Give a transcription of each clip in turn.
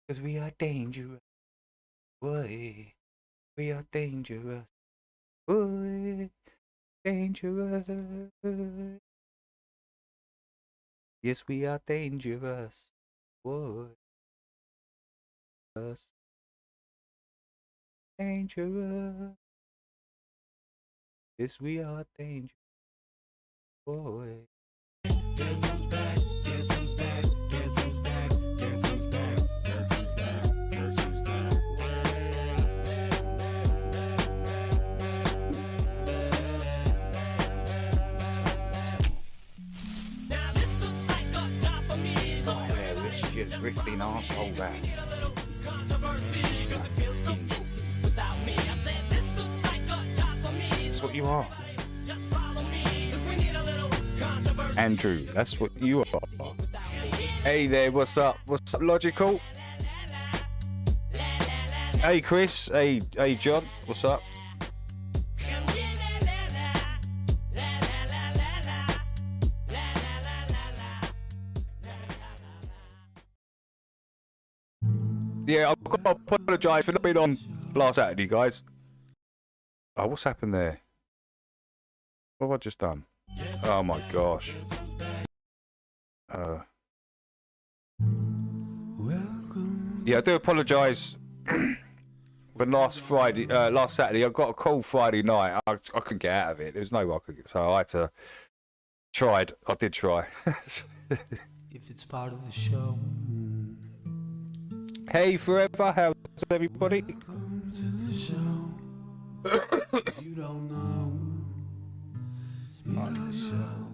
'Cause we are dangerous. Boy, we are dangerous. Boy, dangerous. Yes, we are dangerous. Boy, us dangerous. Yes, we are dangerous. Boy. Guess who's back? Guess who's back? Guess who's back? Guess who's back? Guess who's back? Guess who's back? Now this looks like a job for me. So yeah, this is grifting arsehole back. That's what you are. Andrew, that's what you are. Hey there, what's up? What's up, Logical? Hey, Chris. Hey, John. What's up? Yeah, I've got to apologise for not being on last Saturday, guys. Oh, what's happened there? What have I just done? Oh my gosh. Yeah, I do apologise for last Saturday. I got a call Friday night. I couldn't get out of it. There was no way I could get, so I had to. I did try. If it's part of the show. Hey, Forever, how's everybody? Welcome to the show. If you don't know, it's part of the show.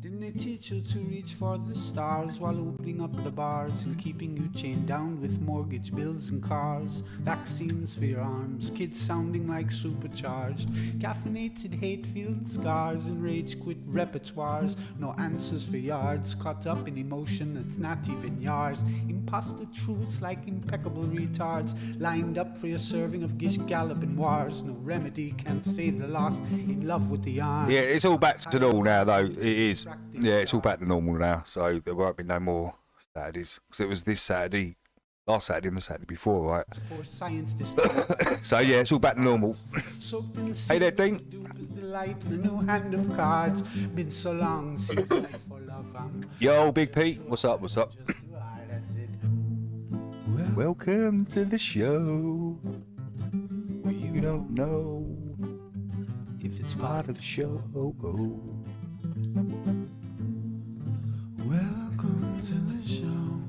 Didn't they teach you to reach for the stars while opening up the bars and keeping you chained down with mortgage bills and cars? Vaccines for your arms, kids sounding like supercharged, caffeinated hate-filled scars and rage-quit repertoires. No answers for yards, caught up in emotion that's not even yours. Imposter truths like impeccable retards, lined up for your serving of gish galloping wars. No remedy can save the lost, in love with the arm. Yeah, it's all back to normal now, though. It is. Yeah, it's all back to normal now, so there won't be no more Saturdays. Because it was this Saturday, last Saturday and the Saturday before, right? So yeah, it's all back to normal. Hey there, Dean. Been so long since for love. Yo, Big Pete, what's up? What's up? Welcome to the show. You don't know if it's part of the show. Welcome to the show.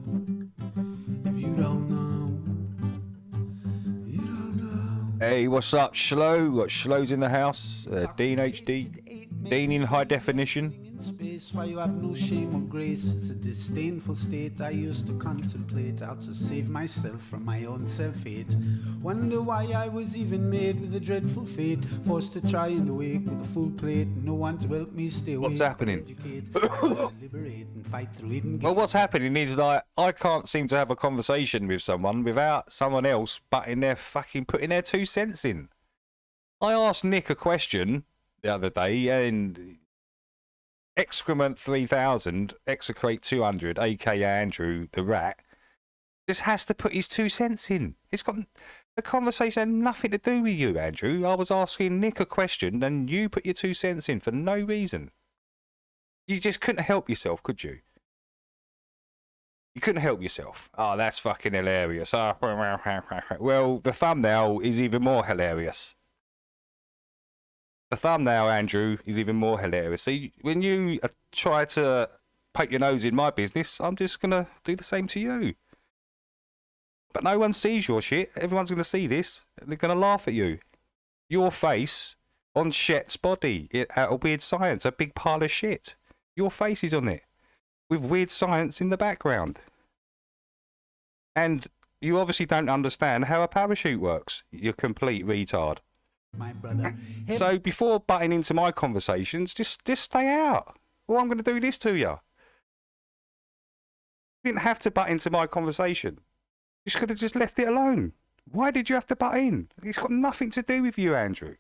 If you don't know, you don't know. Hey, what's up, Shlow? Got Shlow's in the house. Dean HD. Dean in high definition. Space why you have no shame or grace. It's a disdainful state I used to contemplate how to save myself from my own self-hate. Wonder why I was even made with a dreadful fate, forced to try and awake with a full plate, no one to help me stay awake. What's happening? Liberate and fight through it and Well, what's happening is that I can't seem to have a conversation with someone without someone else putting their 2 cents in. I asked Nick a question the other day, and Excrement3000, Excrement200, aka Andrew the Rat, just has to put his 2 cents in. It's got the conversation had nothing to do with you, Andrew. I was asking Nick a question, and you put your 2 cents in for no reason. You just couldn't help yourself, could you? You couldn't help yourself. Oh, that's fucking hilarious. Well, the thumbnail is even more hilarious. The thumbnail, Andrew, is even more hilarious. See, when you try to poke your nose in my business, I'm just going to do the same to you. But no one sees your shit. Everyone's going to see this, and they're going to laugh at you. Your face on Shet's body out of Weird Science, a big pile of shit. Your face is on it, with Weird Science in the background. And you obviously don't understand how a parachute works, you complete retard. my brother. So before butting into my conversations, just stay out. Or I'm going to do this to you. You didn't have to butt into my conversation. You could have just left it alone. Why did you have to butt in? It's got nothing to do with you, Andrew.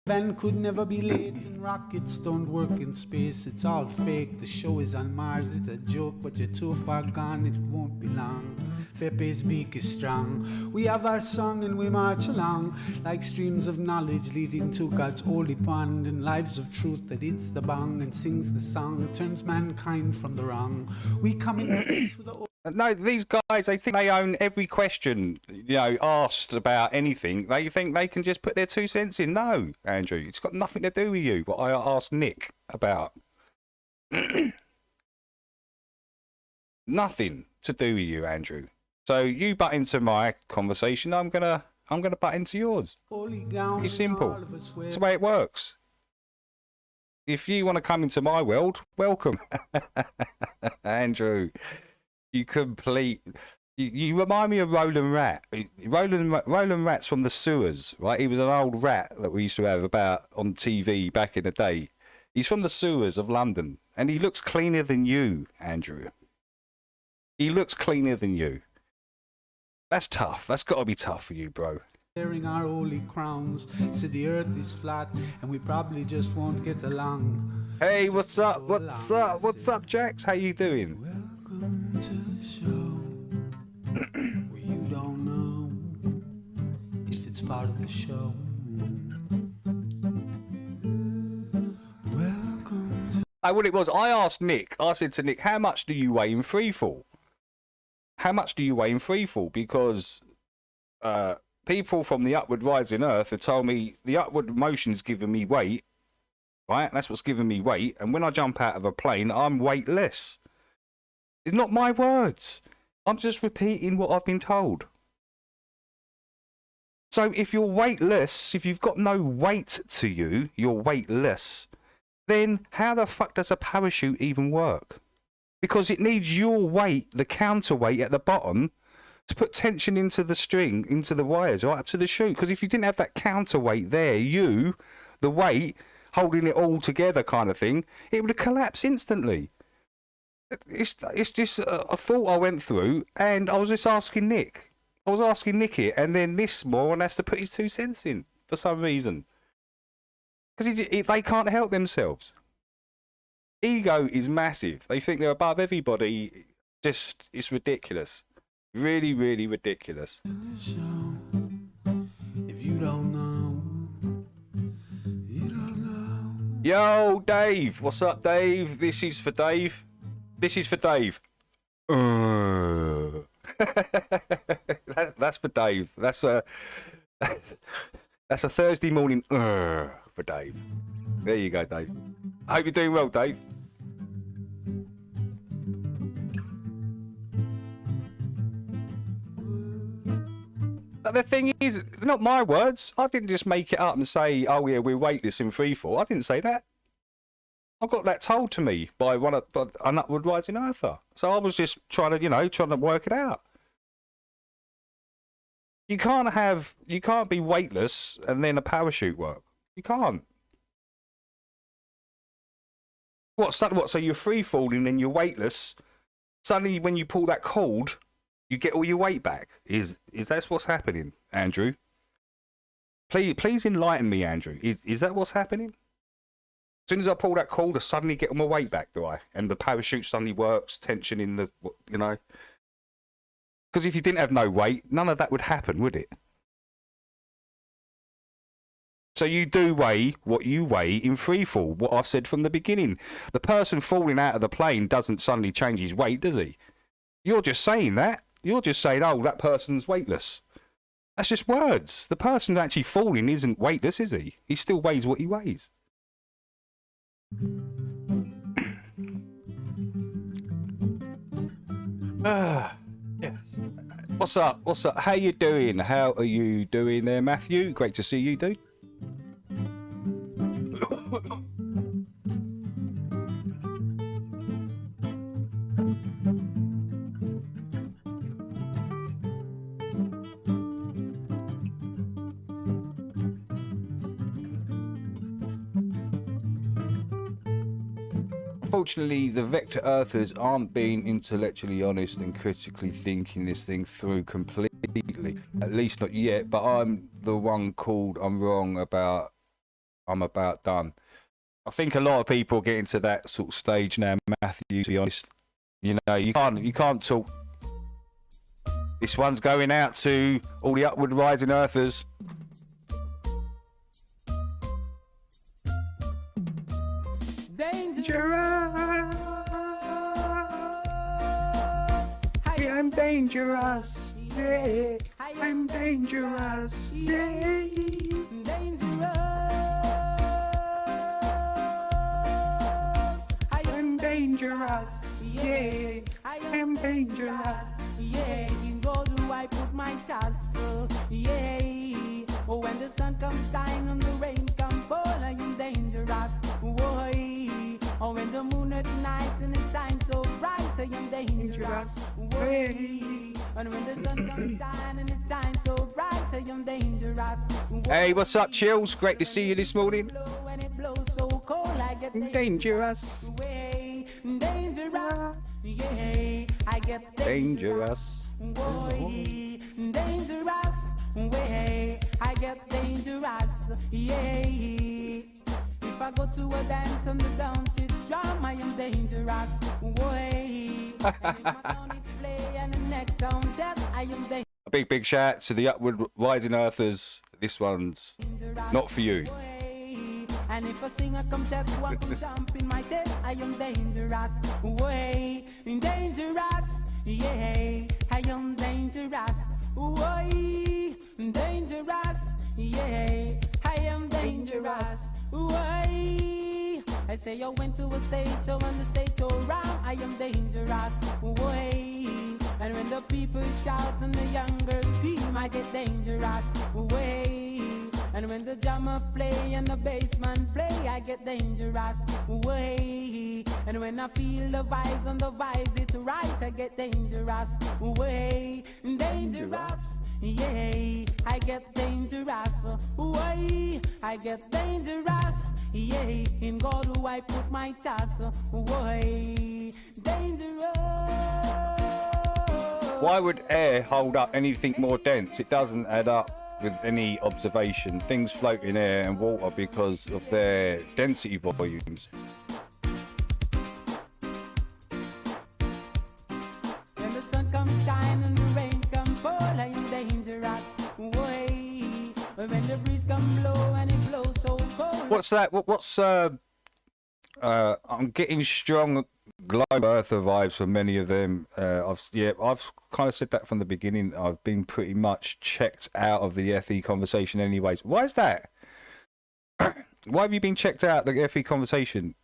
Van could never be late and rockets don't work in space. It's all fake, the show is on Mars. It's a joke, but you're too far gone, it won't be long. Fepe's beak is strong. We have our song and we march along like streams of knowledge leading to God's holy pond, and lives of truth that hits the bong and sings the song, turns mankind from the wrong. We come in peace with the No, these guys, they think they own every question, you know, asked about anything. They think they can just put their 2 cents in. No, Andrew, it's got nothing to do with you, what I asked Nick about. Nothing to do with you, Andrew. So you butt into my conversation, I'm gonna butt into yours. It's simple. It's the way it works. If you want to come into my world, welcome. Andrew. You remind me of Roland Rat. Roland Rat's from the sewers, right? He was an old rat that we used to have about on TV back in the day. He's from the sewers of London, and he looks cleaner than you, Andrew. He looks cleaner than you. That's tough. That's got to be tough for you, bro. Wearing our holy crowns, said the earth is flat, and we probably just won't get along. Hey, what's up? What's up? What's up, Jax? How you doing? Welcome to the show, where you don't know if it's part of the show. Welcome to What it was, I asked Nick, I said to Nick, how much do you weigh in freefall? How much do you weigh in freefall? Because people from the upward rising Earth have told me the upward motion's giving me weight, right? That's what's giving me weight. And when I jump out of a plane, I'm weightless. It's not my words. I'm just repeating what I've been told. So if you're weightless, if you've got no weight to you, you're weightless, then how the fuck does a parachute even work? Because it needs your weight, the counterweight at the bottom, to put tension into the string, into the wires, right up to the chute. Because if you didn't have that counterweight there, you, the weight, holding it all together kind of thing, it would have collapsed instantly. It's just a thought I went through, and I was just asking Nick. I was asking Nick it, and then this moron has to put his 2 cents in for some reason. Because they can't help themselves. Ego is massive. They think they're above everybody. Just, it's ridiculous. Really, really ridiculous. if you don't know, you don't know. Yo, Dave. What's up, Dave? This is for Dave. This is for Dave. That's for Dave. That's a Thursday morning for Dave. There you go, Dave. I hope you're doing well, Dave. But the thing is, they're not my words. I didn't just make it up and say, oh yeah, we're weightless in freefall. I didn't say that. I got that told to me by an upward rising earther. So I was just trying to work it out. You can't be weightless and then a parachute work. You can't. What? So you're free falling and you're weightless. Suddenly, when you pull that cord, you get all your weight back. Is that what's happening, Andrew? Please enlighten me, Andrew. Is that what's happening? As soon as I pull that cord, I suddenly get all my weight back, do I? And the parachute suddenly works, tension in the, Because if you didn't have no weight, none of that would happen, would it? So you do weigh what you weigh in freefall, what I've said from the beginning. The person falling out of the plane doesn't suddenly change his weight, does he? You're just saying that. You're just saying, oh, that person's weightless. That's just words. The person actually falling isn't weightless, is he? He still weighs what he weighs. Yeah. What's up? What's up? How you doing? How are you doing there, Matthew? Great to see you, dude. Unfortunately, the Vector Earthers aren't being intellectually honest and critically thinking this thing through completely. At least not yet, but I'm the one called I'm wrong about I'm about done. I think a lot of people get into that sort of stage now, Matthew, to be honest. You know, you can't talk. This one's going out to all the upward rising earthers. Dangerous. I am dangerous. Yeah. I'm dangerous. Yeah. Dangerous, yeah, I am dangerous, yeah, in God do I put my trust, yeah, oh, when the sun comes shine and the rain come fall, I am dangerous, boy, oh, when the moon at night and it shines so bright, I am dangerous, boy, and when the sun comes shine and it shines so bright, I am dangerous, boy. Hey, what's up, Chills? Great to see you this morning. When it blows so cold, I get dangerous. Dangerous, yeah, I get dangerous. Boy, dangerous, way, I get dangerous, yeah. If I go to a dance on the dance it drum, I am dangerous, way. And if my sound is play and the next sound test, I am dangerous. A big shout to the upward rising earthers. This one's not for you. And if a singer contest, one could jump in my test, I am dangerous, way, dangerous, yeah, I am dangerous, way, dangerous, yeah, I am dangerous, way. I say I went to a stage, so on the stage around, I am dangerous, way. And when the people shout and the young girls scream, I get dangerous, way. And when the drummer play and the bassman play, I get dangerous, way. And when I feel the vibes and the vibes, it's right, I get dangerous, way. Dangerous, yeah, I get dangerous, way. I get dangerous, yeah, in God do I put my trust, way. Dangerous. Why would air hold up anything more dense? It doesn't add up with any observation. Things float in air and water because of their density volumes. When the sun comes shine and the rain come fall, I am dangerous, way. When the breeze come blow and it blows so cold. What's that? What's I'm getting strong globe earther vibes from many of them. I've kind of said that from the beginning. I've been pretty much checked out of the FE conversation anyways. Why is that? Why have you been checked out the FE conversation?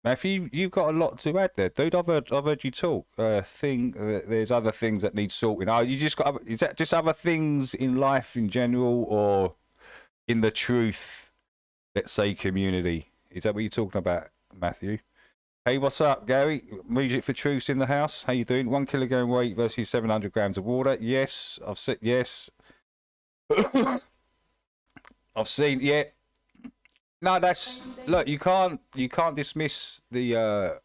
Matthew, you've got a lot to add there, dude. I've heard you talk. There's other things that need sorting. Oh, you just got. Is that just other things in life in general, or in the truth, let's say, community? Is that what you're talking about, Matthew? Hey, what's up, Gary? Music for Truths in the house. How you doing? 1 kilogram weight versus 700 grams of water. Yes, I've said yes. I've seen. Yeah. No, that's look. You can't dismiss the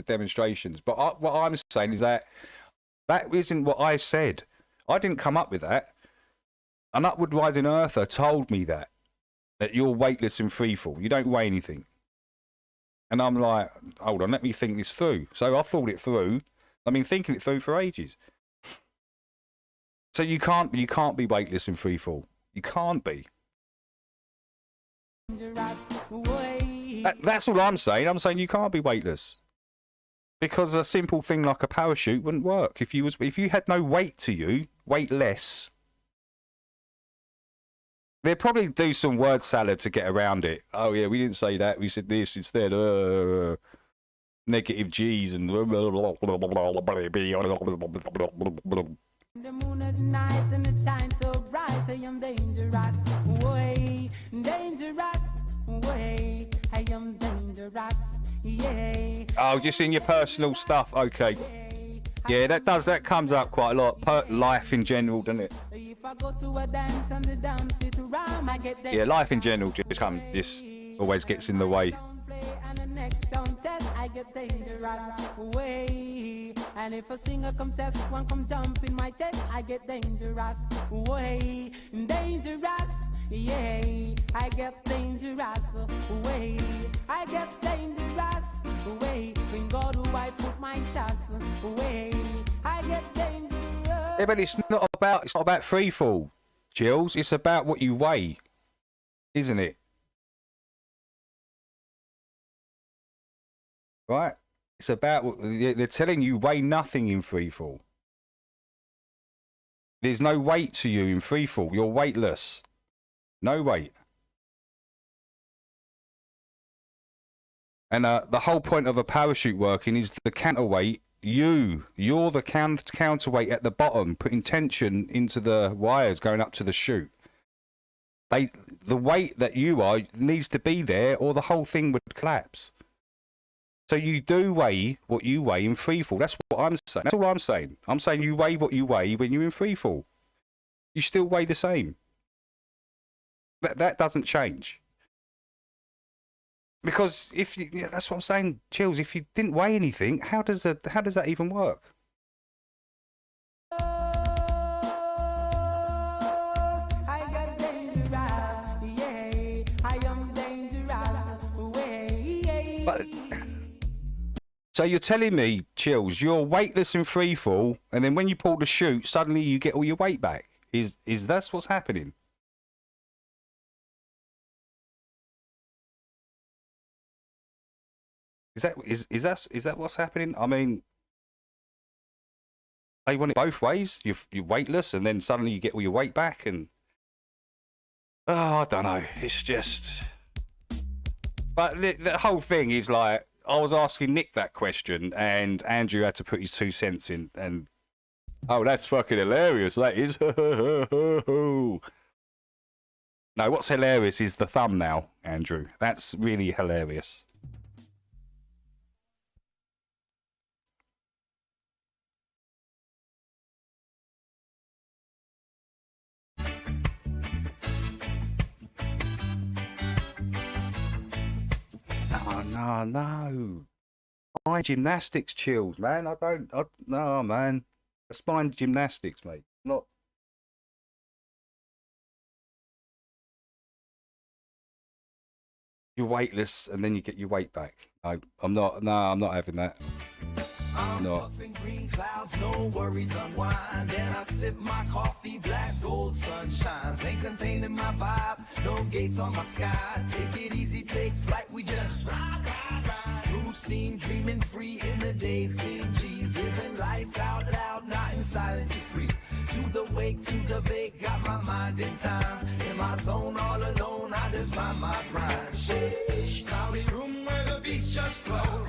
demonstrations. But what I'm saying is that isn't what I said. I didn't come up with that. An upward rising earther told me that you're weightless and freefall. You don't weigh anything. And I'm like, hold on, let me think this through. So I thought it through. I've been thinking it through for ages. So you can't be weightless and freefall. You can't be. That's all I'm saying. I'm saying you can't be weightless. Because a simple thing like a parachute wouldn't work. If you had no weight to you, weightless, they'd probably do some word salad to get around it. Oh yeah, we didn't say that. We said this instead. Negative G's and. The moon at night and it shines so bright. I am dangerous, way, dangerous, way. I am dangerous, yeah. Oh, just in your personal stuff. Okay. Yeah, that comes up quite a lot. Life in general, doesn't it? Yeah, life in general just always gets in the way. I get dangerous, way. And if a singer come test, one come jump in my test, I get dangerous, way. Dangerous, Yeah, I get dangerous. Way, I get dangerous. Way, when God do I put my trust. Way, I get dangerous. Yeah, but it's not about free fall, Chills. It's about what you weigh, isn't it? Right? It's about what they're telling you weigh nothing in free fall. There's no weight to you in free fall. You're weightless. No weight. And the whole point of a parachute working is the counterweight. You're the counterweight at the bottom, putting tension into the wires going up to the chute. The weight that you are needs to be there, or the whole thing would collapse. So you do weigh what you weigh in freefall. That's what I'm saying. That's all I'm saying. I'm saying you weigh what you weigh when you're in freefall. You still weigh the same. That doesn't change. Because if you, yeah, that's what I'm saying, Chills. If you didn't weigh anything, how does that even work? But, so you're telling me, Chills, you're weightless in freefall, and then when you pull the chute, suddenly you get all your weight back. Is that what's happening? Is that what's happening? I mean, they want it both ways. You're weightless, and then suddenly you get all your weight back, and I don't know. It's just, but the whole thing is like, I was asking Nick that question, and Andrew had to put his 2 cents in, and oh, that's fucking hilarious. That is. No, what's hilarious is the thumbnail, Andrew. That's really hilarious. No. Spine gymnastics, Chills, man. No, man. Spine gymnastics, mate. Not. You're weightless, and then you get your weight back. I'm not having that. I'm puffing green clouds, no worries unwind. And I sip my coffee, black gold sunshines. Ain't containing my vibe, no gates on my sky. Take it easy, take flight, we just ride. Through steam, dreaming free in the days, clean cheese. Living life out loud, not in silent discreet. To the wake, to the bake, got my mind in time. In my zone, all alone, I define my grind. Shh, cloudy room where the beats just flow.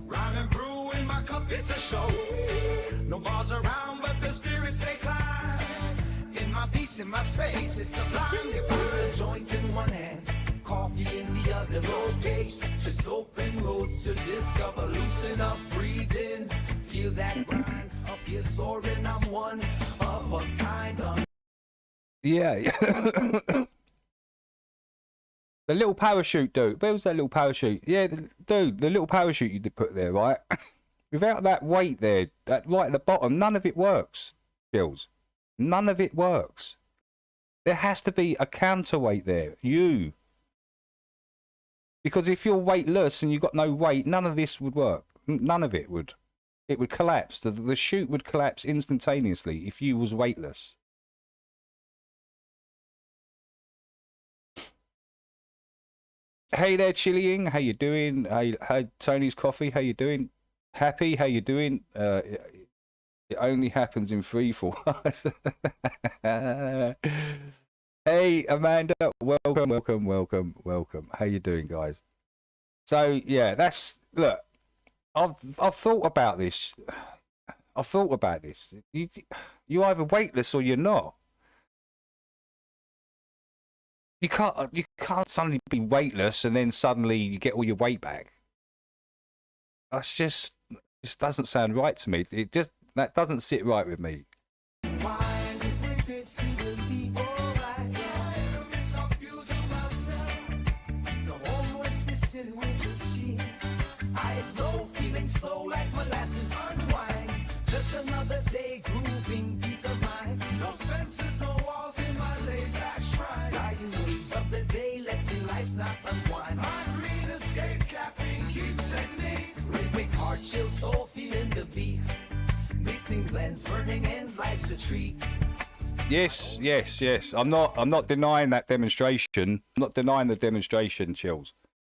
Rhyme and brew in my cup, it's a show. No bars around, but the spirits they climb. In my peace, in my space, it's sublime. You put a joint in one hand, coffee in the other. No gates, just open roads to discover. Loosen up, breathe in, feel that grind. Up here soaring, I'm one of a kind. Yeah. The little parachute, dude. Where was that little parachute? Yeah, dude, the little parachute you did put there, right? Without that weight there, that right at the bottom, none of it works, Chills. None of it works. There has to be a counterweight there. You. Because if you're weightless and you've got no weight, none of this would work. None of it would. It would collapse. The chute would collapse instantaneously if you was weightless. Hey there, Chillying. How you doing? Hey, Tony's Coffee. How you doing? Happy. How you doing? It only happens in freefall. Hey, Amanda. Welcome. How you doing, guys? So yeah, look. I've thought about this. You're either weightless or you're not. You can't suddenly be weightless and then suddenly you get all your weight back. That's just doesn't sound right to me. That doesn't sit right with me. Slow like molasses unwind. Just another day grooving, peace of mind. No fences, no walls in my laid back shrine. mixing blends, burning ends, life's a treat. Yes, yes, yes. I'm not denying that demonstration. I'm not denying the demonstration, Chills.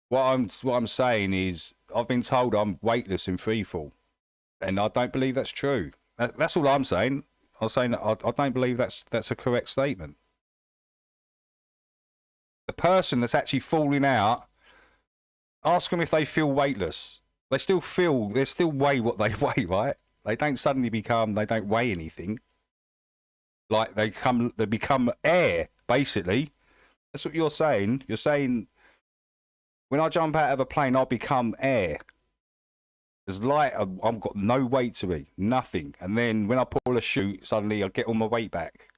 What I'm saying is I've been told I'm weightless in freefall, and I don't believe that's true. That's all I'm saying. I'm saying that I don't believe that's a correct statement. The person that's actually falling out, ask them if they feel weightless. They still weigh what they weigh, right? They don't suddenly they don't weigh anything. Like they become air, basically. That's what you're saying. You're saying when I jump out of a plane, I'll become air. There's light. I've got no weight to me, nothing. And then when I pull a chute, suddenly I get all my weight back.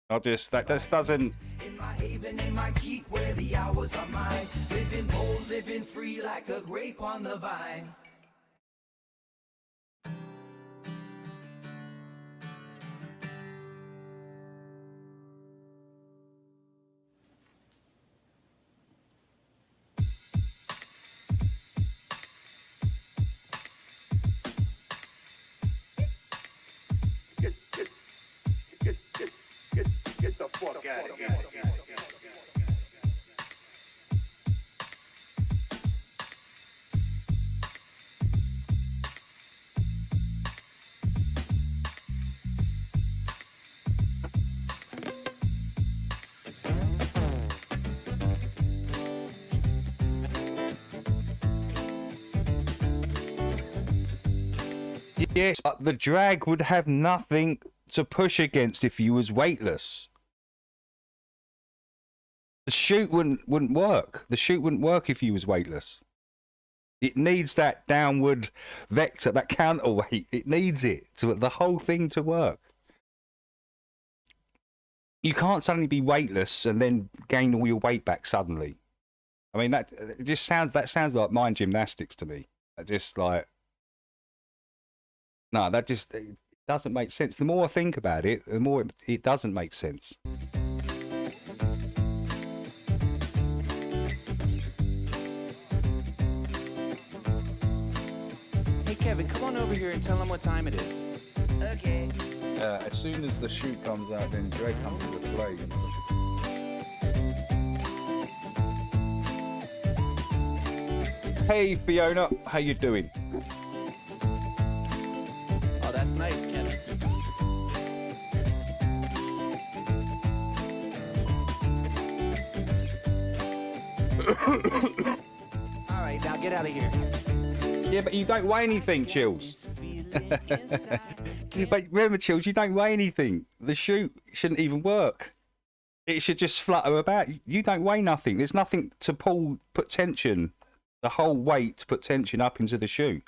That just doesn't. In my haven, in my keep, where the hours are mine. Living bold, living free like a grape on the vine. Get the fuck out of here. Yes, but the drag would have nothing to push against if you was weightless. The chute wouldn't work. The chute wouldn't work if you was weightless. It needs that downward vector, that counterweight. It needs it to the whole thing to work. You can't suddenly be weightless and then gain all your weight back suddenly. I mean, that sounds like mind gymnastics to me. That just like, no, that just it doesn't make sense. The more I think about it, the more it doesn't make sense. Hey Kevin, come on over here and tell him what time it is. Okay. As soon as the chute comes out, then Drake comes to play. Hey Fiona, how you doing? Oh, that's nice, Kevin. All right, now get out of here. Yeah, but you don't weigh anything, Chills. But remember, Chills, you don't weigh anything. The chute shouldn't even work. It should just flutter about. You don't weigh nothing. There's nothing to put tension, the whole weight to put tension up into the chute.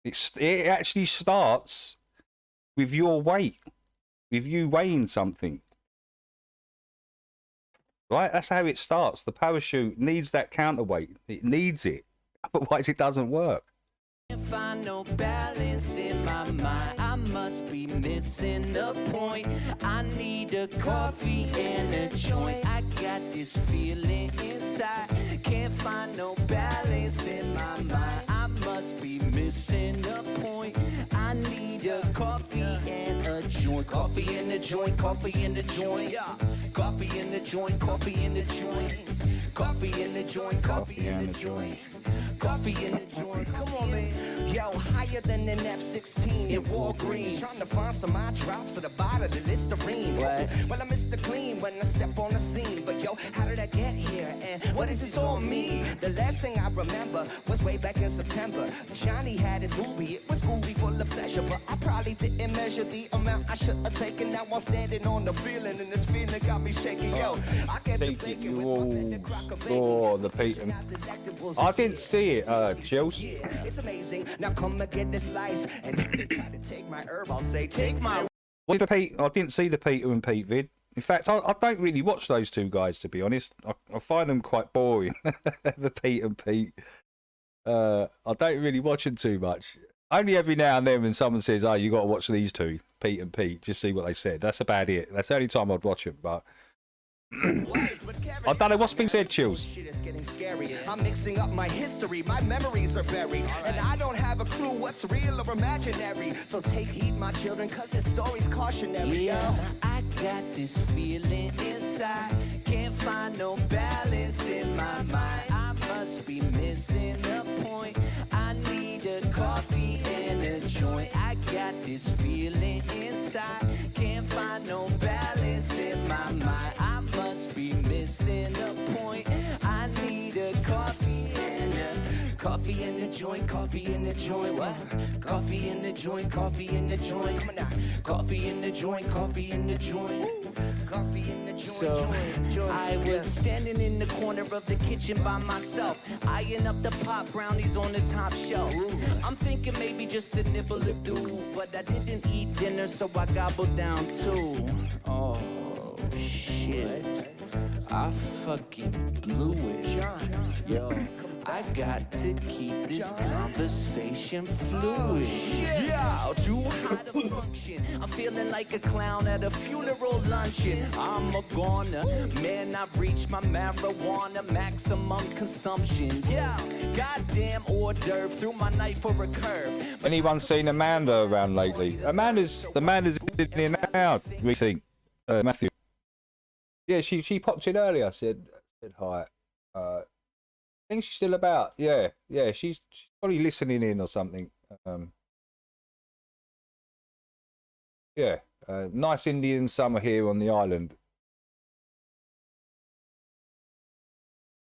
It actually starts with your weight, with you weighing something. Right? That's how it starts. The parachute needs that counterweight. It needs it. Otherwise, it doesn't work. Can't find no balance in my mind. I must be missing the point. I need a coffee and a joint. I got this feeling inside. Can't find no balance in my mind. I must be missing the point. I need a coffee and a joint. Coffee in the joint, coffee in the joint. Yeah. Coffee in the joint, coffee in the joint. Coffee in the joint, coffee in the joint. Coffee in the joint, come on, man. Yo, higher than an F-16 in Walgreens. Trying to find some eye drops at the bottom of the Listerine. What? Well, I'm Mr. Clean when I step on the scene. But yo, how did I get here? And what does this all mean? The last thing I remember was way back in September. Johnny had a doobie, it was groovy full of pleasure. But I probably didn't measure the amount I should have taken. Now I'm standing on the feeling, and this feeling got me shaking. Yo, I get to thinking with my pen to crack a bacon. Oh, the Peyton. I didn't see it, Chills. Yeah, it's amazing. Now come and get this slice. And if you try to take my herb, I'll say, take my... Well, I didn't see the Peter and Pete vid. In fact, I don't really watch those two guys, to be honest. I find them quite boring, the Pete and Pete. I don't really watch them too much. Only every now and then when someone says, oh, you got to watch these two, Pete and Pete, just see what they said. That's about it. That's the only time I'd watch them. But I don't know what's been said, Chills. Shit is getting scary. I'm mixing up my history. My memories are buried. And I don't have a clue what's real or imaginary. So take heed, my children, cause this story's cautionary. Yeah, I got this feeling inside. Can't find no balance in my mind. I must be missing a point. I need a coffee and a joint. I got this feeling inside. Can't find no balance in my mind. I must be missing a point. I need a coffee and a coffee in the joint, coffee in the joint. What? Coffee in the joint, coffee in the joint. Come on now. Coffee in the joint, coffee in the joint. Coffee in the joint. So I was standing in the corner of the kitchen by myself, eyeing up the pop brownies on the top shelf. I'm thinking maybe just a nibble or two, but I didn't eat dinner, so I gobbled down too. Oh shit, I fucking blew it. Yo, I got to keep this conversation fluid. Yeah, too high to function. I'm feeling like a clown at a funeral luncheon. I'm a goner, man, I've reached my marijuana maximum consumption. Yeah, goddamn hors d'oeuvre, threw my knife for a curve. Anyone seen Amanda around lately? Amanda's in and out, we think. Matthew. Yeah, she popped in earlier, said hi. I think she's still about. Yeah, she's probably listening in or something. Nice Indian summer here on the island.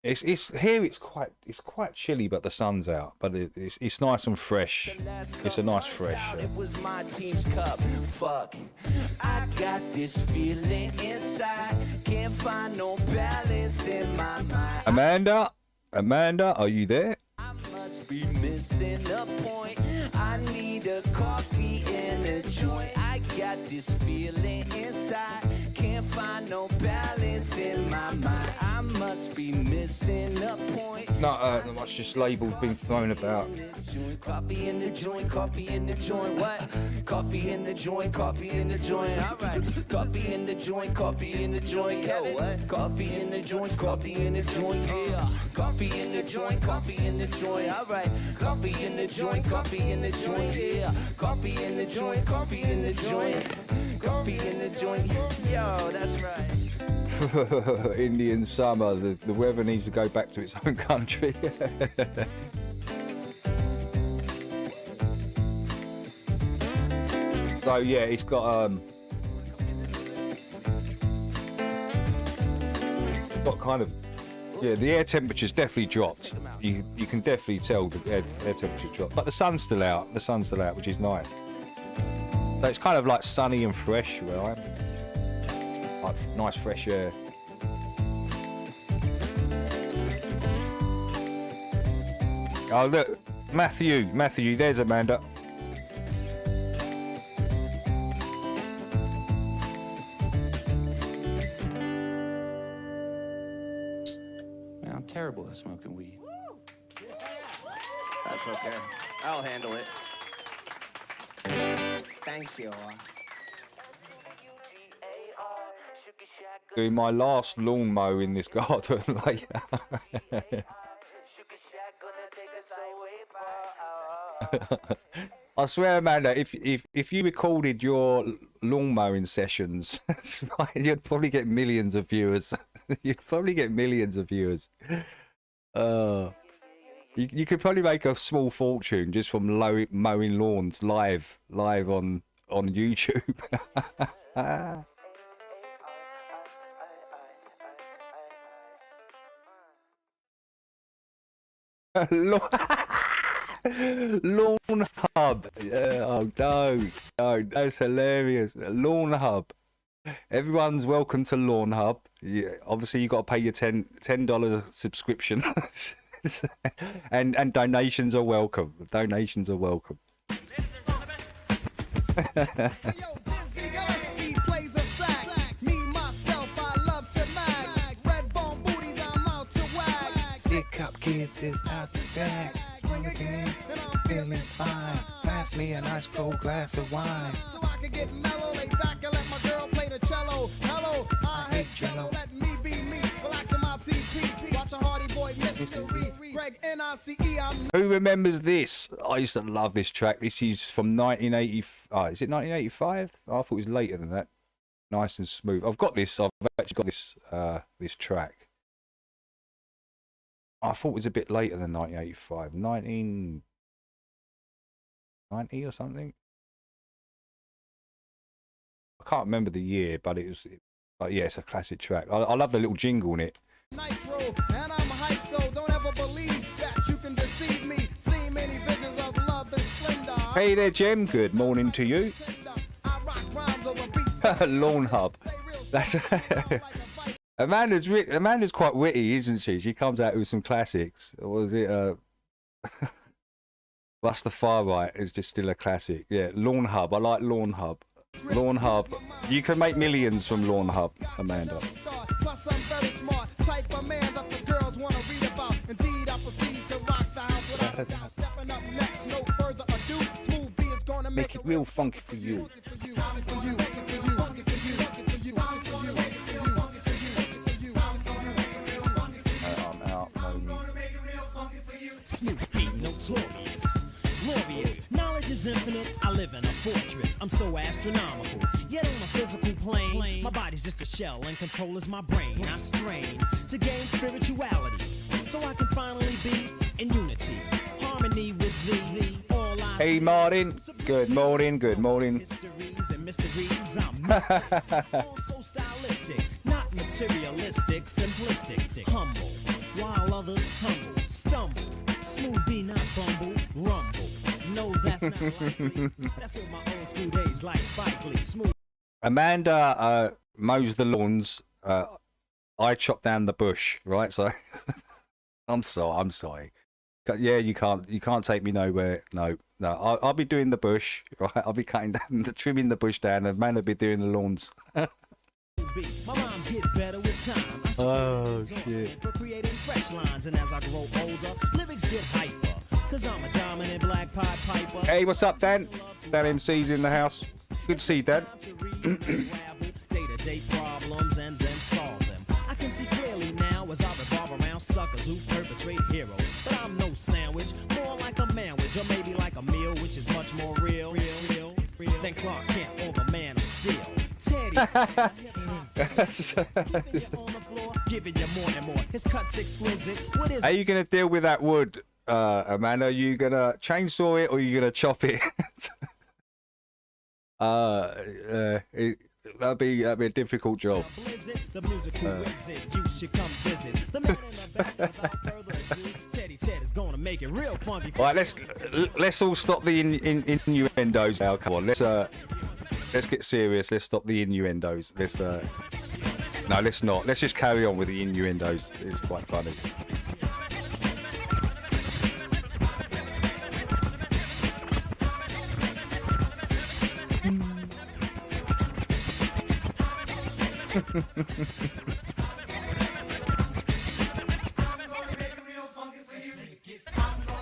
It's here. It's quite chilly, but the sun's out. But it's nice and fresh. It's a nice fresh. It was my team's cup. Fuck. I got this feeling inside. Can't find no balance in my mind. Amanda, are you there? I must be missing a point. I need a coffee and a joint. I got this feeling inside. Can't find no balance in my mind. I must be missing a point. Not much. Just labels being thrown about. Coffee in the joint, coffee in the joint. What? Coffee in the joint, coffee in the joint. All right. Coffee in the joint, coffee in the joint. Yo, what? Coffee in the joint, coffee in the joint. Yeah. Coffee in the joint, coffee in the joint. All right. Coffee in the joint, coffee in the joint. Yeah. Coffee in the joint, coffee in the joint. Coffee in the joint. Yo, that's right. Indian summer. The weather needs to go back to its own country. So yeah, it's got kind of the air temperature's definitely dropped. You can definitely tell the air temperature dropped, but the sun's still out. Which is nice. So it's kind of like sunny and fresh where I am. Like nice fresh air. Oh look, Matthew, there's Amanda. Man, I'm terrible at smoking weed. That's okay. I'll handle it. Thanks, you. Doing my last lawn mow in this garden. Like, I swear, Amanda, if you recorded your lawn mowing sessions, you'd probably get millions of viewers. You could probably make a small fortune just from mowing lawns live on YouTube. Lawn Hub. Oh no, that's hilarious. Lawn Hub. Everyone's welcome to Lawn Hub. Yeah, obviously you got to pay your $10 subscription, and donations are welcome. Donations are welcome. Stick up kids is out to jack. Spring again, and I'm feeling fine. Pass me a nice cold glass of wine, so I can get mellow, lay back and let my girl play the cello. Hello, I hate jello. Let me Who remembers this? I used to love this track. This is from 1980. Is it 1985? I thought it was later than that. Nice and smooth. I've got this. I've actually got this. This track. I thought it was a bit later than 1985. 1990 or something. I can't remember the year, but it was. But yeah, it's a classic track. I love the little jingle in it. Nitro, and I'm hyped, so don't ever believe that you can deceive me. See many visions of love and splendor. Hey there, Jem. Good morning to you. Lawn Hub. That's Amanda's quite witty, isn't she? She comes out with some classics. Or was it What's the Far Right is just still a classic. Yeah, Lawn Hub. I like Lawn Hub. Lawn Hub. You can make millions from Lawn Hub, Amanda. Plus I'm very smart, type of man that the girls want to read about. Indeed, I proceed to rock the house without a doubt. Stepping up next, no further ado. Smooth beats gonna Make it real funky for you. I'm out, Smooth beat, notorious, glorious. Knowledge is infinite. I live in a fortress. I'm so astronomical. Yet on a physical plane, my body's just a shell and control is my brain. I strain to gain spirituality, so I can finally be in unity, harmony with thee. All I Hey Martin, good morning, good morning. Mysteries and mysteries, I'm mystic. Also stylistic, not materialistic, simplistic, humble, while others tumble, stumble. Smooth be not bumble, rumble. No, that's not likely. That's in my old school days, like Spike Lee. Smooth. Amanda mows the lawns. I chop down the bush, right? So I'm sorry. Yeah, you can't take me nowhere. No. I'll be doing the bush, right? I'll be cutting down, trimming the bush down, and Amanda will be doing the lawns. My rhymes get better with time. I Oh, shit. shit. For creating fresh lines, and as I grow older, lyrics get hyper. Cause I'm a dominant black pied piper. Hey, what's up, Dan? Dan MC's in the house. Good to see you, Dan. Day-to-day problems and then solve them. I can see clearly now as I revolve around suckers who perpetrate heroes. But I'm no sandwich, more like a manwich, or maybe like a meal, which is much more real than Clark Kent or the Man of Steel. Teddy, giving you more and more. His cut's exquisite. What is How are you gonna deal with that wood, Amanda? Are you gonna chainsaw it or are you gonna chop it? That'd be a difficult job. The musical wizard, you should come visit. The man in the back, without further ado, Teddy Ted is gonna make it real funky. Right, let's all stop the innuendos now. Come on, let's get serious. Let's stop the innuendos. No, let's not. Let's just carry on with the innuendos. It's quite funny.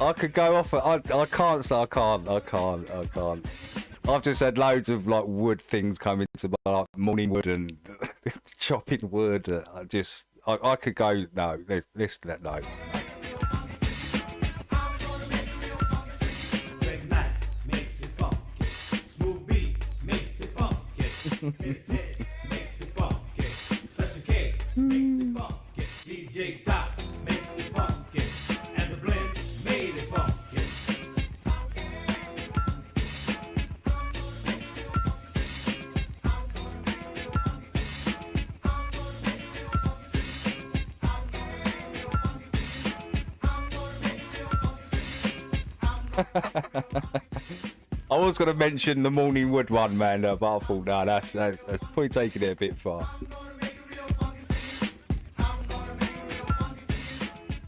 I could go off. I can't. So I can't. I've just had loads of like wood things come into my like morning wood and chopping wood. I could go. No, let's no. Red nice makes it funky. Smooth beat makes it funky. Ted makes it funky. Special K makes it funky. DJ Doc makes it funky. And the blend made it funky. I was going to mention the morning wood one, man, but I thought, no, that's probably taking it a bit far.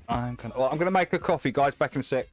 I'm gonna make a coffee, guys. Back in a sec.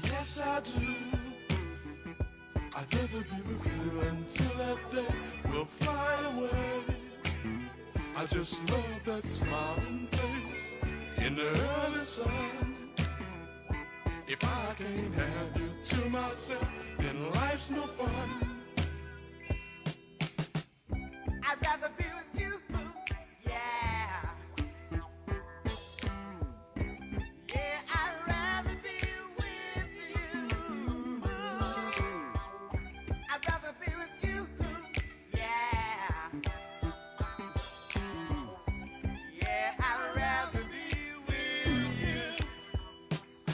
yes I do. I'd rather be with you until that day will fly away. I just love that smiling face in the early sun. If I can't have you to myself, then life's no fun. I'd rather be with you, yeah. Yeah, I'd rather be with you. I'd rather be with you, yeah. Yeah, I'd rather be with you.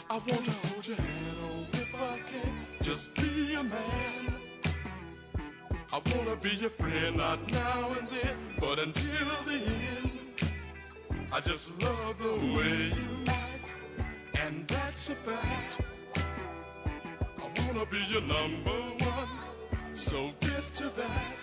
I wanna hold your hand, oh, if I can, just be a man. I wanna be your friend, not now and then, but until the end. I just love the way you act, and that's a fact. I wanna be your number one, so get to that.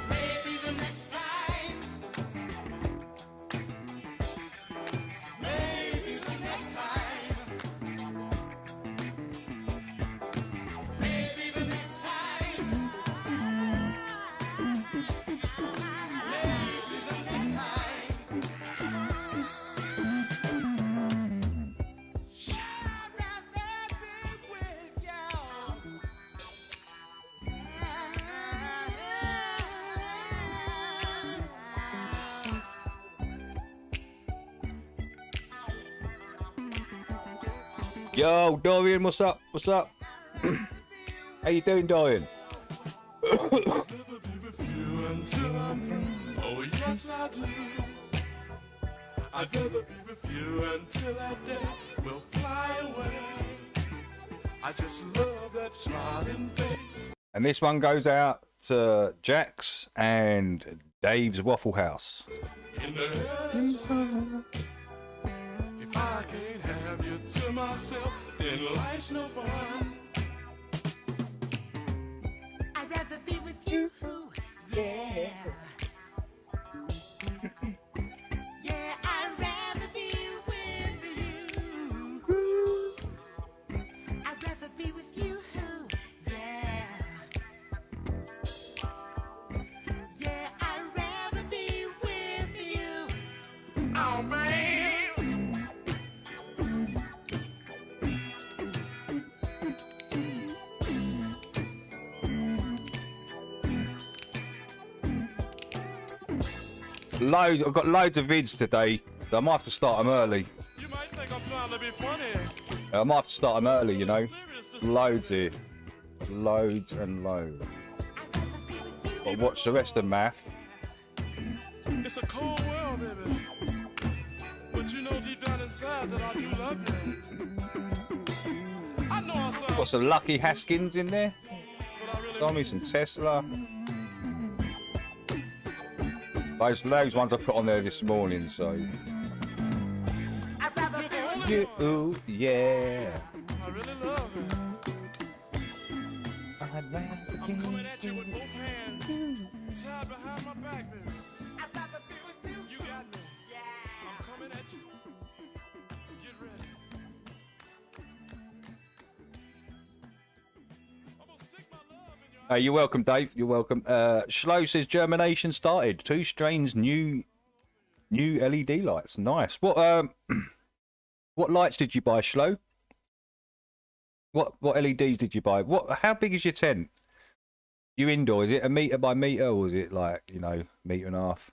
Maybe the next time. Maybe the next time. Maybe the next time. Maybe the next time. Sure, I'd rather be with you. Yo, Dorian, what's up? What's up? How you doing, Dorian? Never be with you until I'm through. Oh, yes, I do. I'd rather be with you until that day will fly away. I just love that smiling face. And this one goes out to Jax and Dave's Waffle House. In the early sun. If I can't have you to myself, then life's no fun. I'd rather be with you, yeah. Yeah, I'd rather be with you. I'd rather be with you, yeah. Yeah, I'd rather be with you. Oh, man. I've got loads of vids today, so I might have to start them early. You might think I'm trying to be funny. I might have to start them early, you know. Serious this Loads here. Loads and loads. But watch the rest of math. It's a cold world, baby. But you know deep down inside that I do love you. I know I sound, Got some Lucky Haskins in there. but I really Got me some Tesla. Those ones I put on there this morning, so. I'd rather be with You, ooh, yeah. I really love it. I'm coming at you with both hands, tied behind my back, baby. I'd rather be with you. You got me. Yeah. I'm coming at you. Get ready. I'm gonna stick my love in your Hey, you're welcome, Dave. You're welcome. Schlo says germination started. 2 strains, new LED lights. Nice. What what lights did you buy, Schlo? What LEDs did you buy? How big is your tent? You indoor? Is it a meter by meter, or is it like, you know, meter and a half?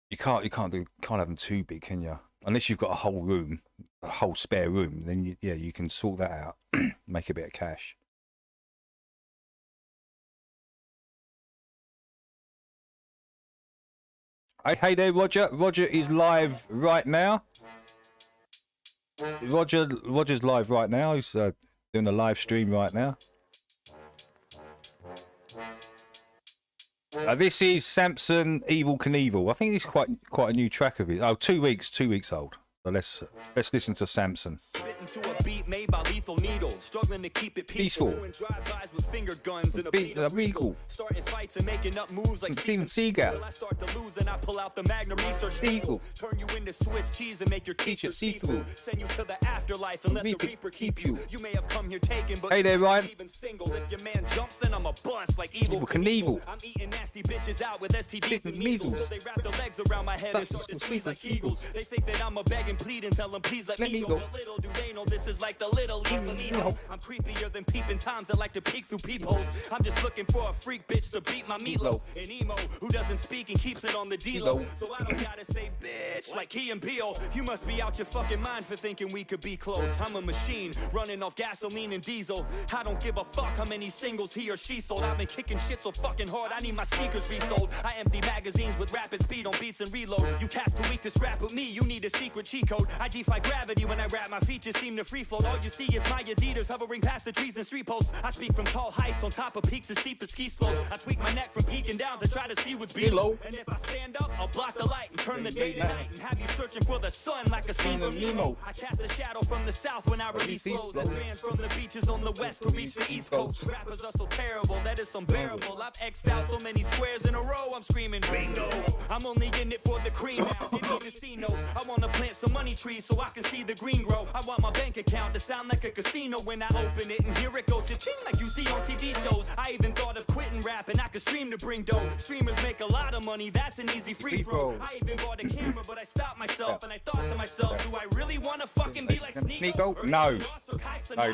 You can't have them too big, can you? Unless you've got a whole room, a whole spare room, then you can sort that out, make a bit of cash. Hey there, Roger. Roger is live right now. Roger's live right now. He's doing a live stream right now. This is Samson Evil Knievel. I think it's quite a new track of it. Oh, 2 weeks old. So let's listen to Samson. Spitting to a beat made by lethal needle, struggling to keep it peaceful. Doing drive-bys with finger guns and a beat of regal. Starting fights and making up moves like Steven Seagal. Till I start to lose and I pull out the Magnum Research Eagle. Turn you into Swiss cheese and make your teacher see-through. Send you to the afterlife and let the Reaper keep you. You may have come here taken, but hey there, Ryan. Even single. If your man jumps, then I'm a bust like Evil Knievel. I'm eating nasty bitches out with STDs and measles. So they wrap their legs around my head and start to squeeze like eagles. They think that I'm a beg and plead and tell them please let me go. But little do they know this is like the little Needle. I'm creepier than peeping times that like to peek through peepholes. I'm just looking for a freak bitch to beat my meatloaf. An emo who doesn't speak and keeps it on the D-Lo. So I don't gotta say bitch like Key and Peele. You must be out your fucking mind for thinking we could be close. I'm a machine running off gasoline and diesel. I don't give a fuck how many singles he or she sold. I've been kicking shit so fucking hard I need my sneakers resold. I empty magazines with rapid speed on beats and reload. You cats too weak to scrap with me, you need a secret cheat code. I defy gravity when I rap, my features seem to free float. All you see is my Adidas hovering past the trees and street posts. I speak from tall heights on top of peaks as steep as ski slopes. I tweak my neck from peeking down to try to see what's below. And if I stand up, I'll block the light and turn the day to night and have you searching for the sun like a scene from Nemo. I cast a shadow from the south when I release flows that spans from the beaches on the west to reach the east coast. Rappers are so terrible that it's unbearable. I've X'd out so many squares in a row, I'm screaming bingo. I'm only in it for the cream now. Give me the C notes. I wanna plant some money trees so I can see the green grow. I want my bank account to sound like a casino when I open it and hear it go cha-ching like you see on TV shows. I even thought of quitting rap and I could stream to bring dough. Streamers make a lot of money, that's an easy free throw. I even bought a camera but I stopped myself and I thought to myself, do I really wanna fucking be like Sneeko? No.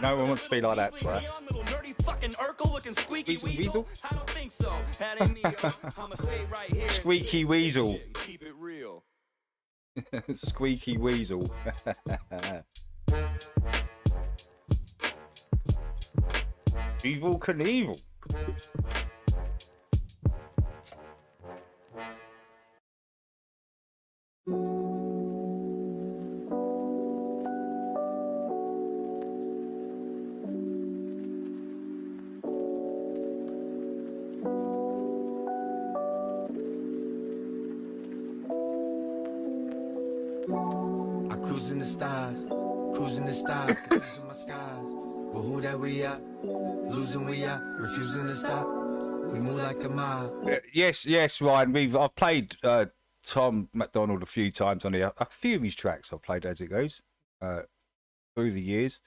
No one wants to be like that, right? Little nerdy fucking Urkel looking squeaky weasel. I don't think so. That ain't me, yo. I'ma stay right here. Squeaky weasel. Keep it real. Squeaky weasel. Evil Knievel. I cruise in the stars, confusing my skies. Well, who that we are? Losing we are, refusing to stop. We move like a mob. Yes, Ryan. I've played Tom McDonald a few times on here. A few of his tracks I've played as it goes through the years.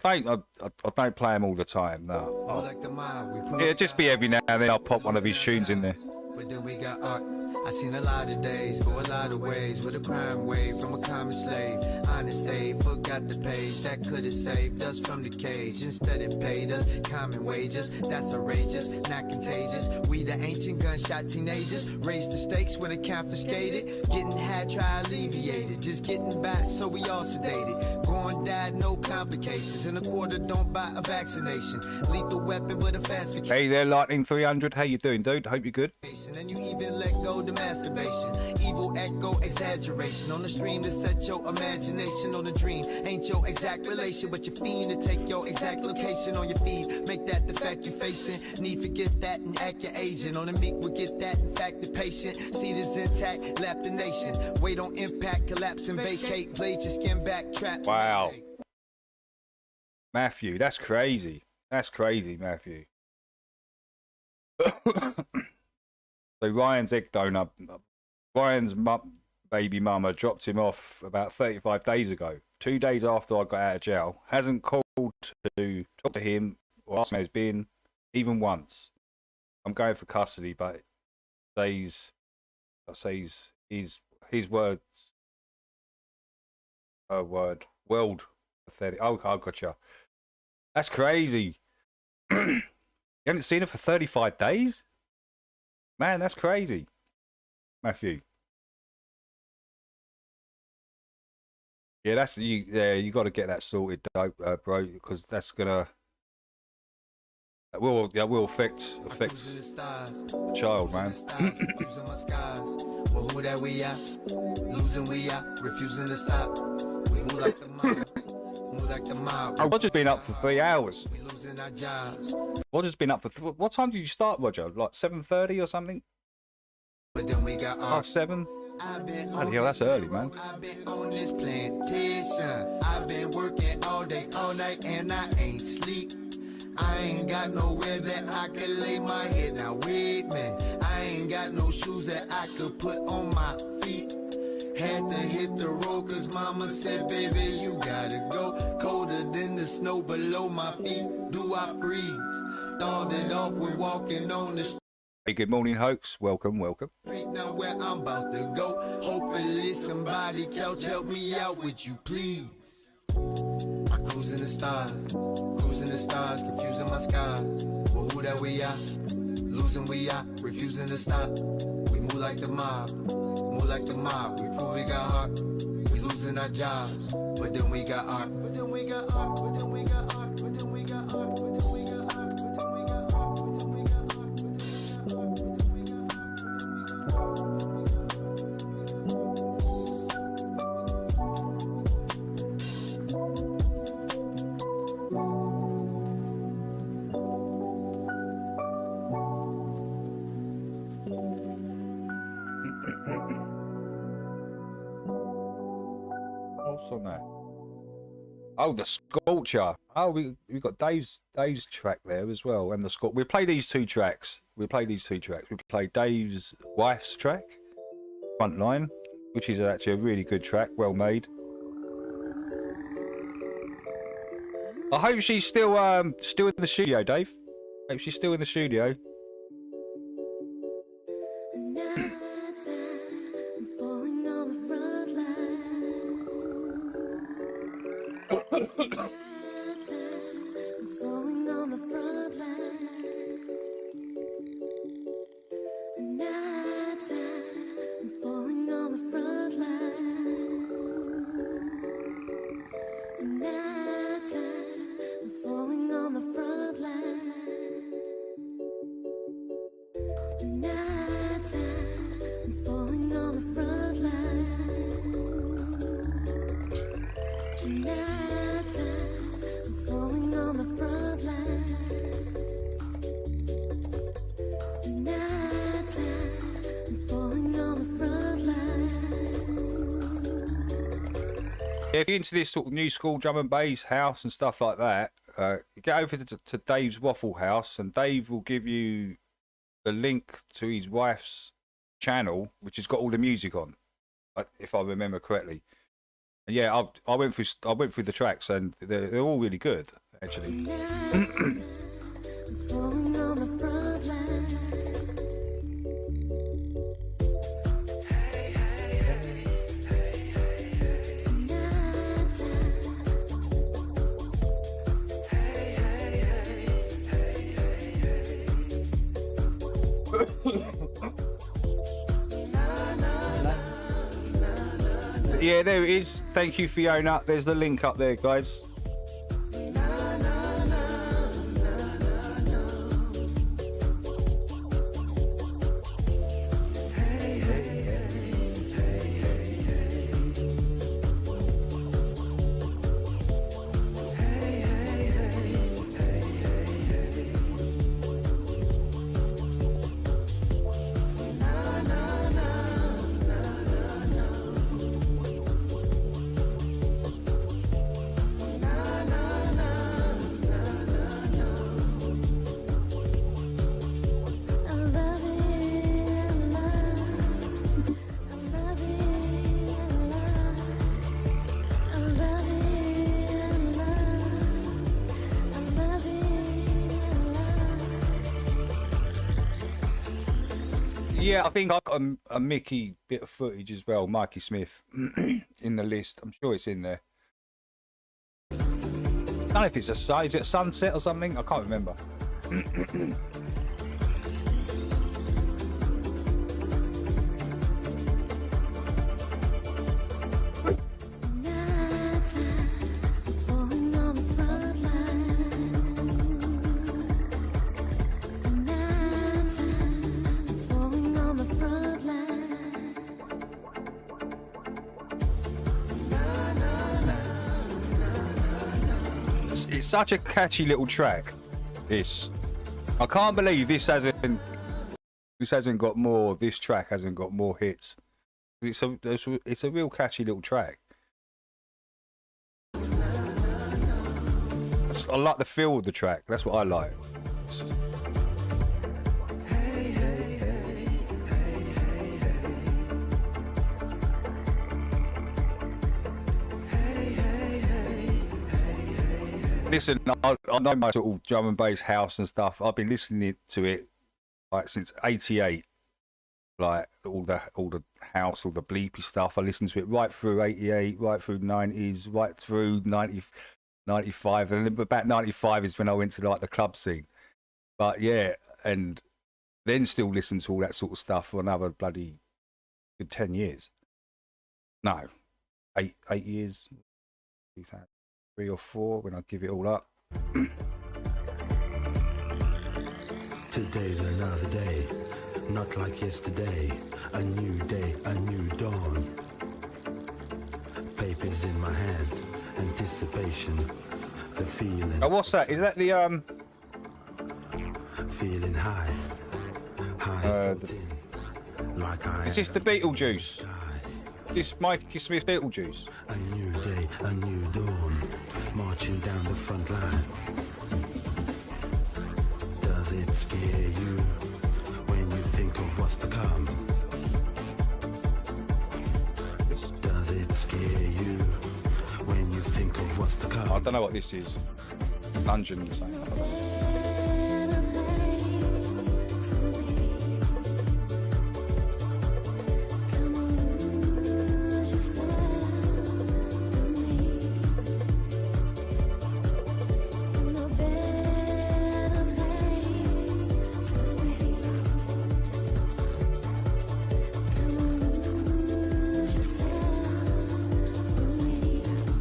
I don't play him all the time. No. Like the mob, Yeah, just be every now and then I'll pop one of his tunes in there. But then we got art. I seen a lot of days, go a lot of ways with a crime wave from a common slave. Honest aid, forgot the page that could have saved us from the cage. Instead it paid us common wages. That's outrageous, not contagious. We the ancient gunshot teenagers, raised the stakes when it confiscated. Getting had, try alleviated, just getting back so we all sedated. Going died, no complications. In a quarter, don't buy a vaccination. Lethal weapon, but a fast vacation. Hey there, Lightning 300. How you doing, dude? Hope you're good. And you even let go the masturbation. Evil echo exaggeration on the stream to set your imagination on the dream. Ain't your exact relation, but your fiend to take your exact location on your feed. Make that the fact you're facing. Need forget that and act your agent. On the meek will get that, in fact the patient. Seed is intact, lap the nation. Wait on impact, collapse and vacate. Blade your skin back, trap. Wow. Matthew, that's crazy. That's crazy, Matthew. So Ryan's egg donor, Ryan's baby mama dropped him off about 35 days ago. 2 days after I got out of jail. Hasn't called to talk to him or ask him how he's been, even once. I'm going for custody, but his words, world pathetic. Oh, I gotcha. That's crazy. You haven't seen her for 35 days? Man, that's crazy. Matthew. Yeah, that's you. Yeah, you got to get that sorted, bro, because that's gonna. That will affect the child, man. Well, who that we are? Losing we are, refusing to stop. We move like the mob. Move like the mob. Roger's been up for 3 hours. We losing our jobs. Roger's been up for. What time did you start, Roger? Like 7:30 or something? But then we got our 7. Bloody hell, that's early, man. I've been on this plantation. I've been working all day, all night, and I ain't sleep. I ain't got nowhere that I can lay my head. Now wait, man, I ain't got no shoes that I could put on my feet. Had to hit the road cause mama said, baby, you gotta go. Colder than the snow below my feet. Do I freeze? Started off with walking on the street. Hey, good morning, Hoax. Welcome, welcome. Now where I'm about to go. Hopefully somebody couch help me out, would you please? I cruise in the stars, confusing my skies. Well, who that we are? Losing we are, refusing to stop. We move like the mob, move like the mob. We prove we got heart, we losing our jobs. But then we got art, but then we got art, but then we got art, but then we got art, but then we got art, but then we got art, but then we got art, but then we got art, but then we got art, What's on that? Oh, the Sculpture. Oh, we got Dave's track there as well, and the Sculpture. We play these two tracks. We play Dave's wife's track, Frontline, which is actually a really good track, well made. I hope she's still in the studio, Dave. Hope she's still in the studio. If you're into this sort of new school drum and bass house and stuff like that, get over to Dave's Waffle House, and Dave will give you the link to his wife's channel, which has got all the music on, if I remember correctly. And yeah, I went through the tracks, and they're all really good, actually. Yeah, there it is. Thank you, Fiona. There's the link up there, guys. Yeah, I think I've got a Mickey bit of footage as well, Mikey Smith, in the list. I'm sure it's in there. I don't know if it's is it a sunset or something? I can't remember. It's such a catchy little track. This, I can't believe this hasn't got more. This track hasn't got more hits It's a real catchy little track. I like the feel of the track. That's what I like. Listen, I know my sort of drum and bass house and stuff. I've been listening to it like since '88. Like all the house, all the bleepy stuff. I listened to it right through '88, right through '90s, right through 95, and then about 95 is when I went to like the club scene. But yeah, and then still listen to all that sort of stuff for another bloody good 10 years. No, eight years, 2003 or 4 when I give it all up. Today's another day, not like yesterday. A new day, a new dawn. Papers in my hand, anticipation, the feeling. Oh, what's that? Is that the Feeling high, like I is this the Beetlejuice? This Mikey Smith Beetlejuice? A new day, a new dawn, marching down the front line. Does it scare you when you think of what's to come? Does it scare you when you think of what's to come? I don't know what this is. Dungeon or something. I don't know.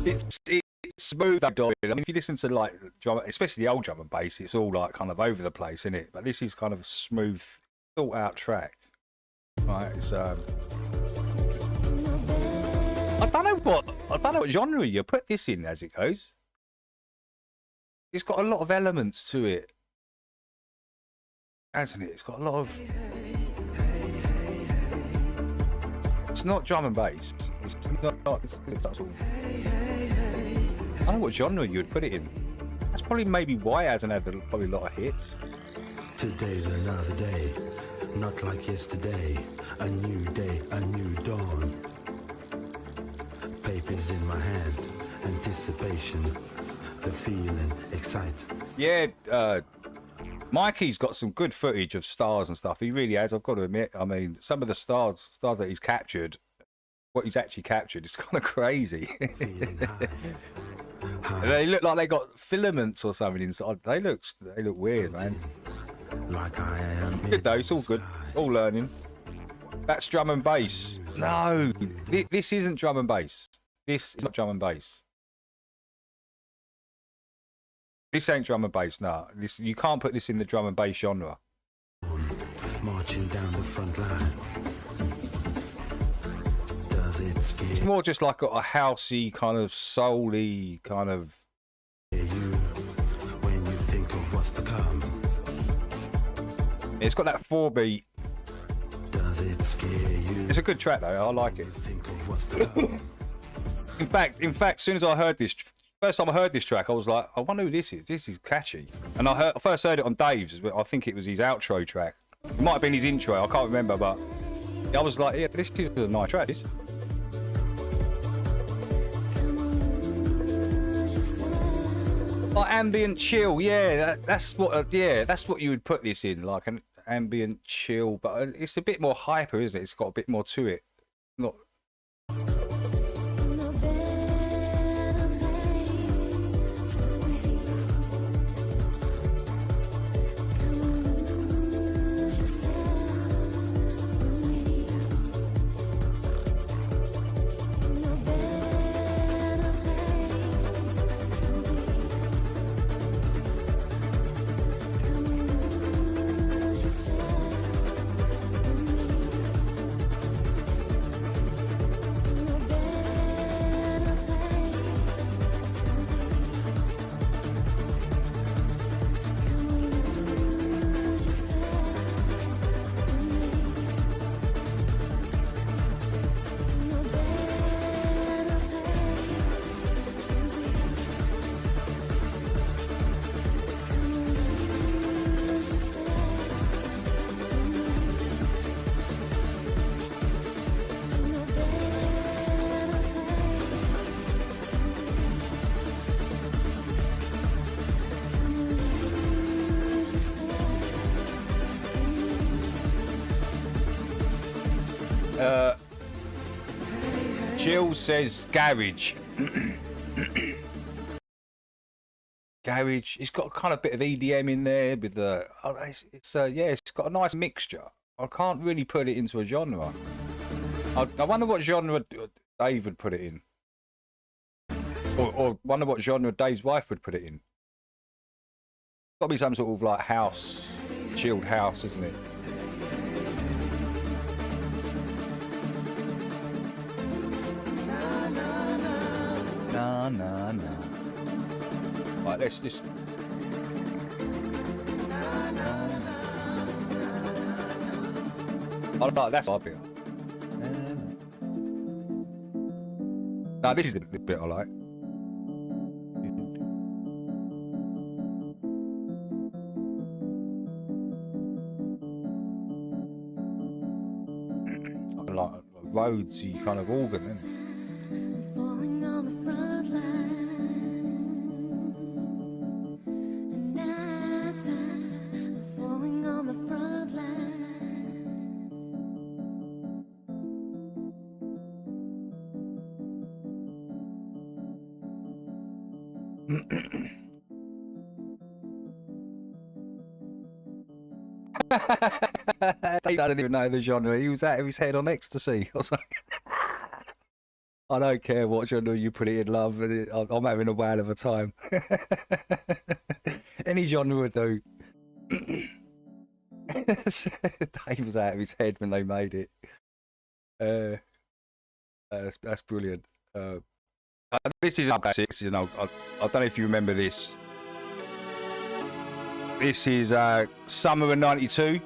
It's smooth, though. I mean, if you listen to like drum, especially the old drum and bass, it's all like kind of over the place, isn't it? But this is kind of a smooth, thought out track. Right, it's I don't know what genre you put this in as it goes. It's got a lot of elements to it, hasn't it? It's got a lot of. It's not drum and bass. It's not. It's sort of, I don't know what genre you would put it in. That's probably maybe why it hasn't had probably a lot of hits. Today's another day, not like yesterday. A new day, a new dawn. Papers in my hand, anticipation, the feeling, excitement. Yeah, Mikey's got some good footage of stars and stuff. He really has, I've got to admit. I mean, some of the stars that he's captured, what he's actually captured, is kind of crazy. They look like they got filaments or something inside. They look weird, man. Like I am. Good though, it's all good. All learning. That's drum and bass. No, this isn't drum and bass. This is not drum and bass. This ain't drum and bass. No, you can't put this in the drum and bass genre. Marching down the front line. Does it scare It's more just like a housey kind of soul-y kind of. you when you think of what's to come? It's got that 4-beat. Does it scare you? It's a good track though. I like it. Think of what's to come. In fact, as soon as I heard this, first time I heard this track, I was like, I wonder who this is. This is catchy. And I first heard it on Dave's. I think it was his outro track. It might have been his intro. I can't remember, but I was like, yeah, this is a nice track. This. Like ambient chill, yeah, that's what you would put this in, like an ambient chill, but it's a bit more hyper, isn't it? It's got a bit more to it. Not. Jill says garage. Garage. It's got a kind of bit of EDM in there with the. Yeah, it's got a nice mixture. I can't really put it into a genre. I wonder what genre Dave would put it in, or wonder what genre Dave's wife would put it in. Got to be some sort of like house, chilled house, isn't it? No. Right, let's just. I like that's our bit. No, this is the bit I like. Like a roadsy kind of organ, isn't it? Falling on the front line, and nights I'm falling on the front line. He doesn't even know the genre. He was out of his head on ecstasy or something. I don't care what genre you put it in, love. I'm having a whale of a time. Any genre would do. Dave was out of his head when they made it. That's brilliant. This is up 6. You know, I don't know if you remember this. This is summer of '92.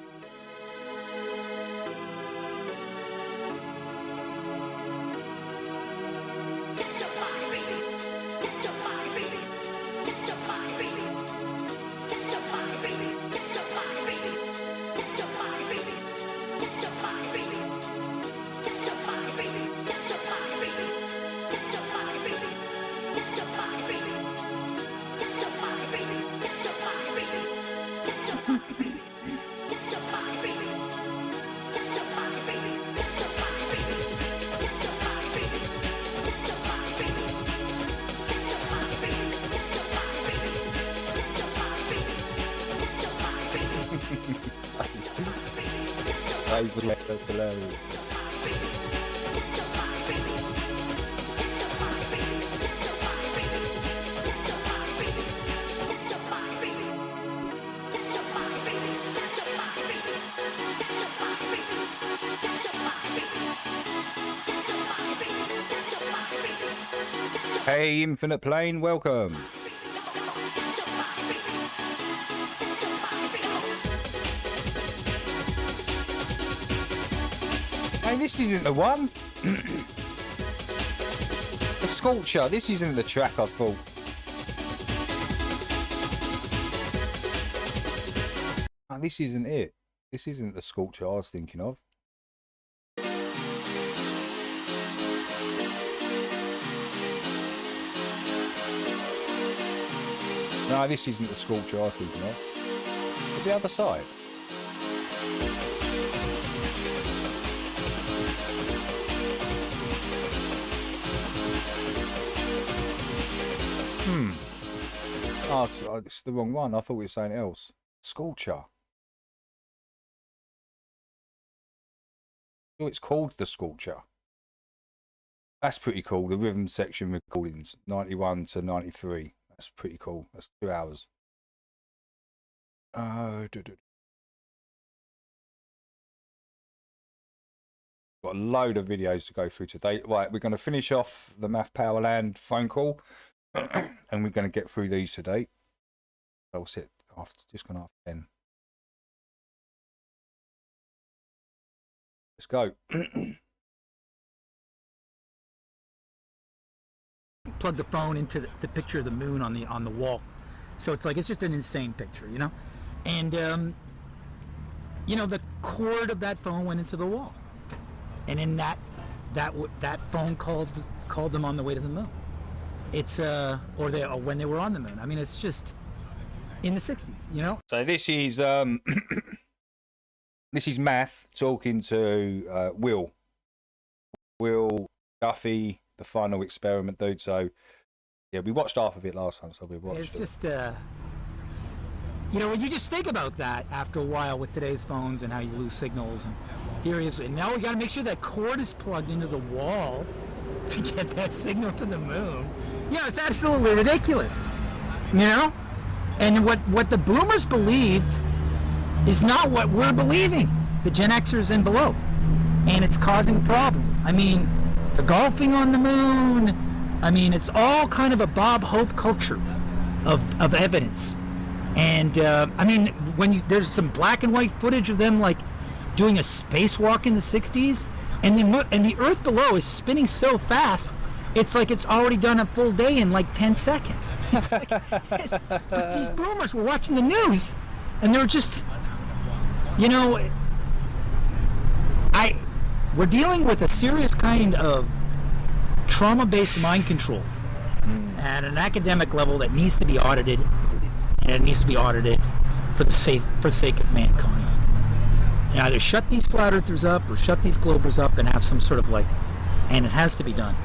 That's hilarious. Hey, Infinite Plane, welcome. Hey, this isn't the one. The Sculpture. This isn't the track I thought. Oh, this isn't it. This isn't the Sculpture I was thinking of. No, this isn't the Sculpture I was thinking of. But the other side. Oh, it's the wrong one. I thought we were saying else. Sculpture. Oh, it's called the Sculpture. That's pretty cool. The rhythm section recordings, 91 to 93. That's pretty cool. That's 2 hours. Got a load of videos to go through today. Right, we're going to finish off the Math Powerland phone call. And we're going to get through these today. I'll sit after, just going after 10. Let's go. Plug the phone into the picture of the moon on the wall, so it's like it's just an insane picture, you know. And you know, the cord of that phone went into the wall, and in that phone called them on the way to the moon. It's or when they were on the moon. I mean, it's just in the 60s, you know. So this is this is Math talking to Will Duffy, the final experiment dude. So yeah, we watched half of it last time, so we watched It's it. just, you know, when you just think about that after a while with today's phones and how you lose signals, and here he is, and now we got to make sure that cord is plugged into the wall to get that signal to the moon. Yeah, it's absolutely ridiculous, you know? And what the boomers believed is not what we're believing, the Gen Xers and below. And it's causing a problem. I mean, the golfing on the moon, I mean, it's all kind of a Bob Hope culture of evidence. And I mean, when there's some black and white footage of them like doing a spacewalk in the 60s, and the Earth below is spinning so fast, it's like it's already done a full day in like 10 seconds. It's like, but these boomers were watching the news, and they're just, you know, we're dealing with a serious kind of trauma-based mind control at an academic level that needs to be audited, and it needs to be audited for the sake of mankind. And either shut these flat earthers up or shut these globers up and have some sort of like, and it has to be done.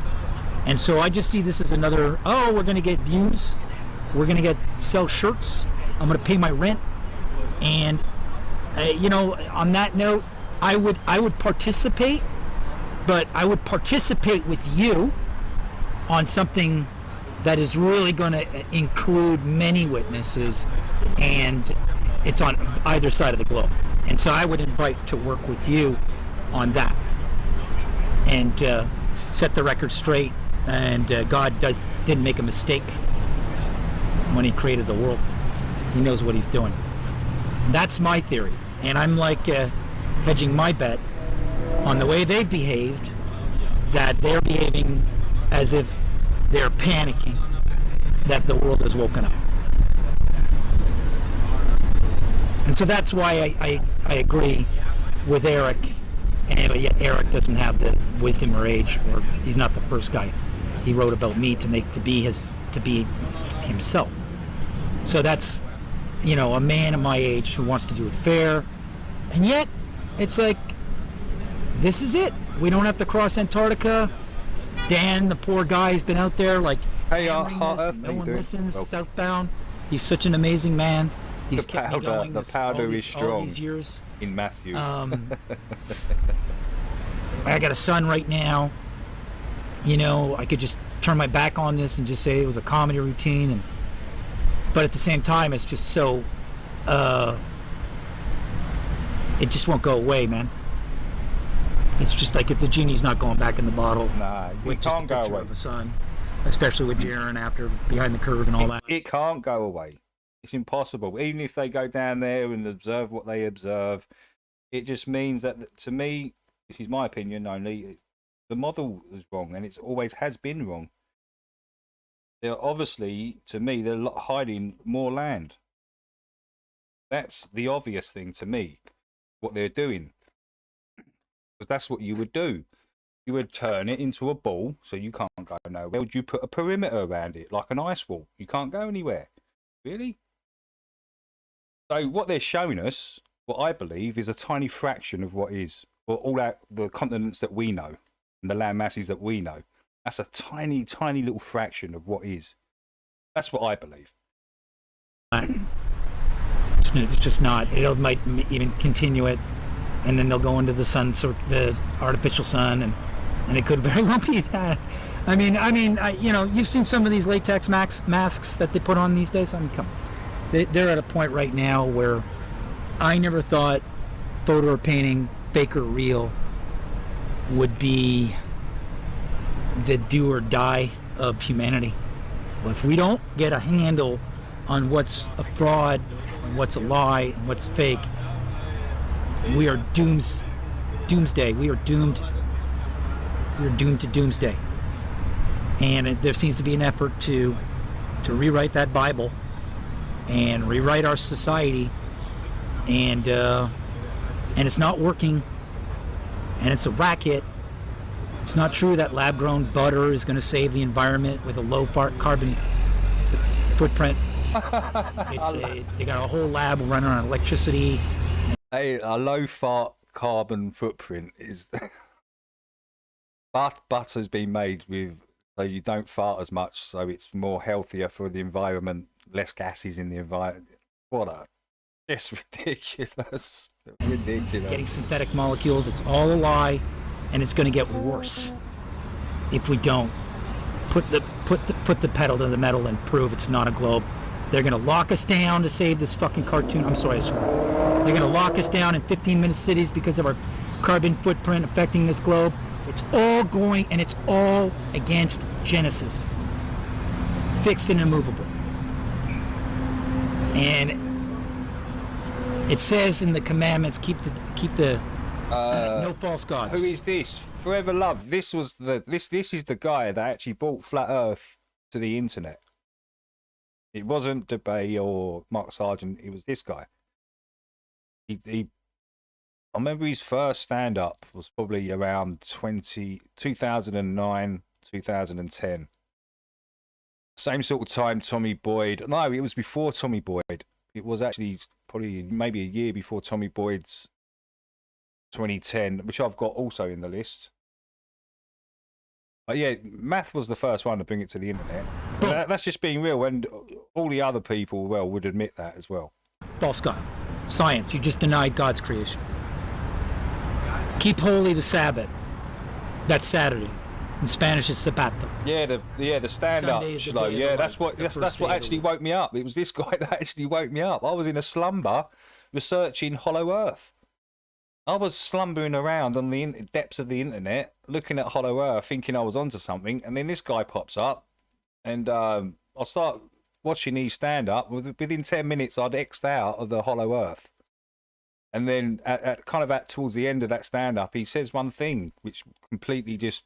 And so I just see this as another, oh, we're going to get views, we're going to sell shirts, I'm going to pay my rent, and you know, on that note, I would participate, but I would participate with you on something that is really going to include many witnesses, and it's on either side of the globe. And so I would invite to work with you on that and set the record straight. And God didn't make a mistake when he created the world. He knows what he's doing. That's my theory. And I'm like hedging my bet on the way they've behaved, that they're behaving as if they're panicking that the world has woken up. And so that's why I agree with Eric, and yet Eric doesn't have the wisdom or age, or he's not the first guy he wrote about me to be himself. So that's, you know, a man of my age who wants to do it fair, and yet it's like, this is it. We don't have to cross Antarctica. Dan, the poor guy, has been out there like, hey, no one listens. Southbound. He's such an amazing man. He's kept me going the powder is strong all these years. in Matthew. I got a son right now. You know, I could just turn my back on this and just say it was a comedy routine, but at the same time, it's just so it just won't go away, man. It's just like if the genie's not going back in the bottle. Nah, with it just can't a go picture away. of a son, especially with Jaron after behind the curve and all that. It can't go away. It's impossible. Even if they go down there and observe what they observe, it just means that, to me, this is my opinion only, the model is wrong, and it always has been wrong. They're obviously, to me, they're hiding more land. That's the obvious thing to me, what they're doing. Because that's what you would do. You would turn it into a ball, so you can't go nowhere. Would you put a perimeter around it, like an ice wall? You can't go anywhere. Really? So what they're showing us, what I believe, is a tiny fraction of what is. Well, the continents that we know, and the land masses that we know. That's a tiny, tiny little fraction of what is. That's what I believe. It's just not. It might even continue it, and then they'll go into the sun, so the artificial sun, and it could very well be that. I mean, you know, you've seen some of these latex masks that they put on these days. I mean, come on. They're at a point right now where I never thought photo or painting, fake or real, would be the do or die of humanity. Well, if we don't get a handle on what's a fraud and what's a lie and what's fake, we are doomsday. We are doomed. We are doomed to doomsday. And there seems to be an effort to rewrite that Bible and rewrite our society, and it's not working, and it's a racket. It's not true that lab-grown butter is going to save the environment with a low carbon footprint. They got a whole lab running on electricity. Hey, a low fart carbon footprint is butter's been made with so you don't fart as much, so it's more healthier for the environment, less gases in the environment. What a it's ridiculous. Ridiculous. Getting synthetic molecules, it's all a lie, and it's going to get worse if we don't put the pedal to the metal and prove it's not a globe. They're going to lock us down to save this fucking cartoon. I'm sorry, I swore. They're going to lock us down in 15-minute cities because of our carbon footprint affecting this globe. It's all going, and it's all against Genesis. Fixed and immovable. And it says in the commandments, keep the no false gods. Who is this? Forever Love. This was this is the guy that actually brought Flat Earth to the internet. It wasn't DeBay or Mark Sargent. It was this guy. I remember his first stand-up was probably around 2009, 2010. Same sort of time Tommy Boyd. No, it was before Tommy Boyd. It was actually probably maybe a year before Tommy Boyd's 2010, which I've got also in the list. But yeah, Math was the first one to bring it to the internet. That's just being real, and all the other people, well, would admit that as well. False God. Science. You just denied God's creation. Keep holy the Sabbath. That's Saturday. In Spanish, it's Sabato. Yeah, the stand-up show. Yeah, that's what actually woke me up. It was this guy that actually woke me up. I was in a slumber researching Hollow Earth. I was slumbering around on the depths of the internet, looking at Hollow Earth, thinking I was onto something, and then this guy pops up, and I start watching his stand-up. Within 10 minutes, I'd X'd out of the Hollow Earth. And then towards the end of that stand-up, he says one thing, which completely just,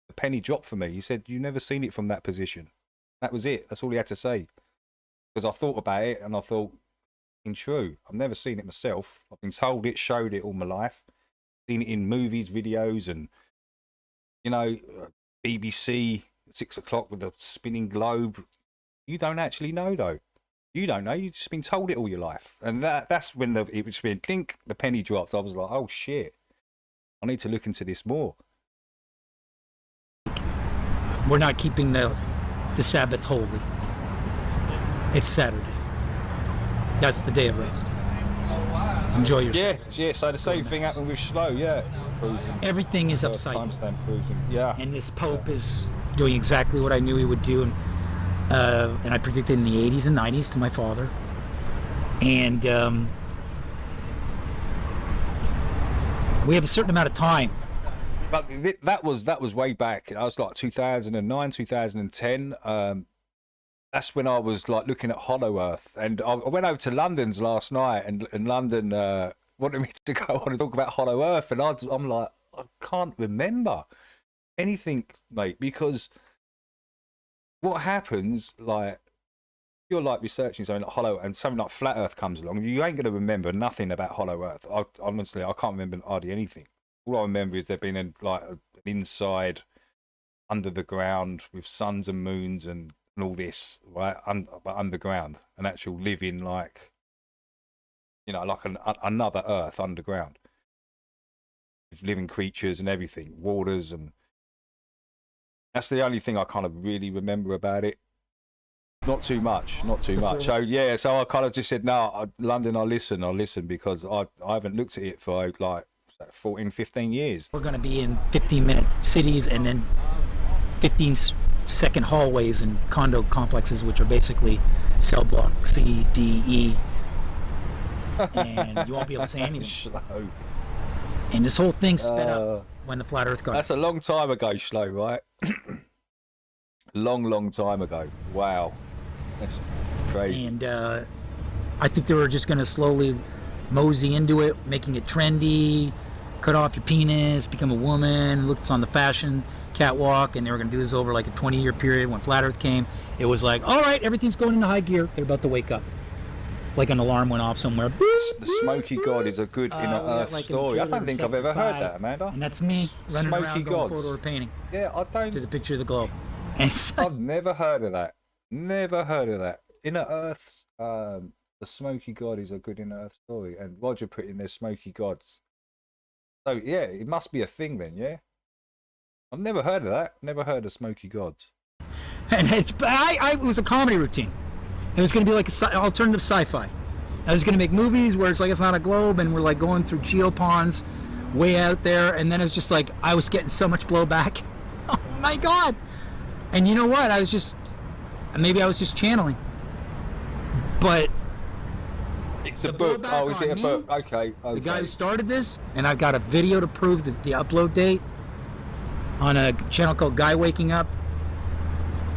a penny dropped for me. He said, "You've never seen it from that position." That was it. That's all he had to say. Because I thought about it, and I thought, true. I've never seen it myself. I've been told it, showed it all my life. Seen it in movies, videos, and BBC 6 o'clock with the spinning globe. You don't actually know though. You don't know. You've just been told it all your life, and that's when it was been think the penny dropped. I was like, oh shit, I need to look into this more. We're not keeping the Sabbath holy. It's Saturday. That's the day of rest. Enjoy yourself. Yeah. So the same thing happened with Slow. Yeah. Everything is upside down. Timestamp proving. Yeah. And this Pope is doing exactly what I knew he would do, and I predicted in the 80s and 90s to my father. And we have a certain amount of time. But that was way back. I was like 2009, 2010. That's when I was like looking at Hollow Earth, and I went over to London's last night, and London wanted me to go on and talk about Hollow Earth, and I'm like, I can't remember anything, mate, because what happens, like, if you're like researching something like Hollow and something like Flat Earth comes along, you ain't going to remember nothing about Hollow Earth. Honestly, I can't remember hardly anything. All I remember is there being an inside under the ground with suns and moons and all this, right? But underground, an actual living, like, like another Earth underground, with living creatures and everything, waters, and that's the only thing I kind of really remember about it. Not too much. So yeah, so I kind of just said, no, London, I'll listen because I haven't looked at it for like 14, 15 years. We're going to be in 15-minute cities and then 15-second hallways and condo complexes, which are basically cell block C, D, E. And you won't be able to say anything. Slow. And this whole thing sped up when the Flat Earth got. That's a long time ago, Slow, right? long time ago. Wow. That's crazy. And I think they were just going to slowly mosey into it, making it trendy, cut off your penis, become a woman, looks on the fashion catwalk, and they were going to do this over like a 20-year period. When Flat Earth came, it was like, all right, everything's going into high gear. They're about to wake up. Like an alarm went off somewhere. The Smoky God is a good inner Earth story. I don't think I've ever heard that, Amanda. And that's me running Smoky around Gods. going photo or painting. Yeah, I don't. To the picture of the globe. And I've never heard of that. Never heard of that. Inner Earth, the Smoky God is a good inner Earth story. And Roger put in there Smoky Gods. So yeah, it must be a thing then, yeah? I've never heard of that. Never heard of Smoky Gods. And it was a comedy routine. It was going to be like alternative sci-fi. I was going to make movies where it's like it's not a globe and we're like going through geoponds way out there, and then it was just like I was getting so much blowback. Oh my God. And you know what? Maybe I was just channeling. But it's a book. Oh, is it a book? Okay. The guy who started this, and I've got a video to prove the upload date on a channel called Guy Waking Up.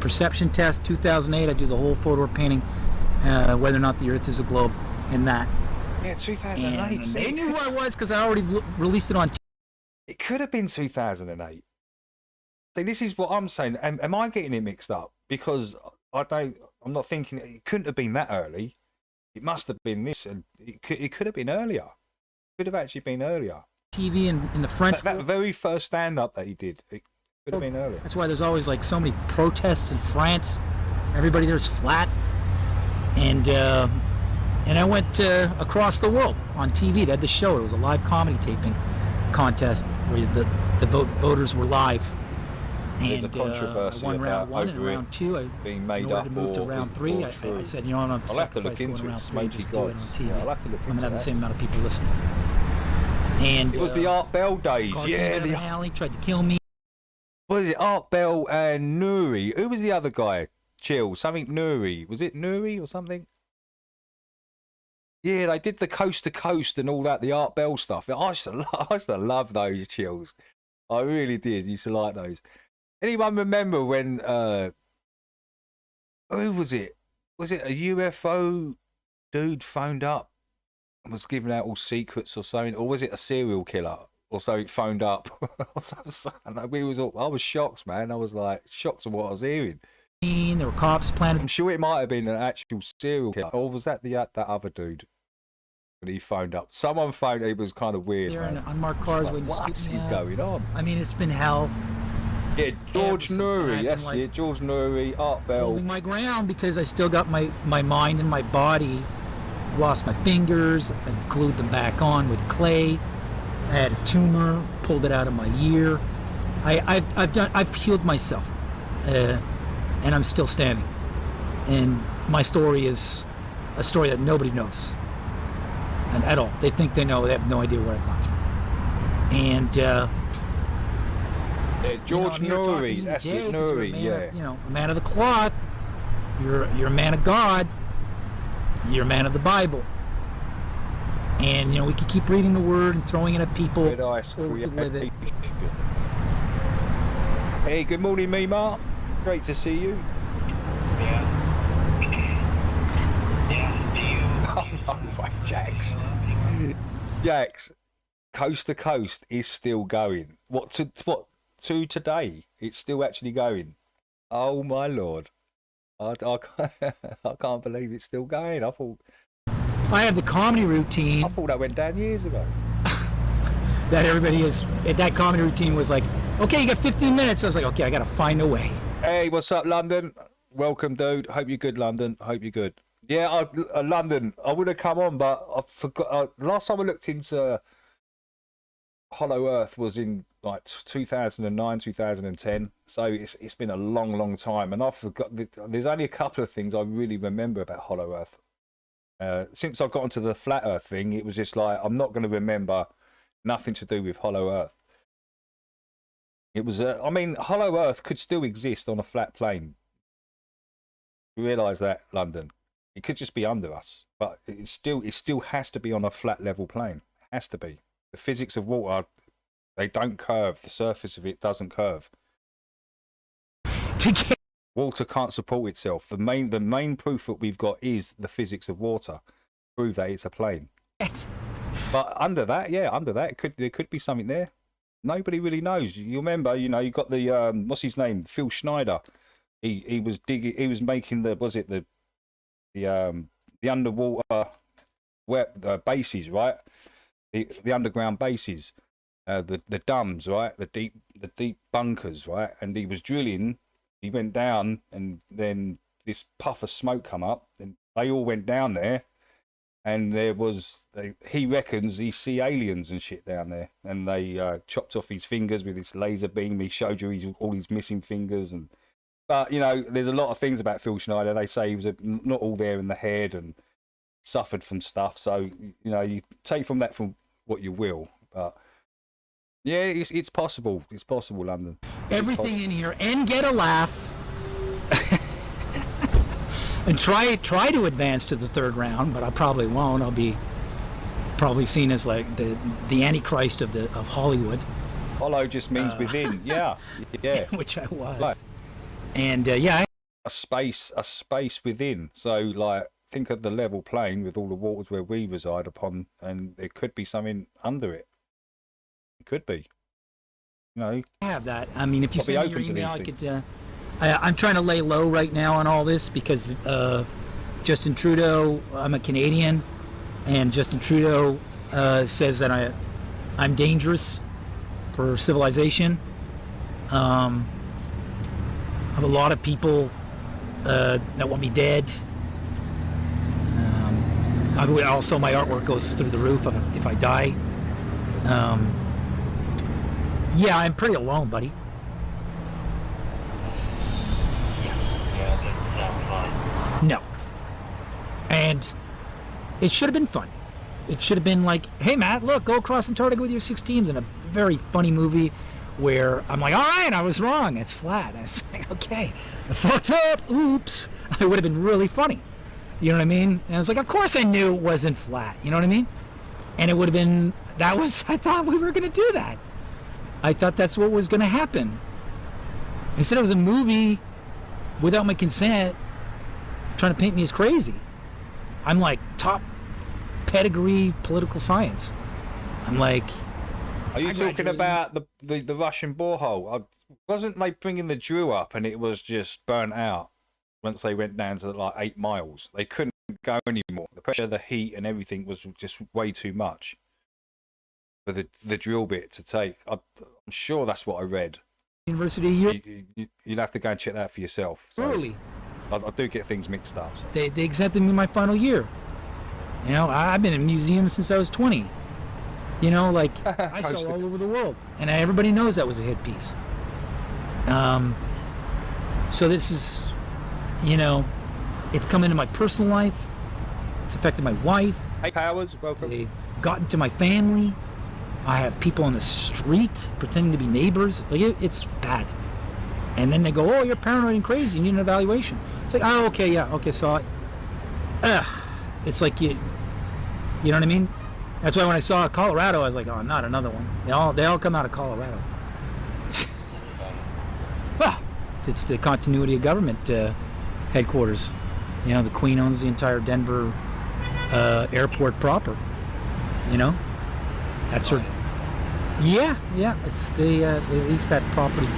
Perception test 2008. I do the whole photo painting, whether or not the Earth is a globe, and that. Yeah, 2008. They knew who I was because I already released it on. It could have been 2008. See, this is what I'm saying. Am I getting it mixed up? Because I'm not thinking it couldn't have been that early. It must have been this, and it could have been earlier. It could have actually been earlier. TV in the French. That very first stand-up that he did, it could have been earlier. That's why there's always like so many protests in France. Everybody there's flat, and I went across the world on TV. They had the show. It was a live comedy taping contest where the voters were live. There's And a controversy I won round about one and over it round two. being made in order up to move to or- round or three, I true. said, you know, I'm I'll have to look sacrifice going into to it. round three, Smoky just do it on Gods. TV. Yeah, I'll have to look I'm gonna into have the that. same amount of people listening. And It was the Art Bell days. car came Yeah, out of the an alley, tried to kill me. what is it? Art Bell and Nuri. Who was the other guy? Chill. Something Nuri. Was it Nuri or something? Yeah, they did the coast to coast and all that. The Art Bell stuff. I used to love those chills. I really did. Used to like those. Anyone remember when? Who was it? Was it a UFO dude phoned up and was giving out all secrets or something, or was it a serial killer or something phoned up? I was shocked, man. I was like shocked at what I was hearing. There were cops planted. I'm sure it might have been an actual serial killer, or was that that other dude that he phoned up? Someone phoned. It was kind of weird. There Man. in unmarked cars Like, waiting to what scoop me is out. going on? I mean, it's been hell. Yeah, George Ever since Nuri. I've That's been, it. George Nuri, Art Bell. Holding my ground because I still got my mind and my body. I've lost my fingers. I glued them back on with clay. I had a tumor, pulled it out of my ear. I've healed myself, and I'm still standing. And my story is a story that nobody knows, and at all. They think they know. They have no idea what I've gone through. And George you know, I'm here talking to Nuri. you That's today it, 'cause you're a Nuri. man Yeah. of- you know, a man of the cloth. You're a man of God. You're a man of the Bible. And you know, we could keep reading the Word and throwing it at people, Red ice or we could live it. Hey, good morning, Mima. Great to see you. Oh, no way, Jax. Jax, coast to coast is still going. What to today? It's still actually going. Oh my lord. I can't believe it's still going. I have the comedy routine I thought that went down years ago. that everybody is. That comedy routine was like, okay, you got 15 minutes. I was like, okay, I got to find a way. Hey, what's up, London? Welcome, dude. Hope you're good, London. Hope you're good. Yeah, London. I would have come on, but I forgot. Last time I looked into Hollow Earth was in like 2009, 2010. So it's been a long time, and I forgot. There's only a couple of things I really remember about Hollow Earth. Since I've gotten to the Flat Earth thing, it was just like I'm not going to remember nothing to do with Hollow Earth. It was. I mean, Hollow Earth could still exist on a flat plane. You realise that, London? It could just be under us, but it still has to be on a flat level plane. It has to be. The physics of water, they don't curve. The surface of it doesn't curve. Water can't support itself. The main proof that we've got is the physics of water. Prove that it's a plane. But under that, there could be something there. Nobody really knows. You remember, you got the what's his name, Phil Schneider. He was digging. He was making the underwater bases, right? The underground bases, the dumbs, right? The deep bunkers, right? And he was drilling. He went down, and then this puff of smoke come up, and they all went down there, and there was he reckons he see aliens and shit down there, and they chopped off his fingers with this laser beam. He showed you all his missing fingers, and but you know, there's a lot of things about Phil Schneider. They say he was not all there in the head and suffered from stuff. So you know, you take from that from what you will, but yeah, it's possible. It's possible, London. Everything in here, and get a laugh. And try to advance to the third round, but I probably won't. I'll be probably seen as like the Antichrist of Hollywood. Hollow just means within, yeah. Which I was. Like, and yeah, a space within. So like, think of the level plane with all the waters where we reside upon, and there could be something under it. It could be. You know, I have that. I mean, if you send me your open to email, I these could. I'm trying to lay low right now on all this because Justin Trudeau, I'm a Canadian, and Justin Trudeau says that I'm dangerous for civilization. I have a lot of people that want me dead. Also, my artwork goes through the roof if I die. Yeah, I'm pretty alone, buddy. No. And it should have been fun. It should have been like, hey, Matt, look, go across Antarctica with your 16s, in a very funny movie where I'm like, all right, I was wrong. It's flat. I was like, okay, I fucked up. Oops. It would have been really funny. You know what I mean? And I was like, of course I knew it wasn't flat. You know what I mean? And it would have been, I thought we were going to do that. I thought that's what was going to happen. Instead, it was a movie without my consent, trying to paint me as crazy. I'm like top pedigree political science. I'm like, are you talking about the Russian borehole? Wasn't they bringing the drill up and it was just burnt out once they went down to like 8 miles? They couldn't go anymore. The pressure, the heat, and everything was just way too much for the drill bit to take. I'm sure that's what I read. University year. You'd have to go and check that for yourself. So. Really? I do get things mixed up. So. They exempted me my final year. You know, I've been in museums since I was 20. You know, like, I saw all over the world. And everybody knows that was a hit piece. So this is, you know, it's come into my personal life. It's affected my wife. Hey, Powers, welcome. They've gotten to my family. I have people on the street pretending to be neighbors. Like, it's bad. And then they go, oh, you're paranoid and crazy. You need an evaluation. It's like, oh, okay, yeah, okay. So, it's like you know what I mean? That's why when I saw Colorado, I was like, oh, not another one. They all come out of Colorado. Well, it's the continuity of government headquarters. You know, the Queen owns the entire Denver airport proper. You know, that's her. Yeah. It's they lease that property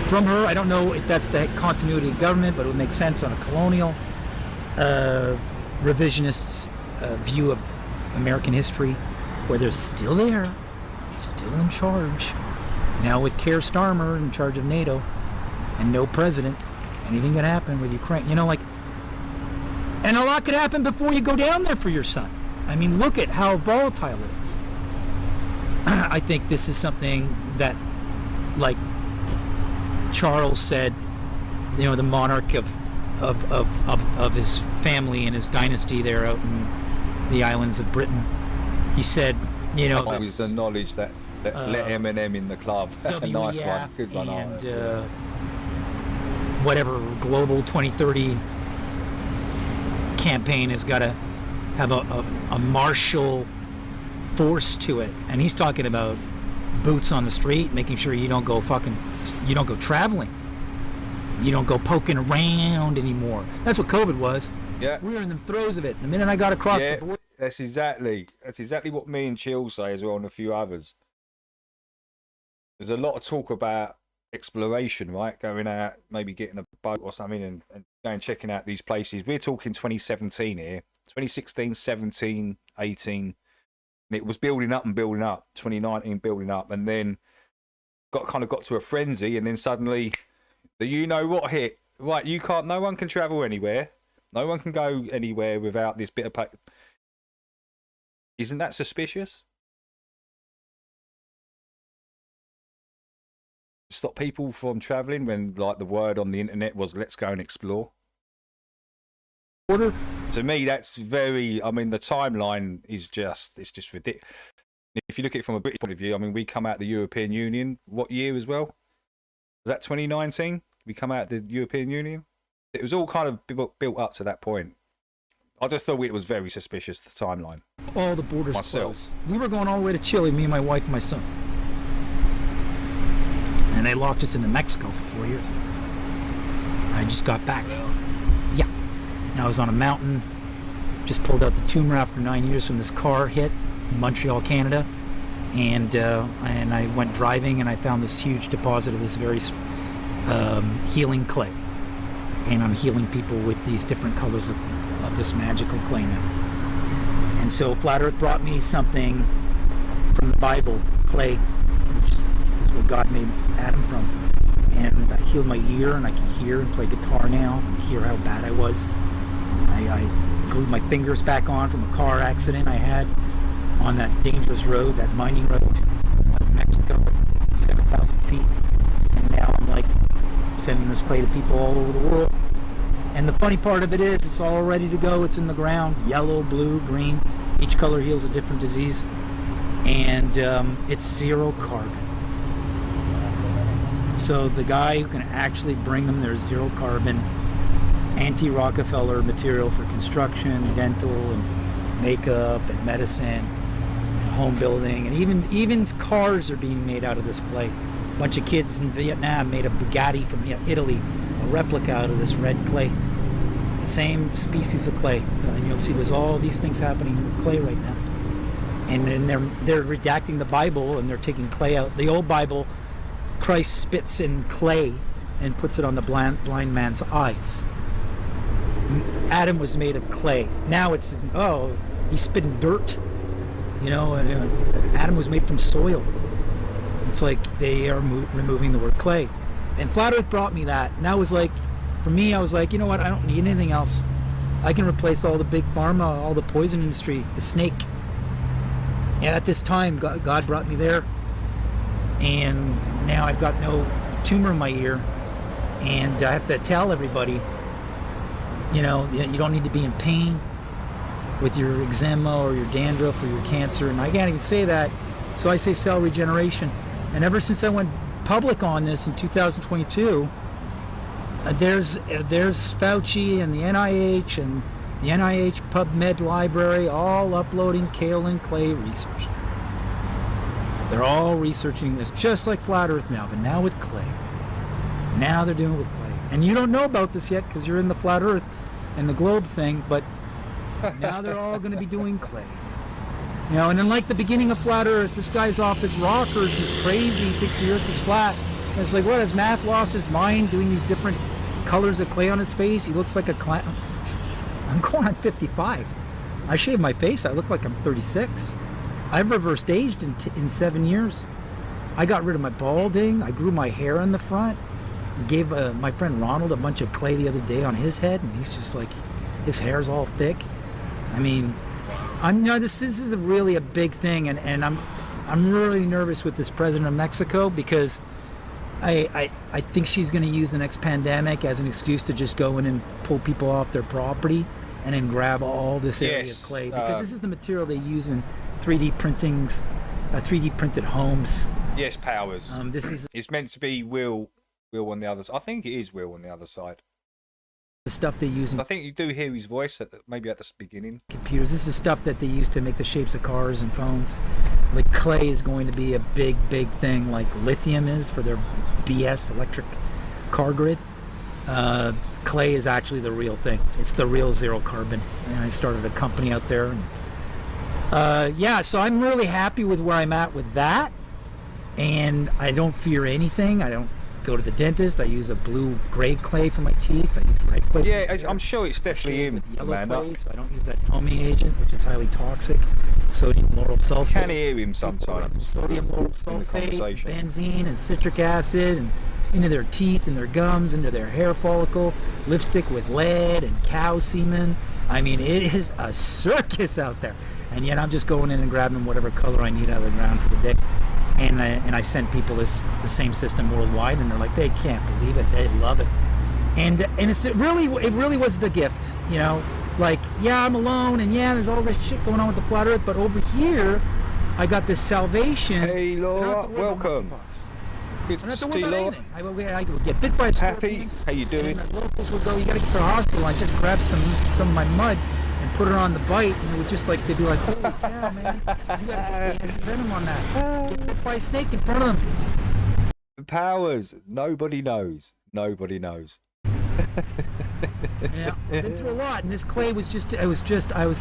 from her. I don't know if that's the continuity of government, but it would make sense on a colonial revisionist view of American history, where they're still there, still in charge. Now with Keir Starmer in charge of NATO and no president, anything can happen with Ukraine. You know, like, and a lot could happen before you go down there for your son. I mean, look at how volatile it is. I think this is something that, like Charles said, you know, the monarch of his family and his dynasty there out in the islands of Britain. He said, you know, always the knowledge that let Eminem in the club. Nice one, good one. And whatever global 2030 campaign has got to have a martial force to it, and he's talking about boots on the street, making sure you don't go traveling, you don't go poking around anymore. That's what COVID was. Yeah, we were in the throes of it. The minute I got across the border, that's exactly what me and Chill say as well, and a few others. There's a lot of talk about exploration, right? Going out, maybe getting a boat or something, and going checking out these places. We're talking 2017 here, 2016, 17, 18. And it was building up, 2019 building up, and then got to a frenzy, and then suddenly the you know what hit. Right, no one can travel anywhere. No one can go anywhere without this bit of paper. Isn't that suspicious? Stop people from travelling when, like, the word on the internet was, let's go and explore. Order. To me, that's very, I mean, the timeline is just, it's just ridiculous. If you look at it from a British point of view, I mean, we come out of the European Union, what year as well? Was that 2019? We come out of the European Union? It was all kind of built up to that point. I just thought it was very suspicious, the timeline. All the borders Myself. closed. We were going all the way to Chile, me and my wife and my son. And they locked us into Mexico for 4 years. I just got back. Yeah. I was on a mountain, just pulled out the tumor after 9 years from this car hit in Montreal, Canada. And I went driving and I found this huge deposit of this very healing clay. And I'm healing people with these different colors of this magical clay now. And so Flat Earth brought me something from the Bible, clay, which is what God made Adam from. And I healed my ear and I can hear and play guitar now and hear how bad I was. I glued my fingers back on from a car accident I had on that dangerous road, that mining road out of Mexico, 7,000 feet. And now I'm like sending this clay to people all over the world. And the funny part of it is, it's all ready to go. It's in the ground, yellow, blue, green. Each color heals a different disease. And it's 0 carbon. So the guy who can actually bring them their 0 carbon, anti-Rockefeller material for construction, dental, and makeup, and medicine, and home building, and even cars are being made out of this clay. A bunch of kids in Vietnam made a Bugatti from Italy, a replica out of this red clay. The same species of clay. And you'll see there's all these things happening with clay right now. And they're redacting the Bible and they're taking clay out. The old Bible, Christ spits in clay and puts it on the blind man's eyes. Adam was made of clay. Now it's, he's spitting dirt. You know, Adam was made from soil. It's like they are removing the word clay. And Flat Earth brought me that. And that was like, for me, I was like, you know what, I don't need anything else. I can replace all the big pharma, all the poison industry, the snake. And at this time, God brought me there. And now I've got no tumor in my ear. And I have to tell everybody, you know, you don't need to be in pain with your eczema or your dandruff or your cancer. And I can't even say that. So I say cell regeneration. And ever since I went public on this in 2022, there's Fauci and the NIH and the NIH PubMed library all uploading kaolin clay research. They're all researching this just like Flat Earth now, but now with clay. Now they're doing it with clay. And you don't know about this yet because you're in the Flat Earth and the globe thing, but now they're all going to be doing clay. You know, and then like the beginning of Flat Earth, this guy's off his rockers, he's crazy, he thinks the Earth is flat. And it's like, what, has Math lost his mind doing these different colors of clay on his face? He looks like a clown. I'm going on 55. I shaved my face, I look like I'm 36. I've reversed aged in 7 years. I got rid of my balding, I grew my hair in the front. I gave my friend Ronald a bunch of clay the other day on his head, and he's just like, his hair's all thick. I mean, this is really a big thing, and I'm really nervous with this president of Mexico because I think she's going to use the next pandemic as an excuse to just go in and pull people off their property and then grab all this area of clay, because this is the material they use in 3D printings, 3D printed homes. Yes, Powers. It's meant to be Will on the other side. I think it is Will on the other side. The stuff they use in I think you do hear his voice maybe at the beginning. Computers. This is stuff that they use to make the shapes of cars and phones. Like clay is going to be a big thing, like lithium is for their BS electric car grid. Clay is actually the real thing. It's the real 0 carbon. And I started a company out there. And, so I'm really happy with where I'm at with that. And I don't fear anything. I don't go to the dentist. I use a blue-gray clay for my teeth. I use red clay. Yeah, I'm sure it's definitely him. With yellow clay, so I don't use that foaming agent, which is highly toxic. Sodium lauryl sulfate. You can hear him sometimes. Sodium lauryl sulfate, benzene, and citric acid, and into their teeth and their gums, into their hair follicle, lipstick with lead and cow semen. I mean, it is a circus out there. And yet I'm just going in and grabbing whatever color I need out of the ground for the day. And I send people the same system worldwide, and they're like, they can't believe it. They love it. And it really was the gift, you know. Like, yeah, I'm alone, and yeah, there's all this shit going on with the flat Earth, but over here, I got this salvation. Hey, Laura, welcome. Good to see you, Laura. I would get bit by a Happy? How you doing? And the locals would go, you gotta get to the hospital. I just grab some of my mud and put her on the bite, and it would just like, they'd be like, holy cow, man, you gotta put the venom on that. Get bit by a snake in front of them. The powers, nobody knows. Nobody knows. Yeah, I've been through a lot, and this clay was just, I was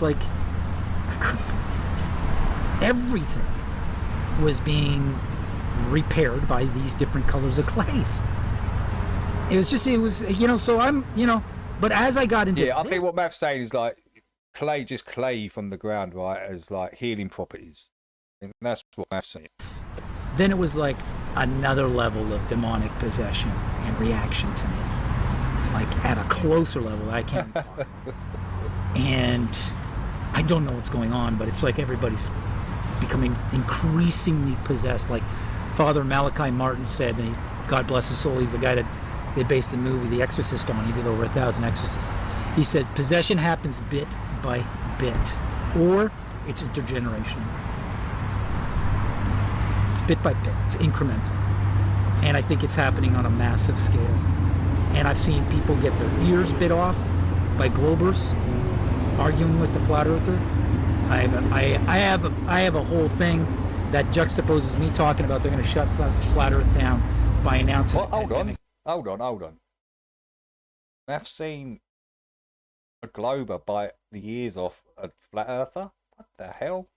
like, I couldn't believe it. Everything was being repaired by these different colors of clays. It was, you know, so I'm, you know, but as I got into I think what Matt's saying is like, clay from the ground, right, as like healing properties. And that's what Matt's saying. Then it was like another level of demonic possession and reaction to me. Like at a closer level that I can't talk about. And I don't know what's going on, but it's like everybody's becoming increasingly possessed. Like Father Malachi Martin said, and God bless his soul, he's the guy that they based the movie The Exorcist on. He did over 1,000 exorcists. He said possession happens bit by bit, or it's intergenerational. It's bit by bit, it's incremental. And I think it's happening on a massive scale. And I've seen people get their ears bit off by Globers arguing with the flat earther. I have a whole thing that juxtaposes me talking about they're going to shut flat Earth down by announcing. Well, hold on. I've seen a Glober bite the ears off a flat earther. What the hell?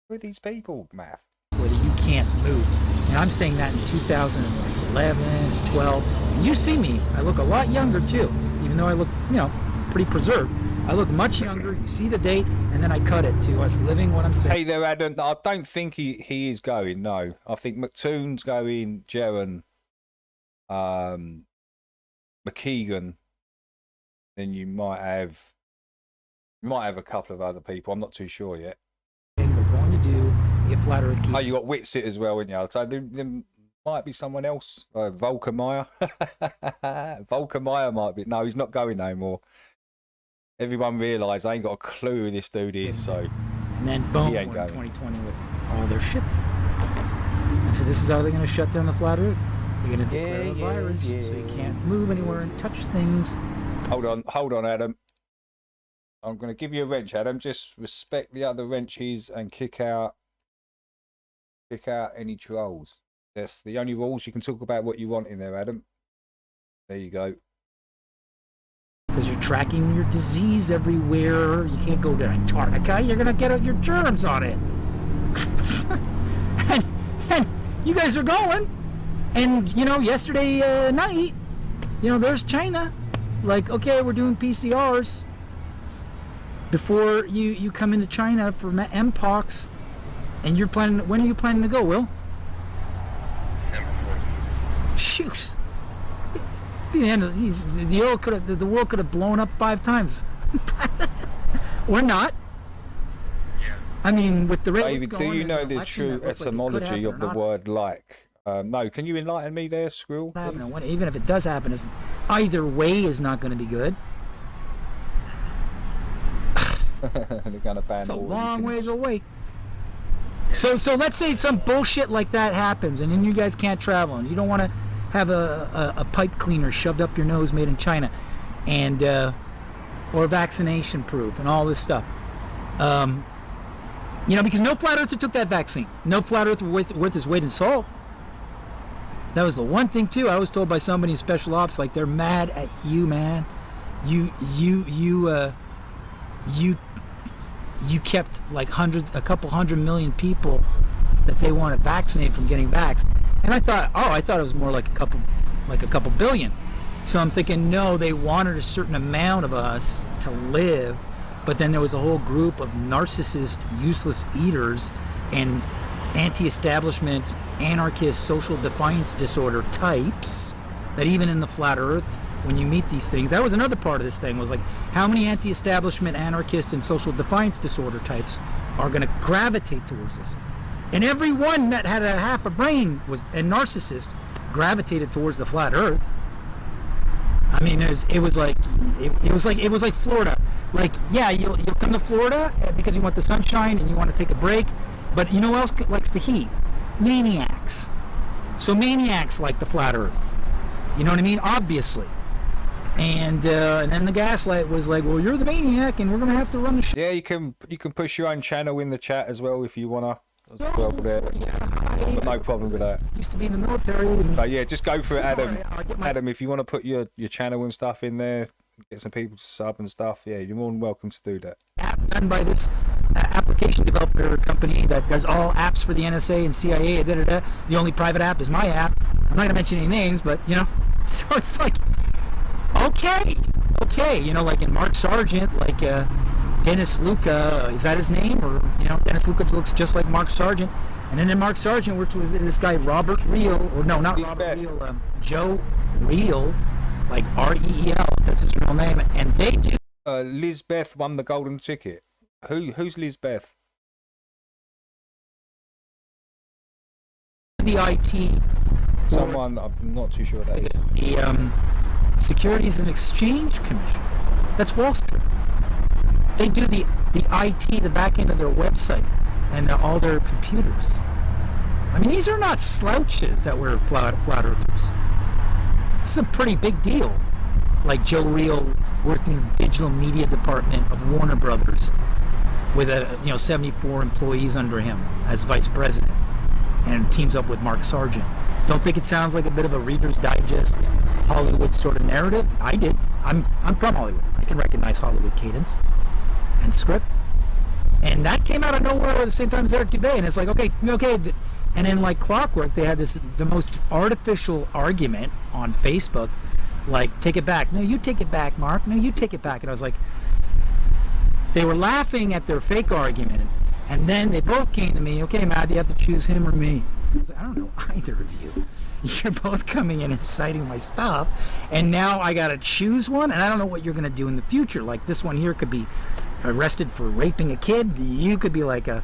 Who are these people, Matt? Whether you can't move. And I'm saying that in 2011 and 12. And you see me, I look a lot younger too, even though I look, you know, pretty preserved. I look much younger. You see the date, and then I cut it to us living what I'm saying. Hey there, Adam. I don't think he is going, no. I think McToon's going, Jaron, McKeegan, then you might have a couple of other people. I'm not too sure yet. And we're going to do if Flat Earth keeps... Oh, you got Whitsit as well, didn't you? So there might be someone else. Volker Meyer. Volker Meyer might be. No, he's not going no more. Everyone realised I ain't got a clue who this dude is, so... And then boom, we're in 2020 with all their shit. And so this is how they're going to shut down the Flat Earth. They're going to declare a virus, so you can't move anywhere and touch things. Hold on, Adam. I'm going to give you a wrench, Adam. Just respect the other wrenches and kick out any trolls. That's the only rules. You can talk about what you want in there, Adam. There you go. Because you're tracking your disease everywhere. You can't go to Antarctica. You're going to get your germs on it. and you guys are going. And, you know, yesterday night, you know, there's China. Like, okay, we're doing PCRs before you come into China for Mpox. And you're planning, when are you planning to go, Will? Shoot. The end of the world could have blown up 5 times. Or not. Yeah. I mean, with the rate David, going, do you know the true etymology of the word like? No, can you enlighten me there, Skrill? Even if it does happen, either way is not going to be good. They're going to ban it's a long ways away. So let's say some bullshit like that happens, and then you guys can't travel, and you don't want to have a pipe cleaner shoved up your nose made in China, and or vaccination proof and all this stuff. You know, because no flat earther took that vaccine. No flat earther worth his weight in salt. That was the one thing too. I was told by somebody in special ops, like, they're mad at you, man. You kept like a couple 100 million people that they want to vaccinate from getting vaxxed. And I thought it was more like a couple billion. So I'm thinking, no, they wanted a certain amount of us to live, but then there was a whole group of narcissist, useless eaters and anti-establishment, anarchist, social defiance disorder types that even in the flat Earth, when you meet these things, that was another part of this thing, was like how many anti-establishment anarchists and social defiance disorder types are going to gravitate towards this. And every one that had a half a brain was a narcissist gravitated towards the flat Earth. I mean, it was like Florida. Like, yeah, you'll come to Florida because you want the sunshine and you want to take a break, but you know who else likes the heat? Maniacs. So maniacs like the flat Earth. You know what I mean? Obviously. And then the gaslight was like, well, you're the maniac, and we're gonna have to run the show. Yeah, you can push your own channel in the chat as well if you wanna. As well there. Yeah, No problem with that. Used to be in the military. And But yeah, just go for it, Adam. I'll get my- Adam, if you want to put your channel and stuff in there, get some people to sub and stuff, yeah, you're more than welcome to do that. App done by this application developer company that does all apps for the NSA and CIA. The only private app is my app. I'm not gonna mention any names, but you know, so it's like, okay, you know, like in Mark Sargent, like Dennis Luca, is that his name? Or, you know, Dennis Luca looks just like Mark Sargent. And then in Mark Sargent works with this guy Robert Reel, or no, not Robert Reel, Joe Reel, like Reel, that's his real name. And they do. Lizbeth won the golden ticket. Who's Lizbeth? The IT. Someone, I'm not too sure what that is. The Securities and Exchange Commission. That's Wall Street. They do the IT, the back end of their website, and all their computers. I mean, these are not slouches that were flat earthers. This is a pretty big deal. Like Joe Reel working in the digital media department of Warner Brothers with 74 employees under him as vice president, and teams up with Mark Sargent. Don't think it sounds like a bit of a Reader's Digest Hollywood sort of narrative? I did. I'm from Hollywood. I can recognize Hollywood cadence and script. And that came out of nowhere at the same time as Eric Dubay. And it's like, okay. And then like clockwork, they had the most artificial argument on Facebook, like, take it back. No, you take it back, Mark. No, you take it back. And I was like, they were laughing at their fake argument. And then they both came to me, okay, Matt, you have to choose him or me. I was like, I don't know either of you. You're both coming in and citing my stuff, and now I gotta choose one, and I don't know what you're gonna do in the future. Like this one here could be arrested for raping a kid. You could be like a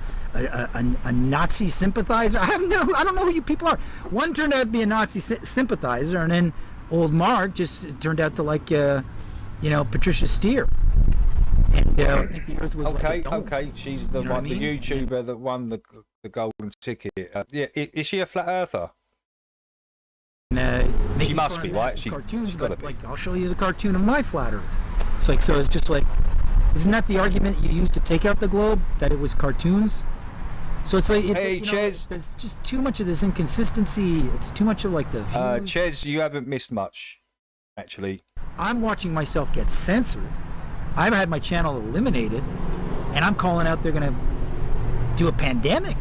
Nazi sympathizer. I don't know who you people are. One turned out to be a Nazi sympathizer, and then old Mark just turned out to like Patricia Steer. And I think the Earth was okay. She's the one, the YouTuber that won the golden ticket. Yeah, is she a flat earther? She must be, right? Cartoons, but like, I'll show you the cartoon of my flat Earth. It's like, so it's just like, isn't that the argument you used to take out the globe, that it was cartoons? So it's like, Ches, there's just too much of this inconsistency. It's too much of like the views. Ches, you haven't missed much, actually. I'm watching myself get censored. I've had my channel eliminated, and I'm calling out they're gonna do a pandemic.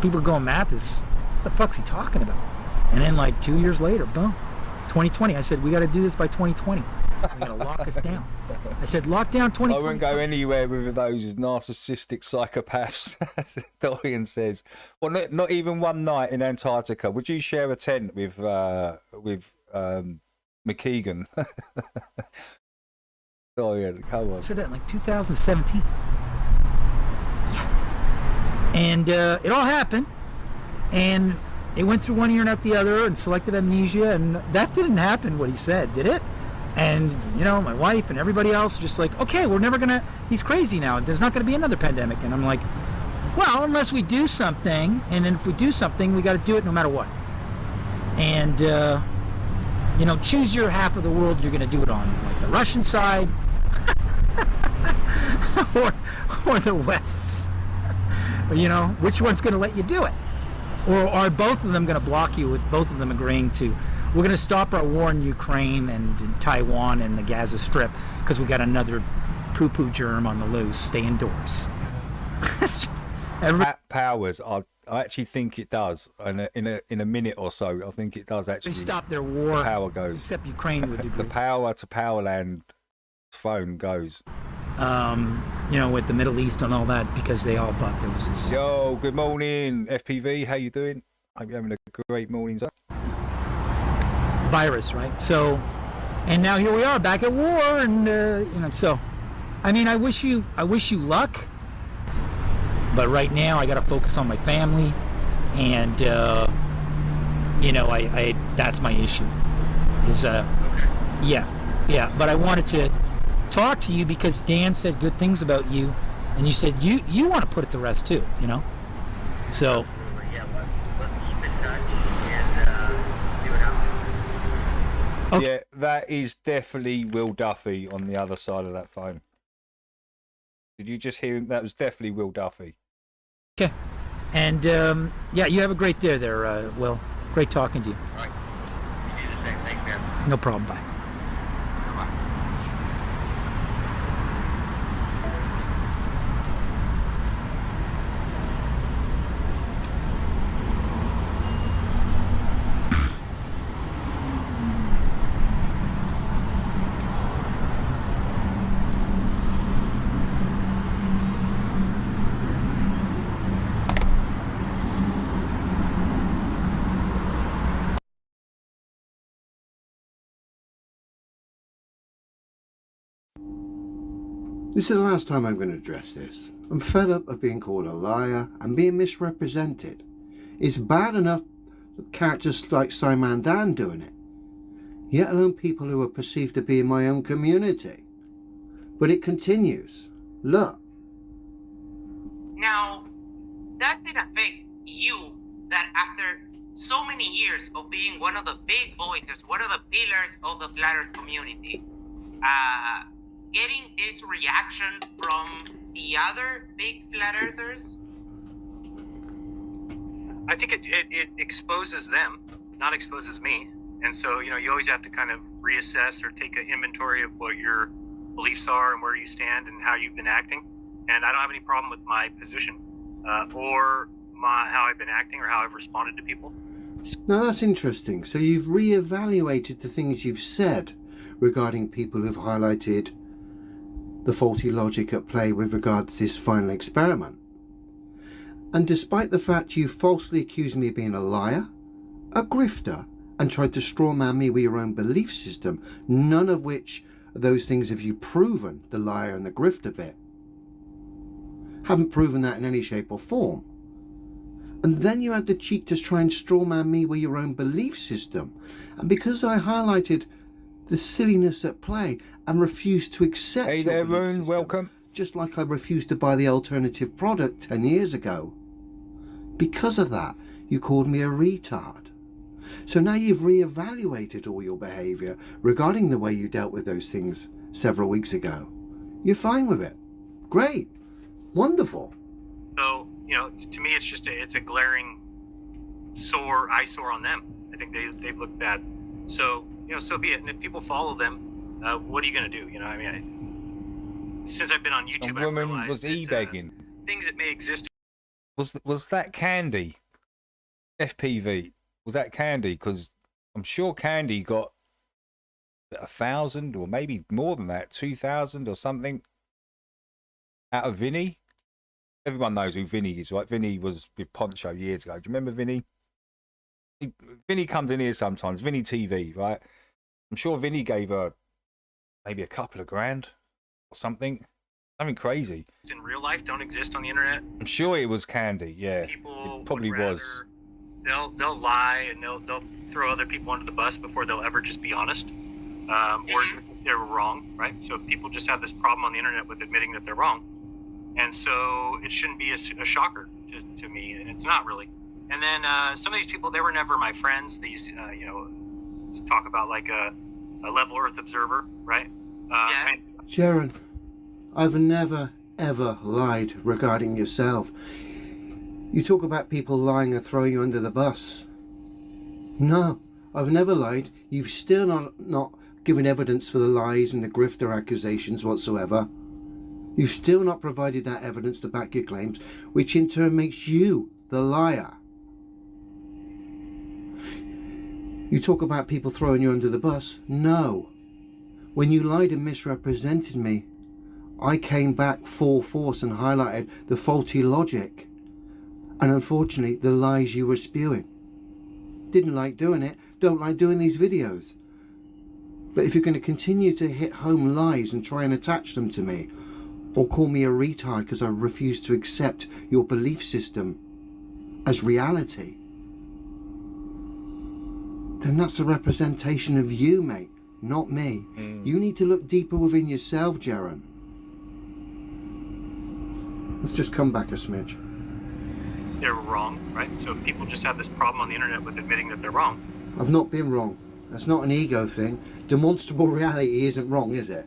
People are going, Mathis, what the fuck's he talking about? And then like 2 years later, boom, 2020. I said, we got to do this by 2020. We're going to lock us down. I said, lock down 2020. I wouldn't go anywhere with those narcissistic psychopaths, as Dorian says. Well, not even one night in Antarctica. Would you share a tent with McKeegan? Dorian, come on. I said that in like 2017. Yeah. And it all happened. And it went through one ear and out the other, and selective amnesia, and that didn't happen, what he said, did it? And, my wife and everybody else just like, okay, we're never going to, he's crazy now. There's not going to be another pandemic. And I'm like, well, unless we do something, and then if we do something, we got to do it no matter what. And, choose your half of the world you're going to do it on, like the Russian side or the West's. Which one's going to let you do it? Or are both of them going to block you, with both of them agreeing to, we're going to stop our war in Ukraine and in Taiwan and the Gaza Strip because we got another poo-poo germ on the loose. Stay indoors. It's just powers. I actually think it does. In a minute or so, I think it does actually. They stop their war. Power goes. Except Ukraine to a degree. The power to Powerland phone goes. With the Middle East and all that, because they all thought there was this. Yo, good morning, FPV. How you doing? Hope you're having a great morning, sir. virus, right? So, and now here we are back at war, and so, I mean, I wish you luck, but right now I got to focus on my family, and I that's my issue. Is yeah. But I wanted to talk to you because Dan said good things about you, and you said you want to put it to rest too, So. Okay. Yeah, that is definitely Will Duffy on the other side of that phone. Did you just hear him? That was definitely Will Duffy. Okay. And, you have a great day there, Will. Great talking to you. All right. You do the same. Thanks, man. No problem. Bye. This is the last time I'm going to address this. I'm fed up of being called a liar and being misrepresented. It's bad enough characters like Simon Dan doing it, yet alone people who are perceived to be in my own community. But it continues. Look. Now, that did affect you, that after so many years of being one of the big voices, one of the pillars of the flat earth community, getting this reaction from the other big flat earthers? I think it exposes them, not exposes me. And so, you always have to kind of reassess or take an inventory of what your beliefs are and where you stand and how you've been acting. And I don't have any problem with my position or how I've been acting or how I've responded to people. Now that's interesting. So you've reevaluated the things you've said regarding people who've highlighted the faulty logic at play with regard to this final experiment. And despite the fact you falsely accused me of being a liar, a grifter, and tried to strawman me with your own belief system, none of which of those things have you proven, the liar and the grifter bit. Haven't proven that in any shape or form. And then you had the cheek to try and strawman me with your own belief system. And because I highlighted the silliness at play and refused to accept. Hey there, Roon, welcome. Just like I refused to buy the alternative product 10 years ago. Because of that, you called me a retard. So now you've reevaluated all your behaviour regarding the way you dealt with those things several weeks ago. You're fine with it. Great. Wonderful. So, to me, it's a glaring eyesore on them. I think they've looked bad. So, so be it. And if people follow them, what are you going to do? Since I've been on YouTube, a woman was e-begging. Things that may exist. Was that Candy? FPV. Was that Candy? Because I'm sure Candy got 1,000 or maybe more than that, 2,000 or something out of Vinny. Everyone knows who Vinny is, right? Vinny was with Poncho years ago. Do you remember Vinny? Vinny comes in here sometimes. Vinny TV, right? I'm sure Vinny gave her maybe a couple of grand or something crazy. In real life, don't exist on the internet. I'm sure it was Candy. Yeah, people it probably was. They'll lie and they'll throw other people under the bus before they'll ever just be honest, or if they're wrong, right? So people just have this problem on the internet with admitting that they're wrong, and so it shouldn't be a shocker to me, and it's not really. And then some of these people, they were never my friends. These, let's talk about like a level Earth observer, right? Sharon, I've never ever lied regarding yourself. You talk about people lying and throwing you under the bus. No, I've never lied. You've still not given evidence for the lies and the grifter accusations whatsoever. You've still not provided that evidence to back your claims, which in turn makes you the liar. You talk about people throwing you under the bus. No. When you lied and misrepresented me, I came back full force and highlighted the faulty logic and unfortunately the lies you were spewing. Didn't like doing it, don't like doing these videos. But if you're going to continue to hit home lies and try and attach them to me, or call me a retard because I refuse to accept your belief system as reality, then that's a representation of you, mate, not me. You need to look deeper within yourself, Jaren. Let's just come back a smidge. They're wrong, right? So people just have this problem on the internet with admitting that they're wrong. I've not been wrong. That's not an ego thing. Demonstrable reality isn't wrong, is it?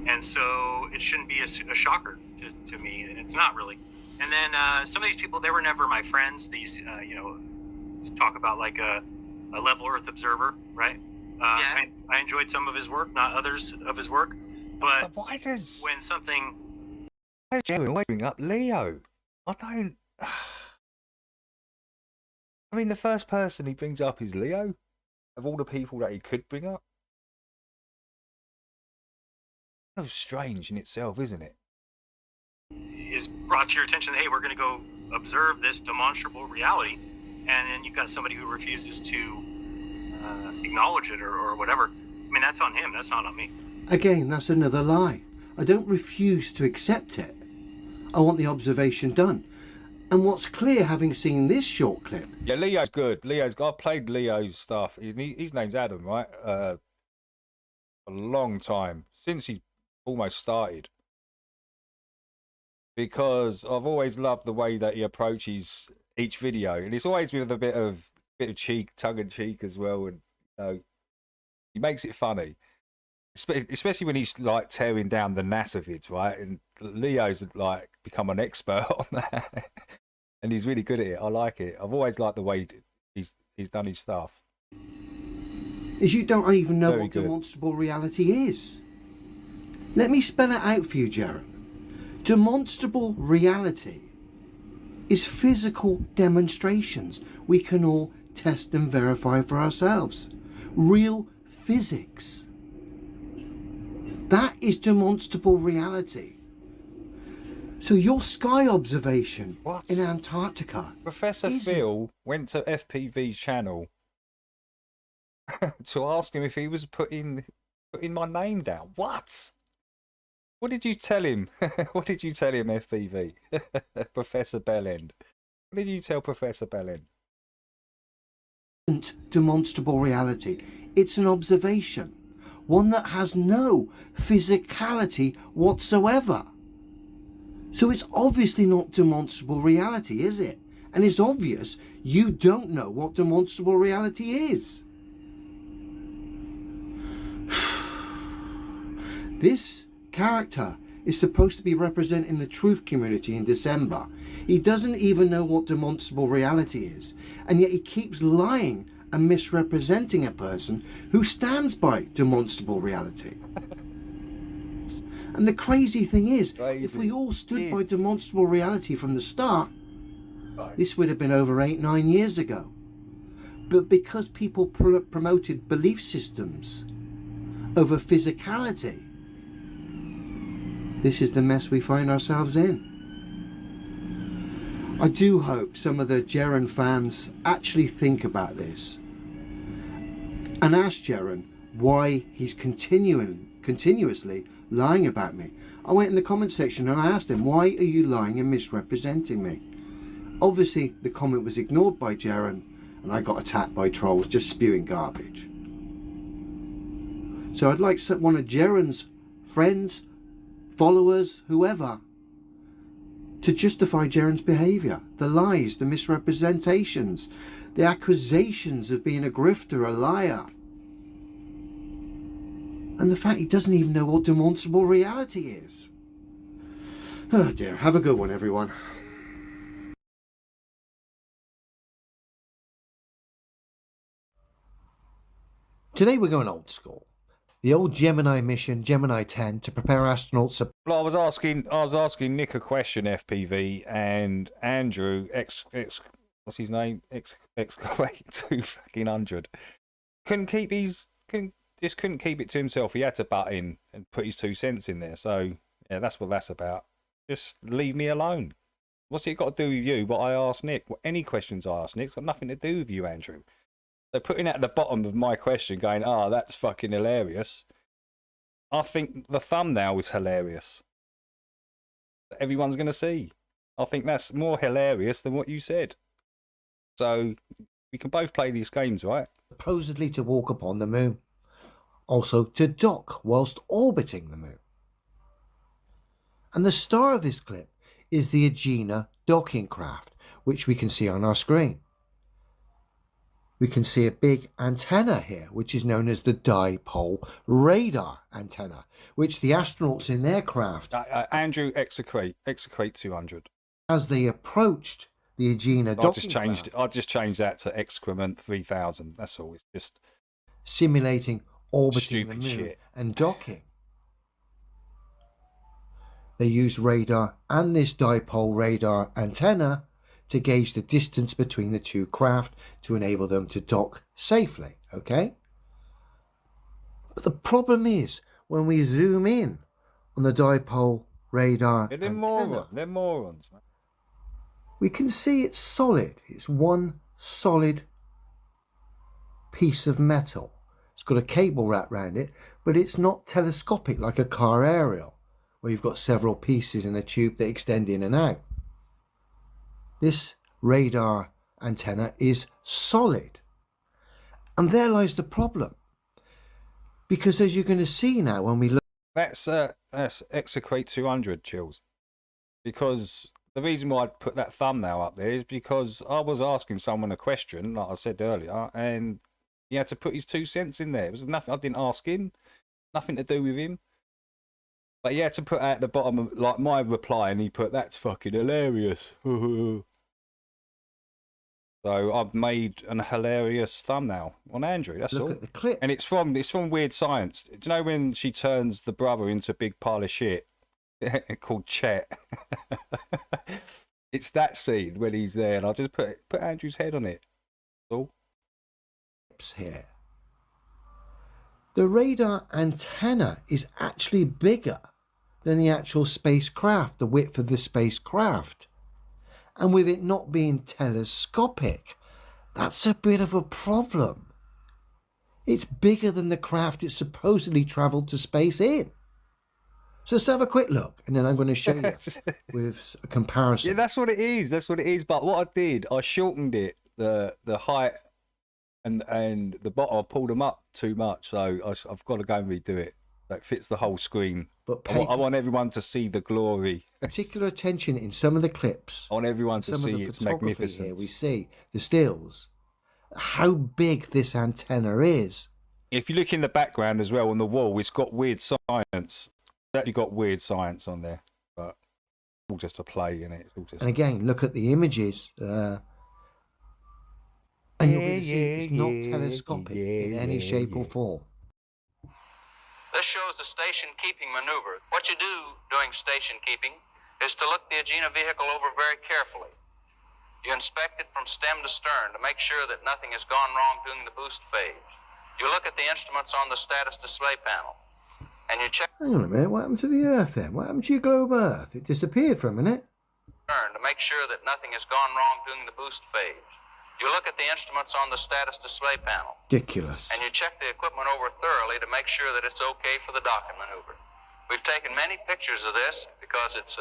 And so it shouldn't be a shocker to me. It's not really. And then some of these people, they were never my friends. These, talk about like a level Earth observer, right? I enjoyed some of his work, not others of his work. But why does when something... Why does Jerry always bring up Leo? I don't... I mean, the first person he brings up is Leo, of all the people that he could bring up. Kind of strange in itself, isn't it? Is brought to your attention, hey, we're going to go observe this demonstrable reality, and then you've got somebody who refuses to acknowledge it or whatever. I mean, that's on him, that's not on me. Again, that's another lie. I don't refuse to accept it. I want the observation done. And what's clear, having seen this short clip... Yeah, Leo's good. I've played Leo's stuff. His name's Adam, right? A long time. Since he almost started. Because I've always loved the way that he approaches each video. And it's always with a bit of cheek, tongue-in-cheek as well. And, he makes it funny. Especially when he's like tearing down the NASA vids, right? And Leo's like become an expert on that. And he's really good at it. I like it. I've always liked the way he's done his stuff. Is you don't even know Very what good. demonstrable reality is. Let me spell it out for you, Jaren. Demonstrable reality is physical demonstrations we can all test and verify for ourselves. Real physics. That is demonstrable reality. So your sky observation in Antarctica... Professor Phil went to FPV's channel to ask him if he was putting my name down. What? What did you tell him? What did you tell him, FPV? Professor Bellend. What did you tell Professor Bellend? Isn't demonstrable reality. It's an observation. One that has no physicality whatsoever. So it's obviously not demonstrable reality, is it? And it's obvious you don't know what demonstrable reality is. This character is supposed to be representing the truth community in December. He doesn't even know what demonstrable reality is, and yet he keeps lying and misrepresenting a person who stands by demonstrable reality. And the crazy thing is, if we all stood by demonstrable reality from the start, this would have been over 8-9 years ago. But because people promoted belief systems over physicality, this is the mess we find ourselves in. I do hope some of the Jaren fans actually think about this and ask Jaren why he's continuously lying about me. I went in the comment section and I asked him, why are you lying and misrepresenting me? Obviously the comment was ignored by Jaren and I got attacked by trolls just spewing garbage. So I'd like one of Jaren's friends, followers, whoever, to justify Jaren's behaviour, the lies, the misrepresentations, the accusations of being a grifter, a liar, and the fact he doesn't even know what demonstrable reality is. Oh dear, have a good one everyone. Today we're going old school. The old Gemini mission, Gemini 10, to prepare astronauts. Well, I was asking Nick a question, FPV, and Andrew, what's his name? Excrement3000, couldn't keep it to himself. He had to butt in and put his 2 cents in there. So yeah, that's what that's about. Just leave me alone. What's it got to do with you? What I asked Nick? Any questions I asked Nick? It's got nothing to do with you, Andrew. So putting that at the bottom of my question, going, "Oh, that's fucking hilarious." I think the thumbnail was hilarious. That everyone's going to see. I think that's more hilarious than what you said. So we can both play these games, right? Supposedly to walk upon the moon. Also to dock whilst orbiting the moon. And the star of this clip is the Agena docking craft, which we can see on our screen. We can see a big antenna here, which is known as the dipole radar antenna, which the astronauts in their craft... Andrew, Excrement 200. As they approached the Agena docking I just changed that to Excrement3000. That's all. It's just... simulating orbiting the moon shit. And docking. They use radar and this dipole radar antenna to gauge the distance between the two craft to enable them to dock safely, okay? But the problem is, when we zoom in on the dipole radar antenna, they're morons, man. We can see it's solid. It's one solid piece of metal. It's got a cable wrapped around it, but it's not telescopic like a car aerial, where you've got several pieces in a tube that extend in and out. This radar antenna is solid. And there lies the problem. Because as you're going to see now when we look... That's Excrement 200, Chills. Because the reason why I put that thumbnail up there is because I was asking someone a question, like I said earlier, and he had to put his 2 cents in there. It was nothing, I didn't ask him, nothing to do with him. But he had to put at the bottom of, like, my reply, and he put, "That's fucking hilarious." So I've made an hilarious thumbnail on Andrew. That's all. Look at the clip. And it's from Weird Science. Do you know when she turns the brother into a big pile of shit called Chet? It's that scene when he's there, and I just put Andrew's head on it. That's all. Here. The radar antenna is actually bigger than the actual spacecraft, the width of the spacecraft. And with it not being telescopic, that's a bit of a problem. It's bigger than the craft it supposedly travelled to space in. So let's have a quick look, and then I'm going to show you with a comparison. Yeah, that's what it is. That's what it is. But what I did, I shortened it, the height and the bottom. I pulled them up too much, so I've got to go and redo it. That fits the whole screen. But I want everyone to see the glory. Particular attention in some of the clips. I want everyone to see its magnificence. Here we see the stills, how big this antenna is. If you look in the background as well on the wall, it's got weird science. It's actually got weird science on there, but it's all just a play, isn't it? It's all just... And again, look at the images. And you'll be able to see it's not telescopic in any shape or form. This shows the station keeping maneuver. What you do during station keeping is to look the Agena vehicle over very carefully. You inspect it from stem to stern to make sure that nothing has gone wrong during the boost phase. You look at the instruments on the status display panel, and you check... Hang on a minute, what happened to the Earth then? What happened to your globe Earth? It disappeared for a minute. To make sure that nothing has gone wrong during the boost phase. You look at the instruments on the status display panel. Ridiculous. And you check the equipment over thoroughly to make sure that it's okay for the docking maneuver. We've taken many pictures of this because it's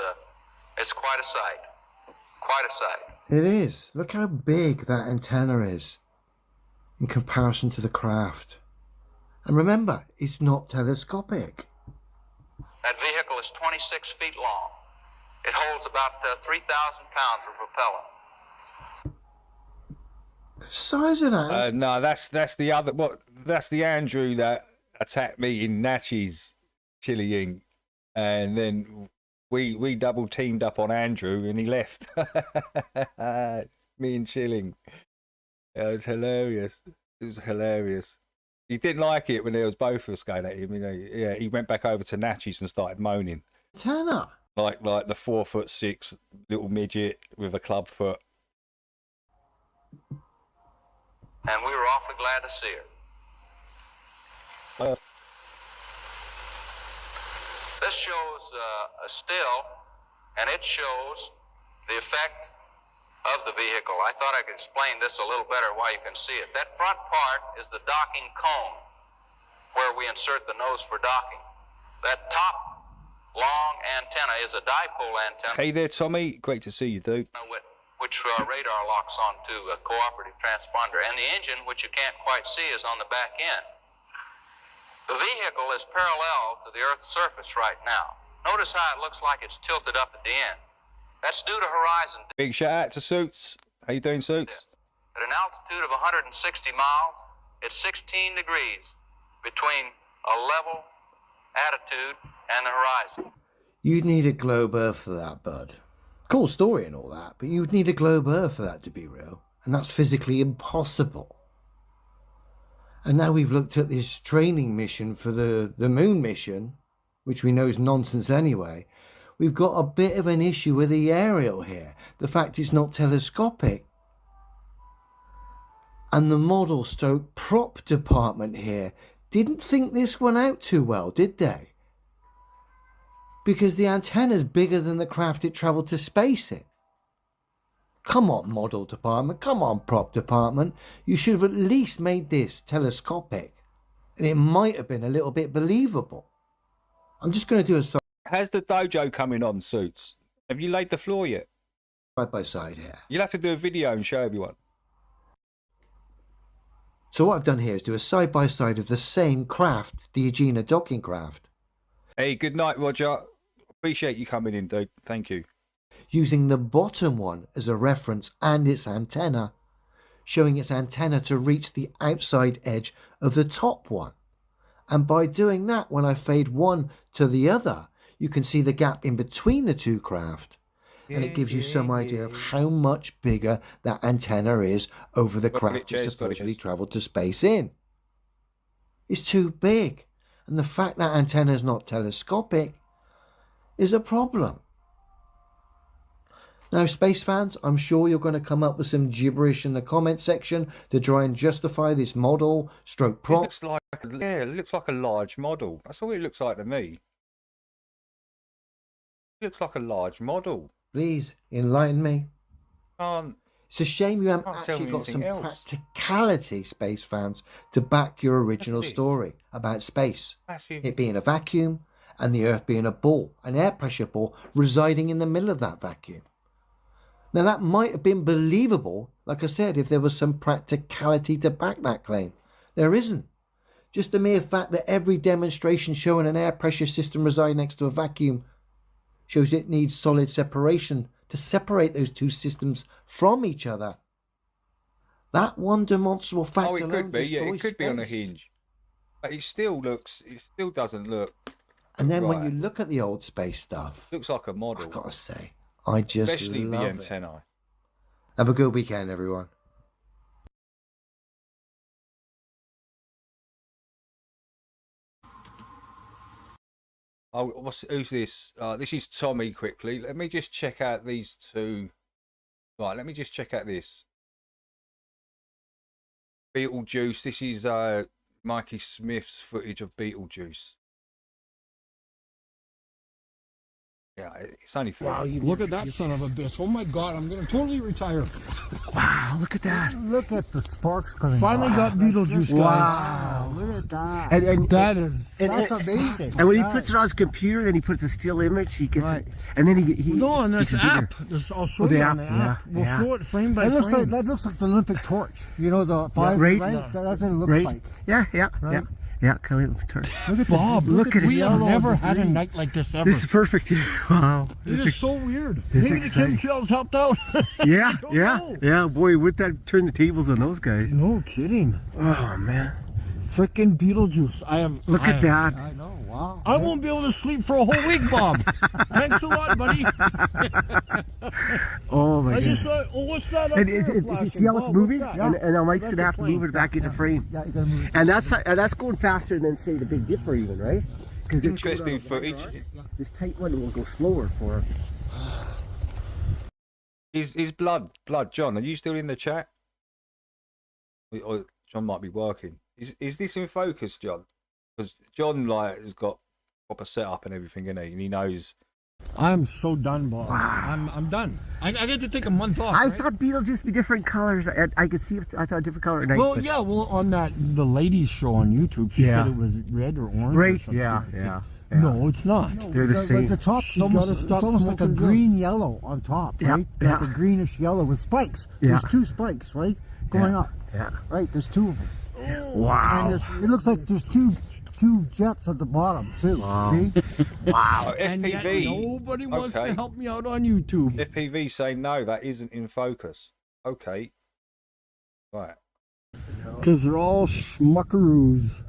quite a sight. Quite a sight. It is. Look how big that antenna is in comparison to the craft. And remember, it's not telescopic. That vehicle is 26 feet long. It holds about 3,000 pounds of propellant. Size of that? No, that's the other. That's the Andrew that attacked me in Natchez chilling, and then we double teamed up on Andrew, and he left. Me and chilling. It was hilarious. It was hilarious. He didn't like it when there was both of us going at him. You know, yeah, he went back over to Natchez and started moaning. Tanner. Like the 4'6" little midget with a club foot. And we were awfully glad to see her. This shows a still, and it shows the effect of the vehicle. I thought I could explain this a little better while you can see it. That front part is the docking cone, where we insert the nose for docking. That top long antenna is a dipole antenna. Hey there, Tommy. Great to see you, dude. Which radar locks onto a cooperative transponder. And the engine, which you can't quite see, is on the back end. The vehicle is parallel to the Earth's surface right now. Notice how it looks like it's tilted up at the end. That's due to horizon. Big shout out to Suits. How you doing, Suits? At an altitude of 160 miles, it's 16 degrees between a level attitude and the horizon. You'd need a globe Earth for that, bud. Cool story and all that, but you'd need a globe Earth for that to be real. And that's physically impossible. And now we've looked at this training mission for the moon mission, which we know is nonsense anyway. We've got a bit of an issue with the aerial here. The fact it's not telescopic. And the model stroke prop department here didn't think this one out too well, did they? Because the antenna's bigger than the craft it travelled to space in. Come on, model department. Come on, prop department. You should have at least made this telescopic. And it might have been a little bit believable. I'm just going to do a How's the dojo coming on, Suits? Have you laid the floor yet? side by side here. You'll have to do a video and show everyone. So what I've done here is do a side by side of the same craft, the Aegina docking craft. Hey, good night, Roger. Appreciate you coming in, dude. Thank you. Using the bottom one as a reference and its antenna, showing its antenna to reach the outside edge of the top one. And by doing that, when I fade one to the other, you can see the gap in between the two craft. And it gives you some idea of how much bigger that antenna is over the craft it supposedly travelled to space in. It's too big. And the fact that antenna is not telescopic is a problem. Now, space fans, I'm sure you're going to come up with some gibberish in the comment section to try and justify this model stroke prop. It looks like a large model. That's all it looks like to me. It looks like a large model. Please enlighten me. It's a shame you haven't Can't actually tell me got some anything else. practicality, space fans, to back your original story about space. Massive. It being a vacuum and the Earth being a ball, an air pressure ball residing in the middle of that vacuum. Now that might have been believable, like I said, if there was some practicality to back that claim. There isn't. Just the mere fact that every demonstration showing an air pressure system residing next to a vacuum shows it needs solid separation to separate those two systems from each other. That one demonstrable fact Oh, it alone could be. Yeah, it destroys could be on a space. hinge. But it still doesn't look. And then when right. you look at the old space stuff, Looks like a model. I've got to say, I just Especially the love it. antennae. Have a good weekend, everyone. Oh, who's this? This is Tommy. Quickly, let me just check out these two. Right, let me just check out this. Beetlejuice. This is Mikey Smith's footage of Beetlejuice. Yeah, it's only 30. Wow, look at that son of a bitch. Oh my God, I'm going to totally retire. Wow, look at that. Look at the sparks coming. Finally got Beetlejuice, guys. Wow. Look at that. And That's amazing. And when he puts it on his computer, then he puts a still image, he gets it. And then he no, on he this can app. bigger. I'll show the you app, on the app. yeah, We'll yeah. show it frame by frame. That looks like the Olympic torch. You know, the five, right? That's what it looks Right. like. Yeah, Right? yeah, kind of turn. Look at Bob. Look at it. We have never had a night like this ever. This is perfect. Wow. It is so weird. This Maybe is the exciting. chemtrails helped out. Yeah. Boy, would that turn the tables on those guys? No kidding. Oh man. Frickin' Beetlejuice. Look at that. I know. Wow. I won't be able to sleep for a whole week, Bob. Thanks a lot, buddy. Oh my I God. just thought, oh, what's that up And there you flashing? see how it's Bob, moving? what's that? And now Mike's That's gonna a have to plane. move it back into frame. Yeah, you gotta move it. And that's going faster than say the Big Dipper even, right? Because Interesting footage. This tight one will go slower for him. Is blood, John? Are you still in the chat? Or John might be working. Is this in focus, John? Because John has got proper setup and everything, and he knows I'm so done, Bob. I'm done. I get to take a month off. I right? thought beetles used to be different colors. I could see if I thought different color at night. Well, but- yeah, on the ladies show on YouTube, she Yeah. said it was red or orange. Right, Or something. yeah. No, it's not. They're the same. The top, it's almost like a green yellow on top, Yeah, right? yeah. Like a greenish yellow with spikes. Yeah. There's 2 spikes, right? Going up. Yeah. Right, there's 2 of them. Wow. And it looks like there's two jets at the bottom too. Wow. See? Wow. And yet FPV. nobody wants to help me out on YouTube. FPV saying no, that isn't in focus. Okay. Right. Because they're all schmuckaroos.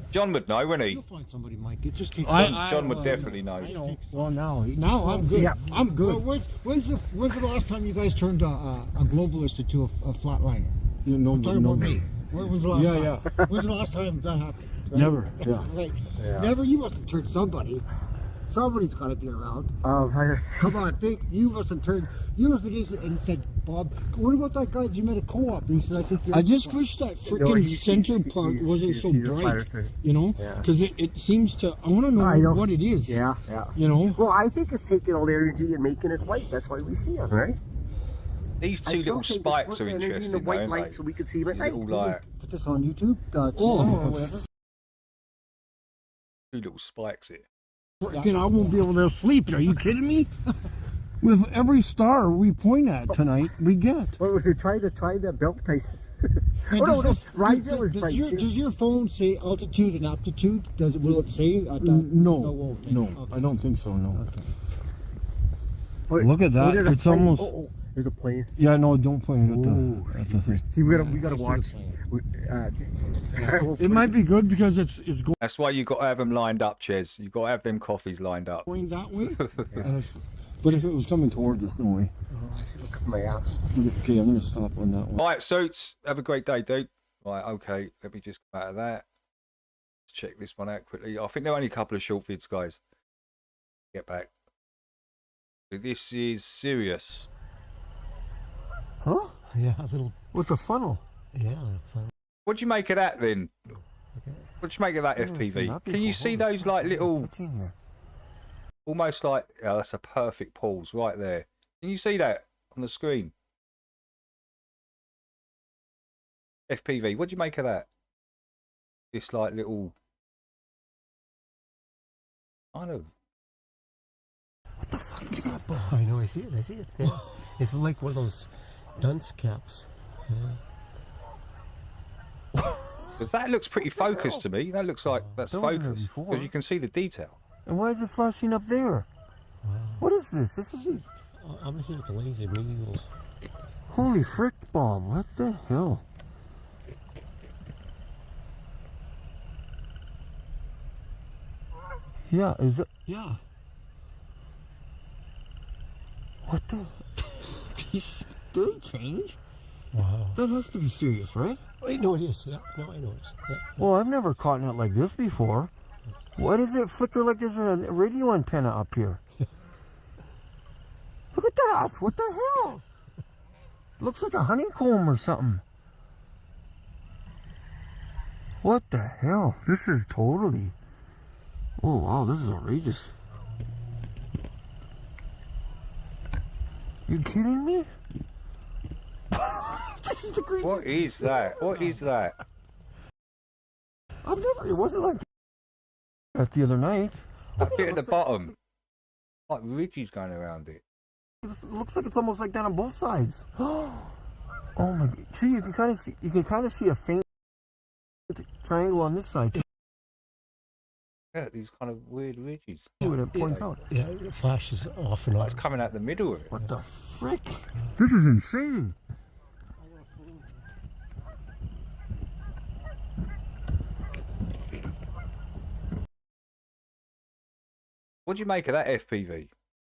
John would know, wouldn't he? You'll find somebody, Mike. It just takes John would definitely know. I know. Well, now I'm good. Yeah. I'm good. Well, when's the last time you guys turned a globalist into a flatliner? You know, talking about me. When was the last time? Yeah. When's the last time that happened? Right? Never. Yeah. Right. Yeah. Never. You must have turned somebody. Somebody's got to be around. Come on, think. You must have turned. You must have gave and said, Bob, what about that guy that you met at co-op? And he said, I think. I just wish that freaking center part wasn't so bright. You know, because it seems to. I want to know what it is. Yeah. You know. Well, I think it's taking all the energy and making it white. That's why we see them, right? These 2 little spikes are interesting, the white though, light, aren't so we can see them at they? night. Little, like, Put this on YouTube. Or whatever. 2 little spikes here. Freaking, I won't be able to sleep. Are you kidding me? With every star we point at tonight, we get. Well, we try the belt type. Does your phone say altitude and aptitude? Will it say? No, I don't think so. No. Okay. Look at that. It's almost. There's a plane. Yeah, no, don't point it at the. See, we gotta watch. It might be good because it's going. That's why you got to have them lined up, Ches. You got to have them coffees lined up. Going that way. But if it was coming towards us, no way. Look at my app. Okay, I'm gonna stop on that one. Right, Suits. Have a great day, dude. Right, okay. Let me just come out of that. Let's check this one out quickly. I think there are only a couple of short vids, guys. Get back. So this is serious. Huh? Yeah, a little. What's a funnel? Yeah, funnel. What do you make of that then? What do you make of that FPV? Can you see those like little, almost like, oh, that's a perfect pause right there. Can you see that on the screen? FPV, what do you make of that? This like little, I don't know. What the fuck is that? Oh, I know, I see it. Yeah. It's like one of those dunce caps. Because that looks pretty focused to me. That looks like that's focused because you can see the detail. And why is it flashing up there? What is this? This isn't. I'm here with the laser. Maybe we'll. Holy frick, Bob! What the hell? Yeah, is it? Yeah. What the? Did it change? Wow. That has to be serious, right? I know it is. Yeah. No, I know it is. Yeah. Well, I've never caught it like this before. Why does it flicker like there's a radio antenna up here? Look at that! What the hell? Looks like a honeycomb or something. What the hell? This is totally... Oh wow, this is outrageous. You kidding me? This is the craziest. What is that? What is that? I've never... It wasn't like that the other night. Up here at the bottom. Like ridges going around it. It looks like it's almost like that on both sides. Oh my God. See, you can kind of see a faint triangle on this side too. Yeah, these kind of weird ridges. See what it points out. Yeah, it flashes off and on. It's coming out the middle of it. What the frick? This is insane. What do you make of that FPV?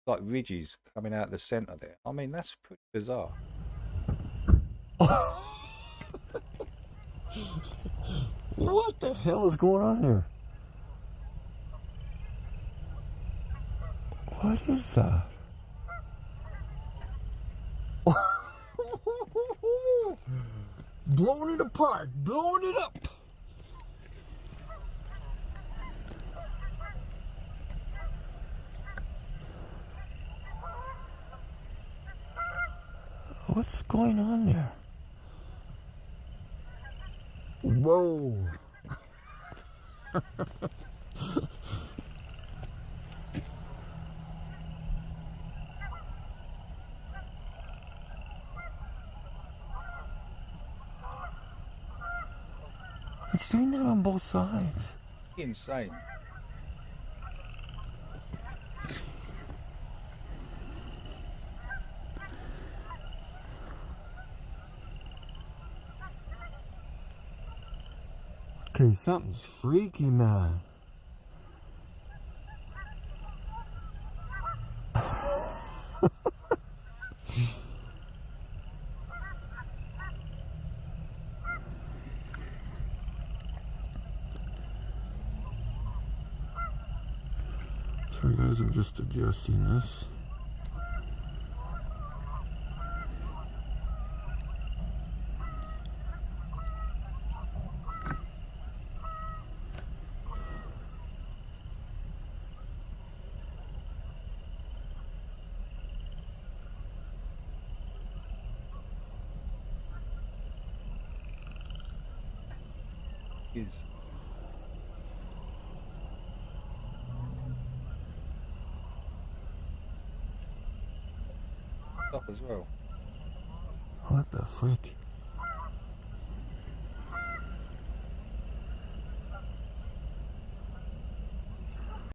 Like ridges coming out the centre there. I mean, that's pretty bizarre. What the hell is going on here? What is that? Blowing it apart, blowing it up. What's going on there? Whoa. It's doing that on both sides. Insane. Okay, something's freaky, man. Sorry guys, I'm just adjusting this. Is. Up as well. What the frick?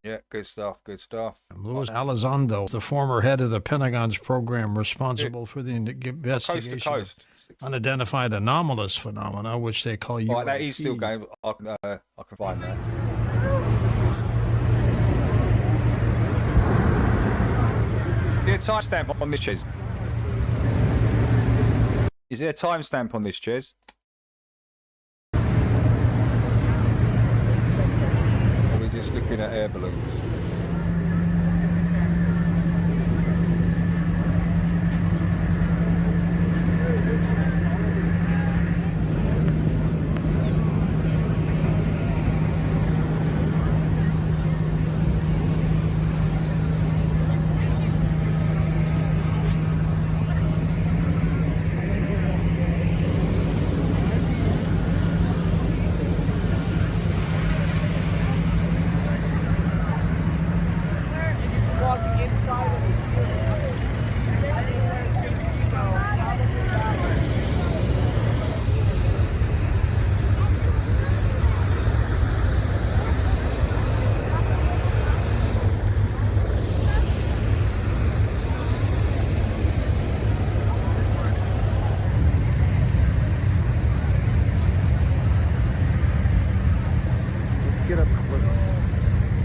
Yeah, good stuff, good stuff. Louis Elizondo, the former head of the Pentagon's program responsible for the investigation coast. of unidentified anomalous phenomena, which they call UAP. Right, that is still going. I can find that. Is there a timestamp on this, Ches? Is there a timestamp on this, Ches? Or are we just looking at air balloons?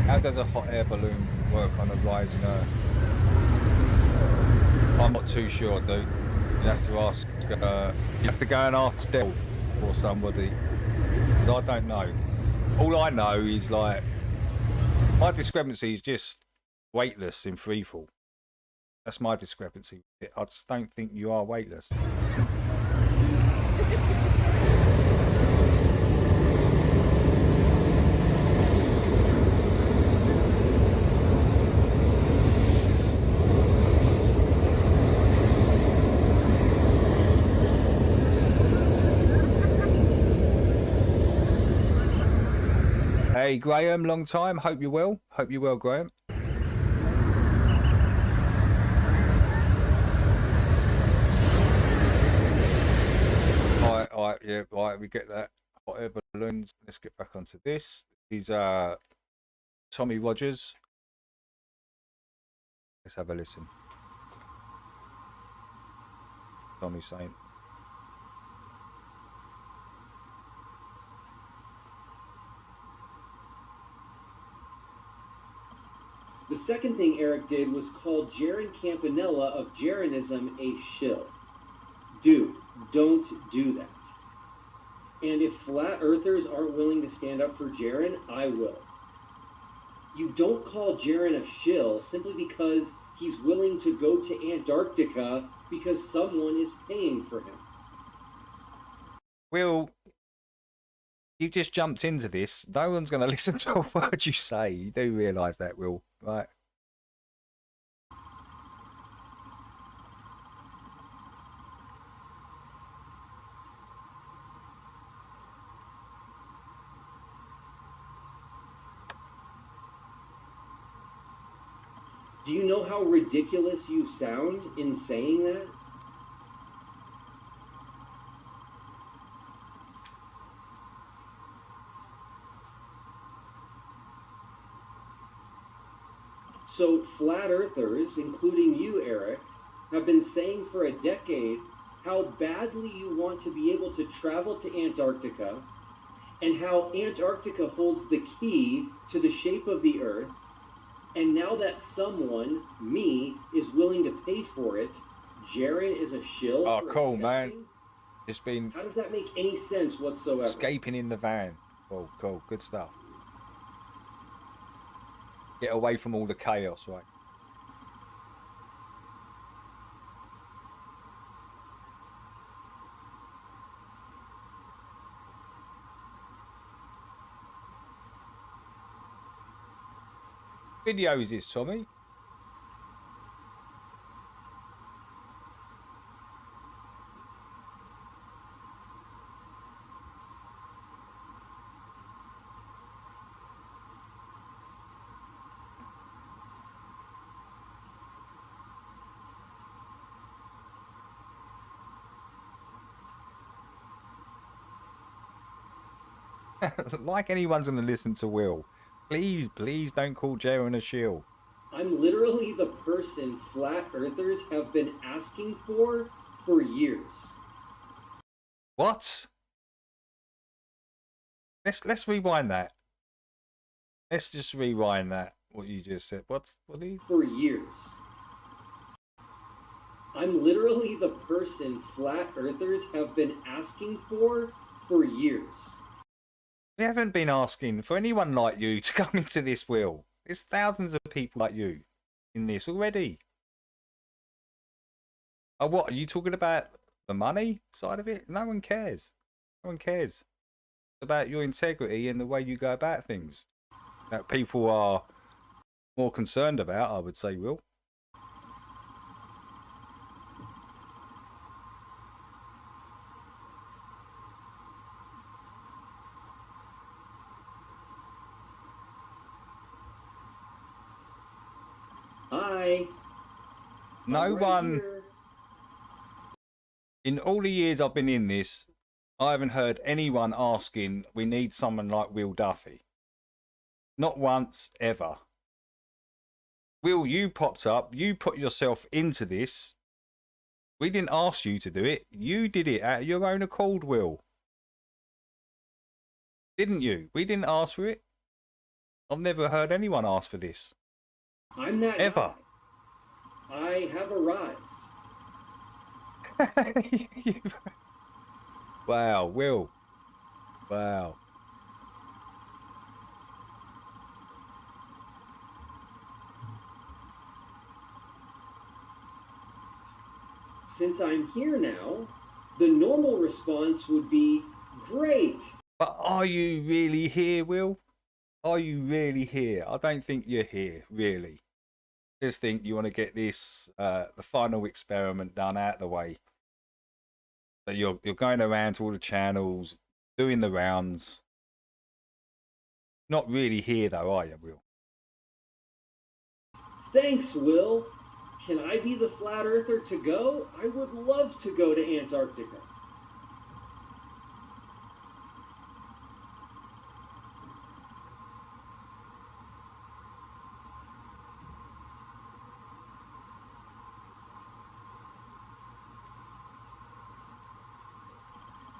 How does a hot air balloon work on a rising Earth? I'm not too sure, dude. You have to ask. You have to go and ask Del or somebody, because I don't know. All I know is like my discrepancy is just weightless in freefall. That's my discrepancy. I just don't think you are weightless. Hey Graham, long time. Hope you're well. Hope you're well, Graham. Alright, yeah, right, we get that. Hot air balloons. Let's get back onto this. These are Tommy Rogers. Let's have a listen. Tommy saying. The second thing Eric did was call Jaron Campanella of Jaronism a shill. Dude, don't do that. And if flat earthers aren't willing to stand up for Jaron, I will. You don't call Jaron a shill simply because he's willing to go to Antarctica because someone is paying for him. Will, you just jumped into this. No one's going to listen to a word you say. You do realise that, Will, right? Do you know how ridiculous you sound in saying that? So flat earthers, including you, Eric, have been saying for a decade how badly you want to be able to travel to Antarctica and how Antarctica holds the key to the shape of the Earth. And now that someone, me, is willing to pay for it, Jaren is a shill. Oh, for cool, accepting? man. It's been How does that make any sense whatsoever? escaping in the van. Cool, cool, good stuff. Get away from all the chaos, right? Videos is Tommy. Like anyone's going to listen to Will, please, please don't call Jaren a shill. I'm literally the person flat earthers have been asking for years. What? Let's rewind that. Let's just rewind that. What you just said. What are you? For years. I'm literally the person flat earthers have been asking for years. We haven't been asking for anyone like you to come into this, Will. There's thousands of people like you in this already. Oh, what are you talking about? The money side of it? No one cares. No one cares. It's about your integrity and the way you go about things that people are more concerned about, I would say, Will. Hi. No one, in all the years I've been in this, I haven't heard anyone asking, we need someone like Will Duffy. Not once, ever. Will, you popped up, you put yourself into this. We didn't ask you to do it. You did it out of your own accord, Will. Didn't you? We didn't ask for it. I've never heard anyone ask for this. I'm that ever. Guy. I have arrived. Wow, Will. Wow. Since I'm here now, the normal response would be, great. But are you really here, Will? Are you really here? I don't think you're here, really. Just think you want to get this, the final experiment done out of the way. So you're going around to all the channels, doing the rounds. Not really here, though, are you, Will? Thanks, Will. Can I be the flat earther to go? I would love to go to Antarctica.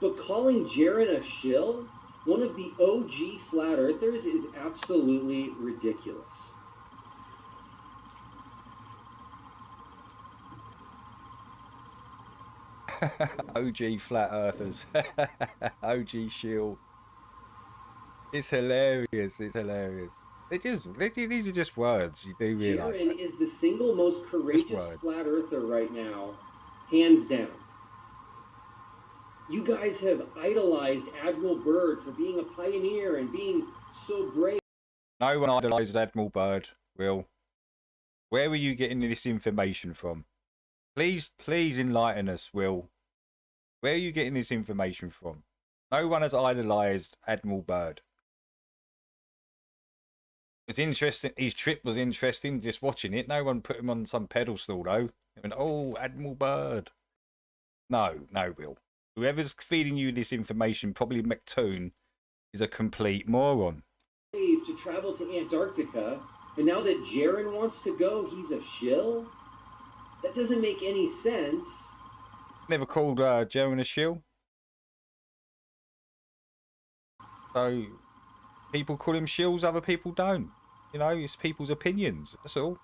But calling Jaren a shill, one of the OG flat earthers, is absolutely ridiculous. OG flat earthers. OG shield. It's hilarious. It's hilarious. These are just words. You do realise Jaren that. is the single most courageous flat earther right now, hands down. You guys have idolized Admiral Byrd for being a pioneer and being so brave. No one idolised Admiral Byrd, Will. Where were you getting this information from? Please enlighten us, Will. Where are you getting this information from? No one has idolised Admiral Byrd. It's interesting. His trip was interesting. Just watching it. No one put him on some pedestal though. They went, "Oh, Admiral Byrd." No, no, Will. Whoever's feeding you this information, probably McToon, is a complete moron. To travel to Antarctica, and now that Jaren wants to go, he's a shill? That doesn't make any sense. Never called Jaren a shill. So people call him shills, other people don't. You know, it's people's opinions. That's all.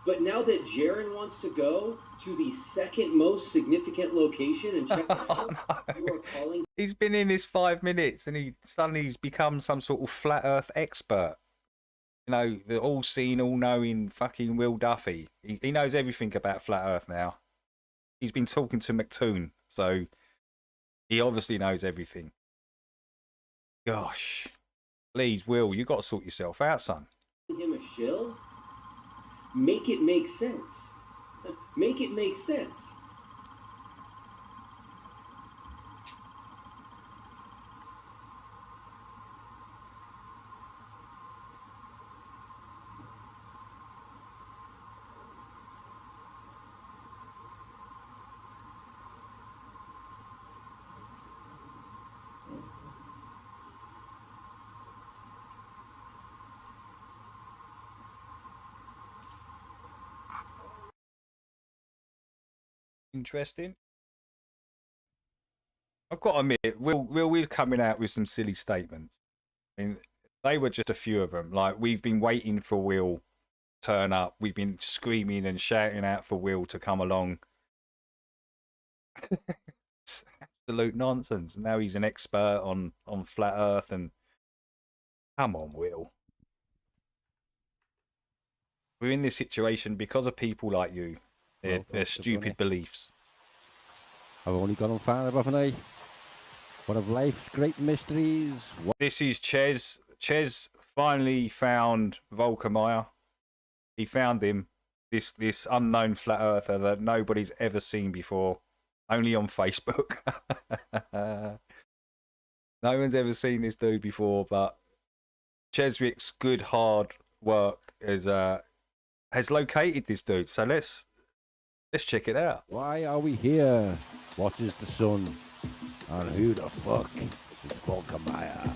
But now that Jaren wants to go to the second most significant location and check it out, you are calling. He's been in this 5 minutes and he's become some sort of flat earth expert. You know, the all-seeing, all-knowing fucking Will Duffy. He knows everything about flat earth now. He's been talking to McToon, so he obviously knows everything. Gosh. Please, Will, you got to sort yourself out, son. Him a shill? Make it make sense. Make it make sense. Interesting. I've got to admit, Will is coming out with some silly statements. I mean, they were just a few of them. Like, we've been waiting for Will to turn up. We've been screaming and shouting out for Will to come along. It's absolute nonsense. Now he's an expert on flat earth and... Come on, Will. We're in this situation because of people like you. Their stupid beliefs. I've only gone on far enough, haven't I? One of life's great mysteries. This is Ches. Ches finally found Volkermeyer. He found him. This unknown flat earther that nobody's ever seen before. Only on Facebook. No one's ever seen this dude before, but Cheswick's good hard work has located this dude. So let's check it out. Why are we here? What is the sun? And who the fuck is Volkermeyer?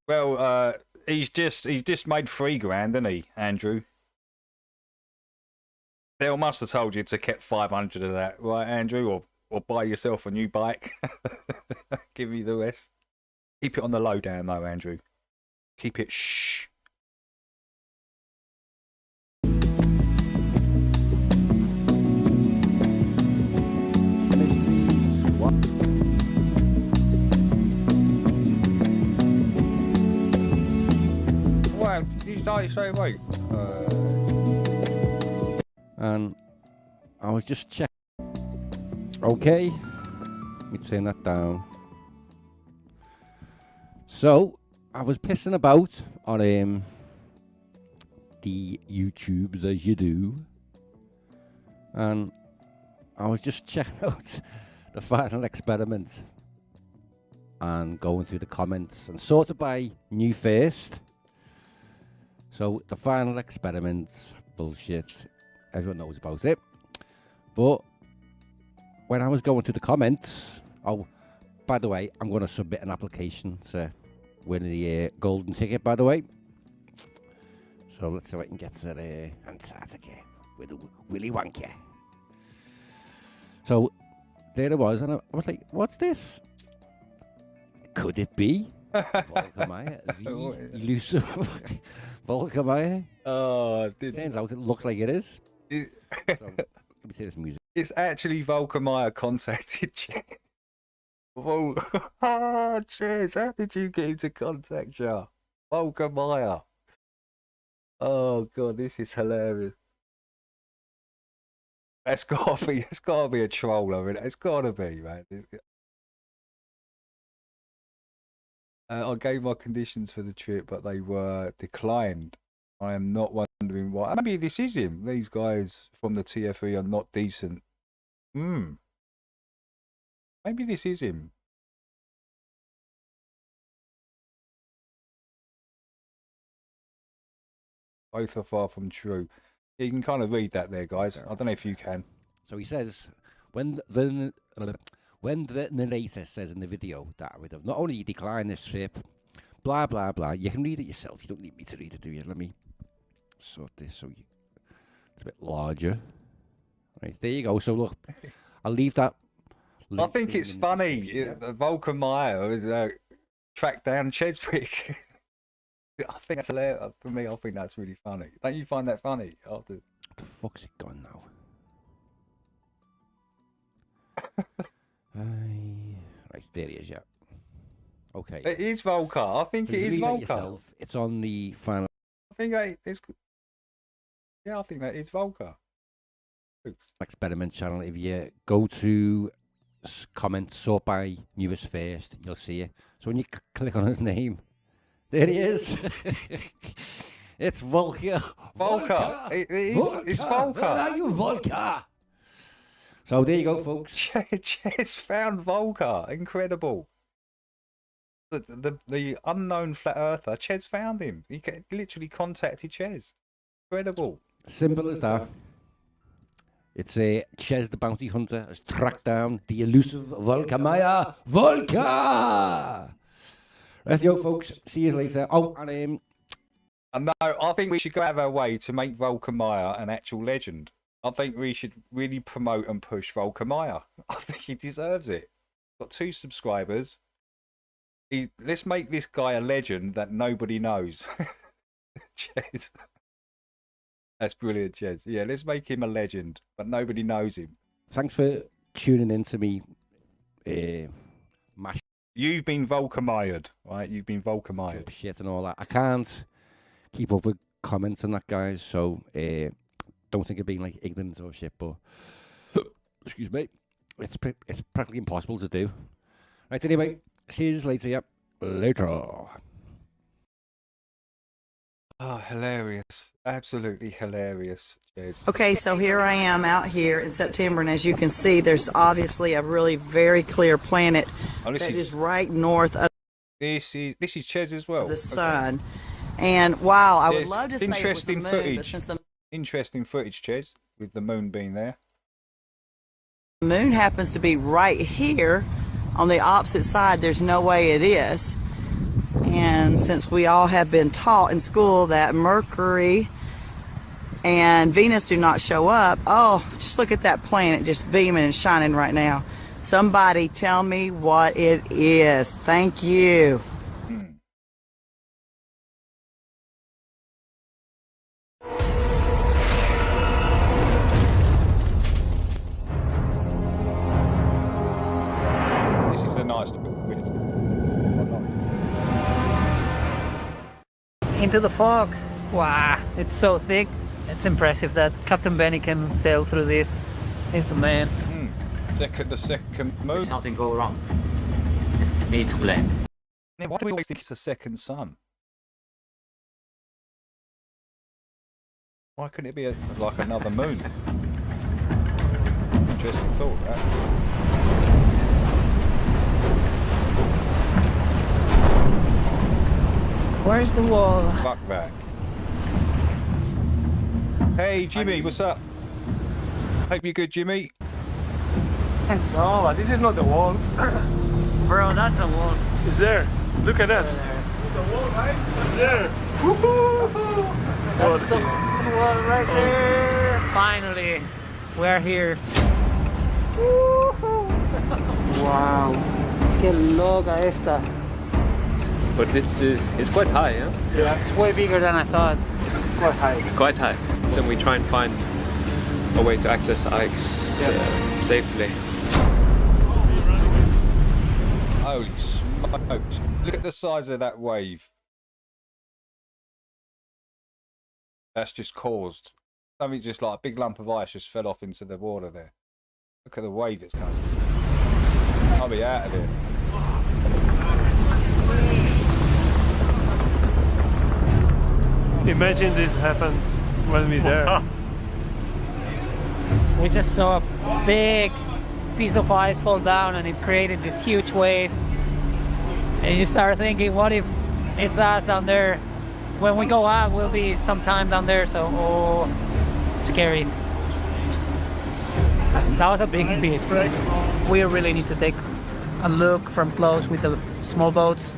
Well, he's just made $3,000, didn't he, Andrew? Dale must have told you to keep 500 of that, right, Andrew? Or buy yourself a new bike. Give me the rest. Keep it on the low down, though, Andrew. Keep it shh. Wow, you started straight away. And I was just checking. Okay, let me turn that down. So I was pissing about on the YouTubes as you do, and I was just checking out the final experiment and going through the comments and sorted by new first. So the final experiment, bullshit. Everyone knows about it. But when I was going through the comments, oh, by the way, I'm going to submit an application to win the golden ticket, by the way. So let's see if I can get to Antarctica with Willy Wonka. So there it was, and I was like, what's this? Could it be Volkermeyer, the elusive Volkermeyer? Oh, turns out it looks like it is. So, let me see this music. It's actually Volkermeyer contacted you. Cheers. How did you get into contact you? Volkermeyer. Oh, God, this is hilarious. That's gotta be a troll. I mean, it's gotta be, man. I gave my conditions for the trip, but they were declined. I am not wondering why. Maybe this is him. These guys from the TFE are not decent. Maybe this is him. Both are far from true. You can kind of read that there, guys. I don't know if you can. So he says, when the narrator says in the video that I would have not only declined this trip, blah, blah, blah. You can read it yourself. You don't need me to read it, do you? Let me sort this so it's a bit larger. Right, there you go. So look, I'll leave that. I think it's funny. Vulcan Meyer is tracked down Cheswick. I think that's hilarious. For me, I think that's really funny. Don't you find that funny? After... What the fuck's it gone now? Right, there he is, yeah. Okay. It is Volcar. I think it is Volcar. It's on the final. I think it's. Yeah, I think that is Volcar. Oops. Experiment channel. If you go to comment, sort by newest first, you'll see it. So when you click on his name, there he is. It's Volcar. Volcar. It's Volcar. Where are you, Volcar? So there you go, folks. Ches found Volcar. Incredible. The unknown flat earther, Ches found him. He literally contacted Ches. Incredible. Simple as that. It's a Ches the bounty hunter has tracked down the elusive Volcar Maya. Volcar! Right, yo, folks. See you later. Oh, and no, I think we should go out of our way to make Vulcan Meyer an actual legend. I think we should really promote and push Vulcan Meyer. I think he deserves it. Got 2 subscribers. Let's make this guy a legend that nobody knows. Ches. That's brilliant, Ches. Yeah, let's make him a legend, but nobody knows him. Thanks for tuning in to me. You've been Vulcan Meyered, right? You've been Vulcan Meyered. Shit and all that. I can't keep up with comments on that, guys, so don't think of being like ignorant or shit, but excuse me, it's practically impossible to do. Right, anyway, see you later. Yep, later. Oh, hilarious. Absolutely hilarious, Ches. Okay, so here I am out here in September, and as you can see, there's obviously a really very clear planet that is right north of this is Ches as well. The sun. And wow, I would love to say it was the moon, footage. but since the Interesting footage, Ches, with the moon being there. The moon happens to be right here on the opposite side, there's no way it is. And since we all have been taught in school that Mercury and Venus do not show up, oh, just look at that planet just beaming and shining right now. Somebody tell me what it is. Thank you. This is a nice little bit. Into the fog. Wow, it's so thick. It's impressive that Captain Benny can sail through this. He's the man. The second moon. If something go wrong, it's me to blame. Yeah, why do we always think it's the second sun? Why couldn't it be like another moon? Interesting thought, that. Where's the wall? Fuck that. Hey, Jimmy, what's up? Hope you're good, Jimmy. No, but this is not the wall. Bro, that's the wall. It's there. Look at that. It's the wall, right? It's there. Woohoo! That's the wall right there. Finally, we're here. Wow. Qué loca esta. But it's quite high, yeah? Yeah, it's way bigger than I thought. It's quite high. Quite high. So we try and find a way to access Ike's safely. Holy smokes. Look at the size of that wave. That's just caused. Something just like a big lump of ice just fell off into the water there. Look at the wave it's coming. I'll be out of here. Imagine this happens when we're there. We just saw a big piece of ice fall down and it created this huge wave. And you start thinking, what if it's us down there? When we go out, we'll be sometime down there, so scary. That was a big piece. We really need to take a look from close with the small boats.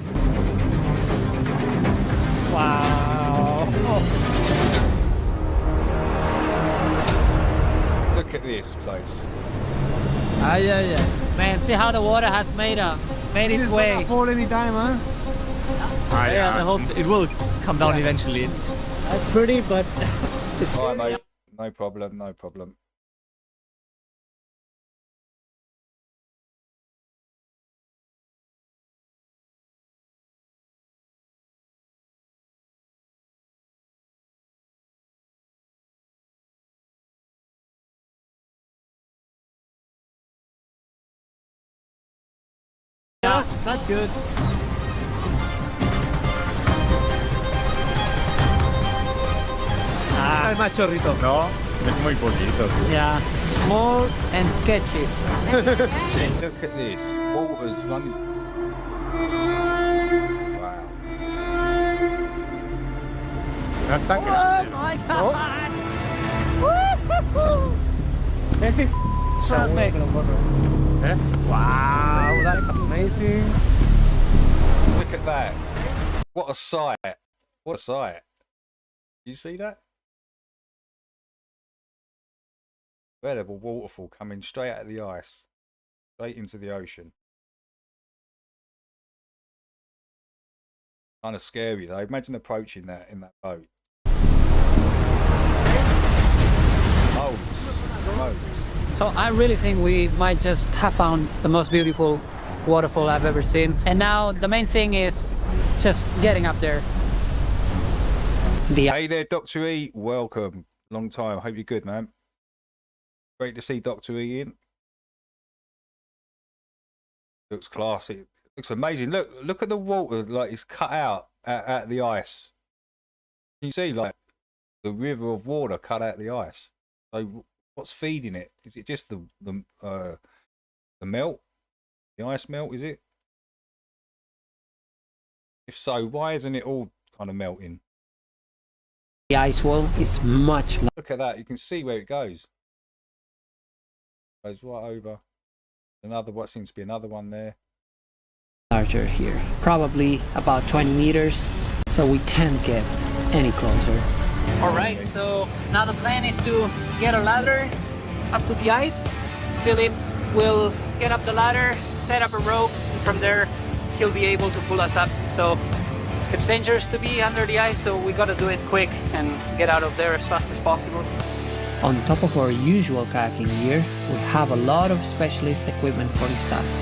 Wow. Look at this place. Yeah. Man, see how the water has made its way. It's fall any time, huh? I hope it will come down eventually. It's pretty, but it's all right, mate. No problem, no problem. Yeah, that's good. Es más chorrito. No, es muy poquito. Yeah, small and sketchy. Look at this. Water's running. Wow. Oh my god! Oh. This is perfect. Wow, that's amazing. Look at that. What a sight. What a sight. You see that? Incredible waterfall coming straight out of the ice, straight into the ocean. Kind of scary though. Imagine approaching that in that boat. Oh, smokes. So I really think we might just have found the most beautiful waterfall I've ever seen. And now the main thing is just getting up there. Hey there, Dr. E. Welcome. Long time. Hope you're good, man. Great to see Dr. E in. Looks classy. Looks amazing. Look at the water, like it's cut out at the ice. You see, like the river of water cut out the ice. So what's feeding it? Is it just the melt? The ice melt? Is it? If so, why isn't it all kind of melting? The ice wall is much. Look at that. You can see where it goes. Goes right over. Another, what seems to be another one there. Larger here, probably about 20 meters, so we can't get any closer. All right, so now the plan is to get a ladder up to the ice. Philip will get up the ladder, set up a rope, and from there he'll be able to pull us up. So it's dangerous to be under the ice, so we gotta do it quick and get out of there as fast as possible. On top of our usual kayaking gear, we have a lot of specialist equipment for this task.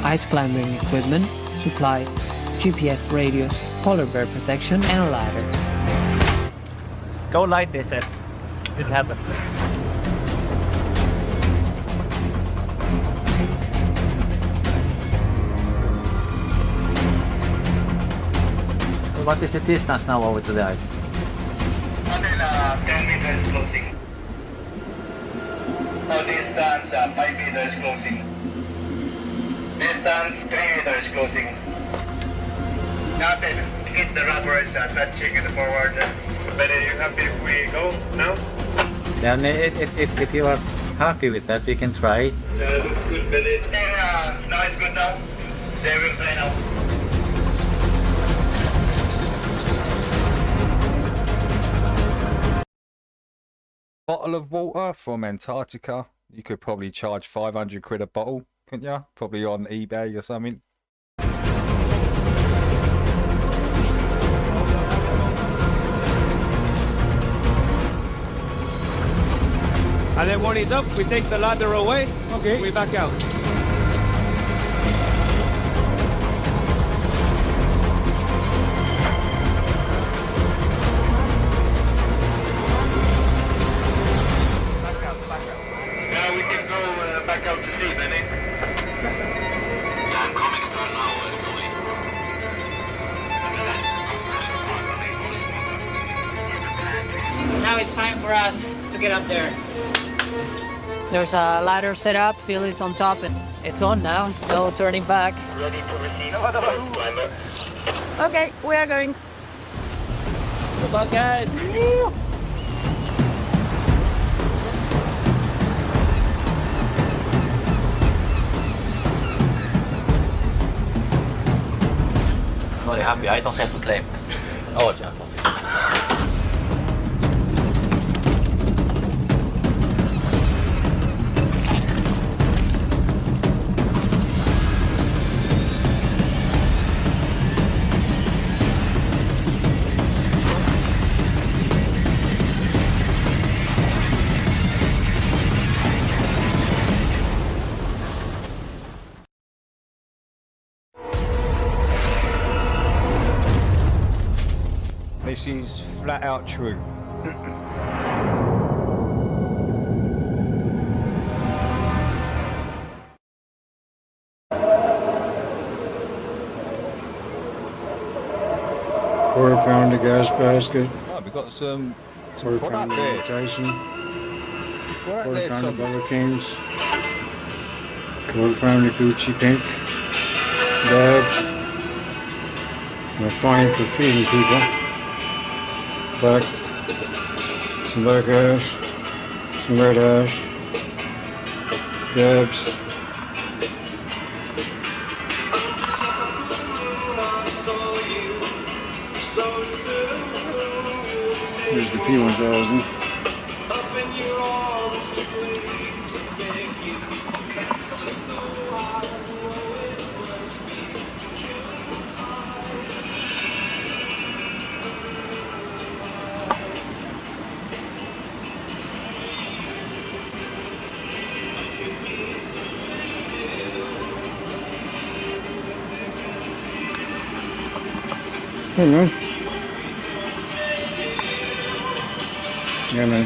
Ice climbing equipment, supplies, GPS radios, polar bear protection, and a ladder. Go light, they said. Didn't happen. What is the distance now over to the ice? 10 meters closing. No distance, 5 meters closing. Distance, 3 meters closing. Nothing. Hit the rubbers, touching it forward. But are you happy if we go now? Then if you are happy with that, we can try. Yeah, it looks good, Billy. No, it's good now. They will play now. Bottle of water from Antarctica. You could probably charge 500 quid a bottle, couldn't you? Probably on eBay or something. And then when it's up, we take the ladder away. Okay. We back out. now it's time for us to get up there. There's a ladder set up, Phil is on top, and it's on now. No turning back. Ready to receive climber. Okay, we are going. Good luck, guys. Very happy. I don't have to claim. Oh, yeah. This is flat out true. Quarter-pound of gas basket. Oh, we've got some Quarter-pound product there. of Tyson. Product there, Quarter-pound of Tom. Bubba Kings. Quarter-pound of Gucci Pink. Dabs. They're fine for feeding people. Some black ash, some red ash, dabs. Here's the P1000. Hey man. Yeah man.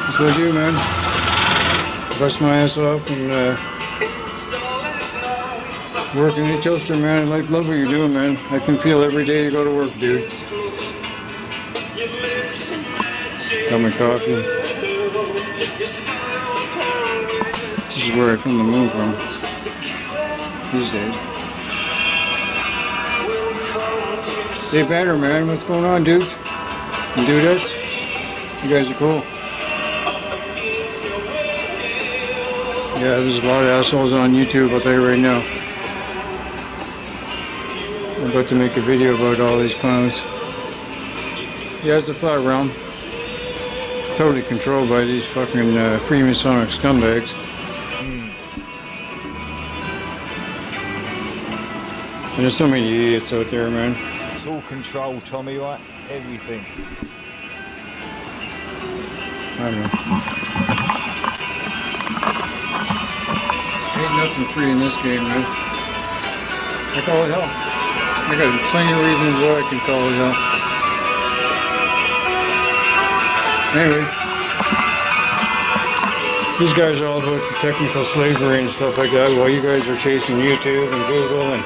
That's what I do, man. Bust my ass off and work in each Ulster, man. I love what you're doing, man. I can feel every day you go to work, dude. Got my coffee. This is where I film the moon from these days. Hey Banner, man, what's going on, dudes and dudettes? You guys are cool. Yeah, there's a lot of assholes on YouTube, I'll tell you right now. I'm about to make a video about all these clowns. Yeah, it's a flat realm. Totally controlled by these fucking Freemasonic scumbags. And there's so many idiots out there, man. It's all control, Tommy, right? Everything. I don't know. Ain't nothing free in this game, man. I call it hell. I got plenty of reasons why I can call it hell. Anyway. These guys are all about the technical slavery and stuff like that while you guys are chasing YouTube and Google and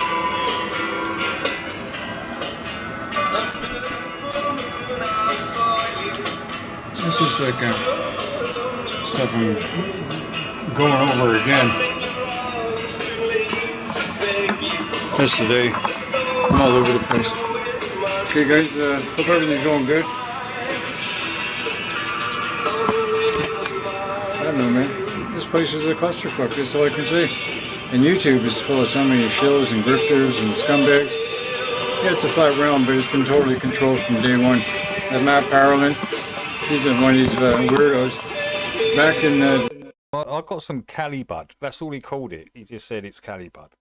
it's just like stuff I'm going over again. That's today. I'm all over the place. Okay guys, hope everything's going good. I don't know, man. This place is a clusterfuck, that's all I can say. And YouTube is full of so many shills and grifters and scumbags. Yeah, it's a flat realm, but it's been totally controlled from day one. That Matt Parolin, he's one of these weirdos. Back in... I got some Calibud. That's all he called it. He just said it's Calibud.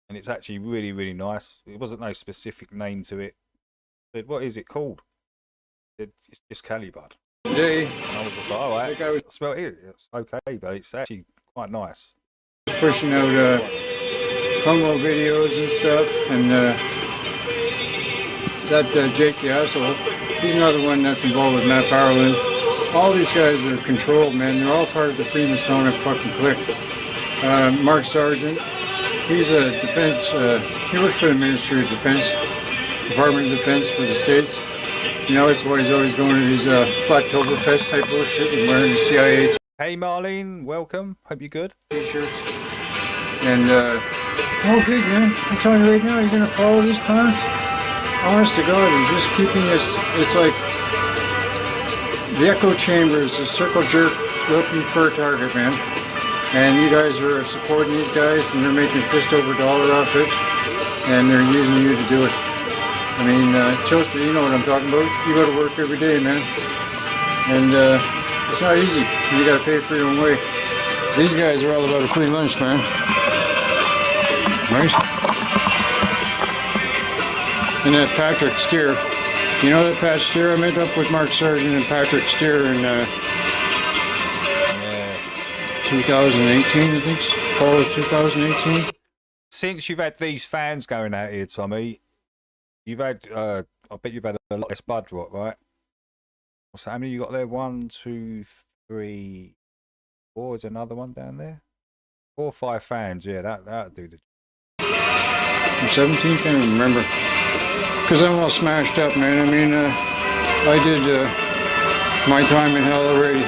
And it's actually really, really nice. It wasn't no specific name to it. I said, what is it called? It's just Calibud. Today, and I was just like, all right, I smelled it. It's okay, but it's actually quite nice. He's pushing out promo videos and stuff, and that Jake the asshole, he's another one that's involved with Matt Parolin. All these guys are controlled, man. They're all part of the Freemasonic fucking clique. Mark Sargent, He's a defense, he works for the Ministry of Defense, Department of Defense for the States. You know, that's why he's always going to these Blacktoberfest type bullshit and wearing the CIA Hey Marlene, welcome. Hope you're good. t-shirts. And, oh good man, I'm telling you right now, you're gonna follow these plans? Honest to God, they're just keeping us, it's like the echo chamber is a circle jerk looking for a target, man. And you guys are supporting these guys and they're making fist over dollar off it and they're using you to do it. I mean, Chelsea, you know what I'm talking about. You go to work every day, man. And it's not easy. You gotta pay for your own way. These guys are all about a free lunch, man. Right? And that Patrick Steer. You know that Pat Steer? I met up with Mark Sargent and Patrick Steer in 2018, I think. Fall of 2018. Since you've had these fans going out here, Tommy, you've had, I bet you've had a lot less blood drop, right? What's how many you got there? 1, 2, 3, 4. Is another one down there? 4 or 5 fans, yeah, that'll do the. I'm 17, can't even remember. Because I'm all smashed up, man. I mean, I did my time in hell already.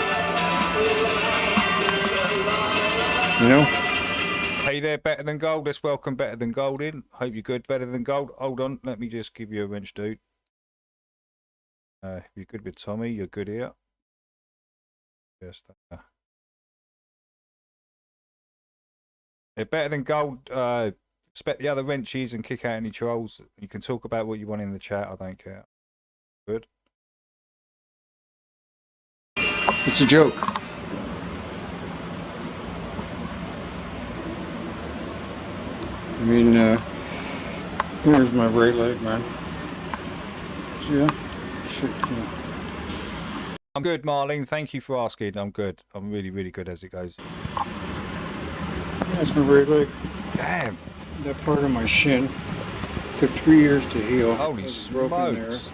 You know? Hey there, Better Than Gold. Let's welcome Better Than Gold in. Hope you're good, Better Than Gold. Hold on, let me just give you a wrench, dude. You're good with Tommy, you're good here. Just, yeah, Better Than Gold. Expect the other wrenches and kick out any trolls. You can talk about what you want in the chat. I don't care. Good. It's a joke. I mean, here's my right leg, man. See that? Shit, yeah. I'm good, Marlene. Thank you for asking. I'm good. I'm really, really good as it goes. That's my right leg. Damn. That part of my shin took 3 years to heal. Holy smokes.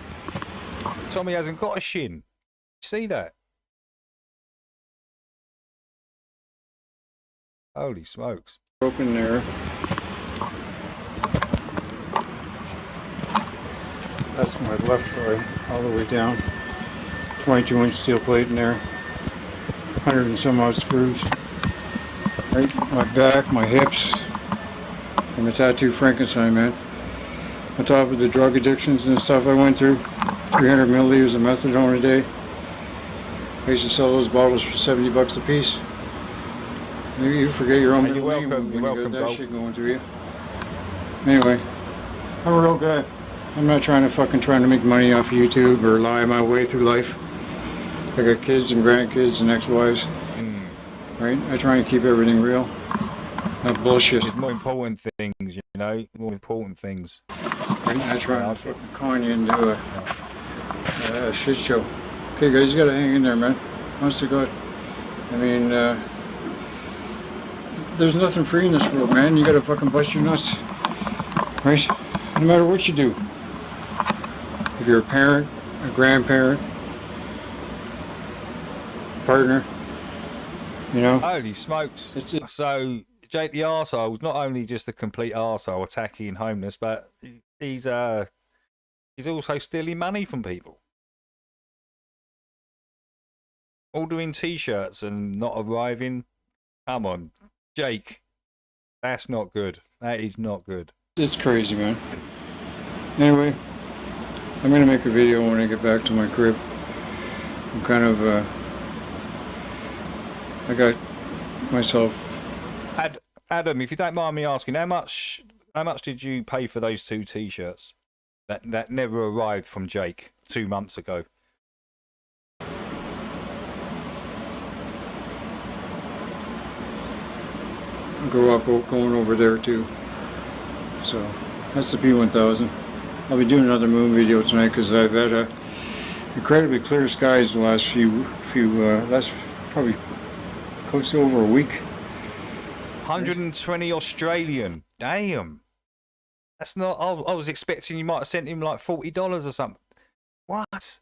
Tommy hasn't got a shin. See that? Holy smokes. Broken there. That's my left thigh, all the way down. 22-inch steel plate in there. 100 and some odd screws. Right, my back, my hips. I'm a tattoo Frankenstein, man. On top of the drug addictions and stuff I went through, 300 milliliters of methadone a day. I used to sell those bottles for $70 a piece. Maybe you forget your own middle name when you got that shit going through you. Anyway, I'm a real guy. I'm not trying to make money off of YouTube or lie my way through life. I got kids and grandkids and ex-wives. Right? I try and keep everything real. Not bullshit. There's more important things, you know, more important things. I try and fucking con you into a shit show. Okay, guys, you gotta hang in there, man. Honest to God. I mean, there's nothing free in this world, man. You gotta fucking bust your nuts. Right? No matter what you do. If you're a parent, a grandparent, partner, you know? Holy smokes. So, Jake the arsehole's not only just a complete arsehole attacking homeless, but he's also stealing money from people. Ordering t-shirts and not arriving. Come on, Jake. That's not good. That is not good. It's crazy, man. Anyway, I'm gonna make a video when I get back to my crib. I'm kind of, I got myself. Adam, if you don't mind me asking, how much did you pay for those 2 t-shirts that never arrived from Jake 2 months ago? I grew up going over there too. So that's the P1000. I'll be doing another moon video tonight because I've had incredibly clear skies the last last probably close to over a week. 120 Australian. Damn. That's not. I was expecting you might have sent him like $40 or something. What?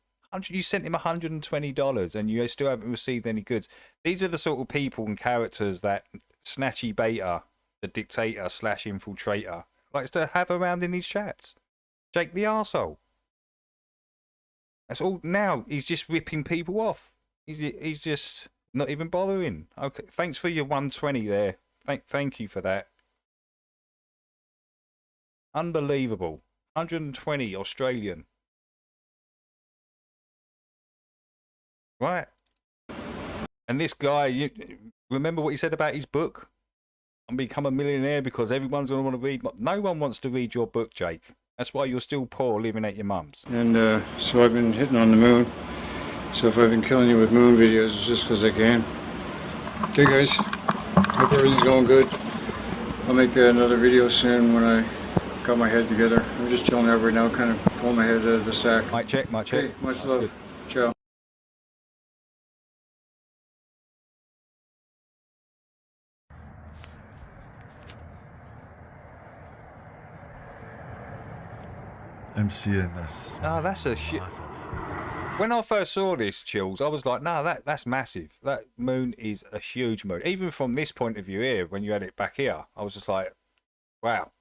You sent him $120 and you still haven't received any goods. These are the sort of people and characters that Snatchy Beta the dictator / infiltrator, likes to have around in his chats. Jake the arsehole. That's all. Now he's just ripping people off. He's just not even bothering. Okay, thanks for your 120 there. Thank you for that. Unbelievable. 120 Australian. Right. And this guy, you remember what he said about his book? I'm become a millionaire because everyone's going to want to read. No one wants to read your book, Jake. That's why you're still poor, living at your mum's. And so I've been hitting on the moon. So if I've been killing you with moon videos, it's just because I can. Okay, guys. Hope everything's going good. I'll make another video soon when I got my head together. I'm just chilling out right now, kind of pulling my head out of the sack. Mic check. Okay, much love. Good. Ciao. I'm seeing this. Oh, that's a shit. When I first saw this, Chills, I was like, no, that's massive. That moon is a huge moon. Even from this point of view here, when you had it back here, I was just like, wow.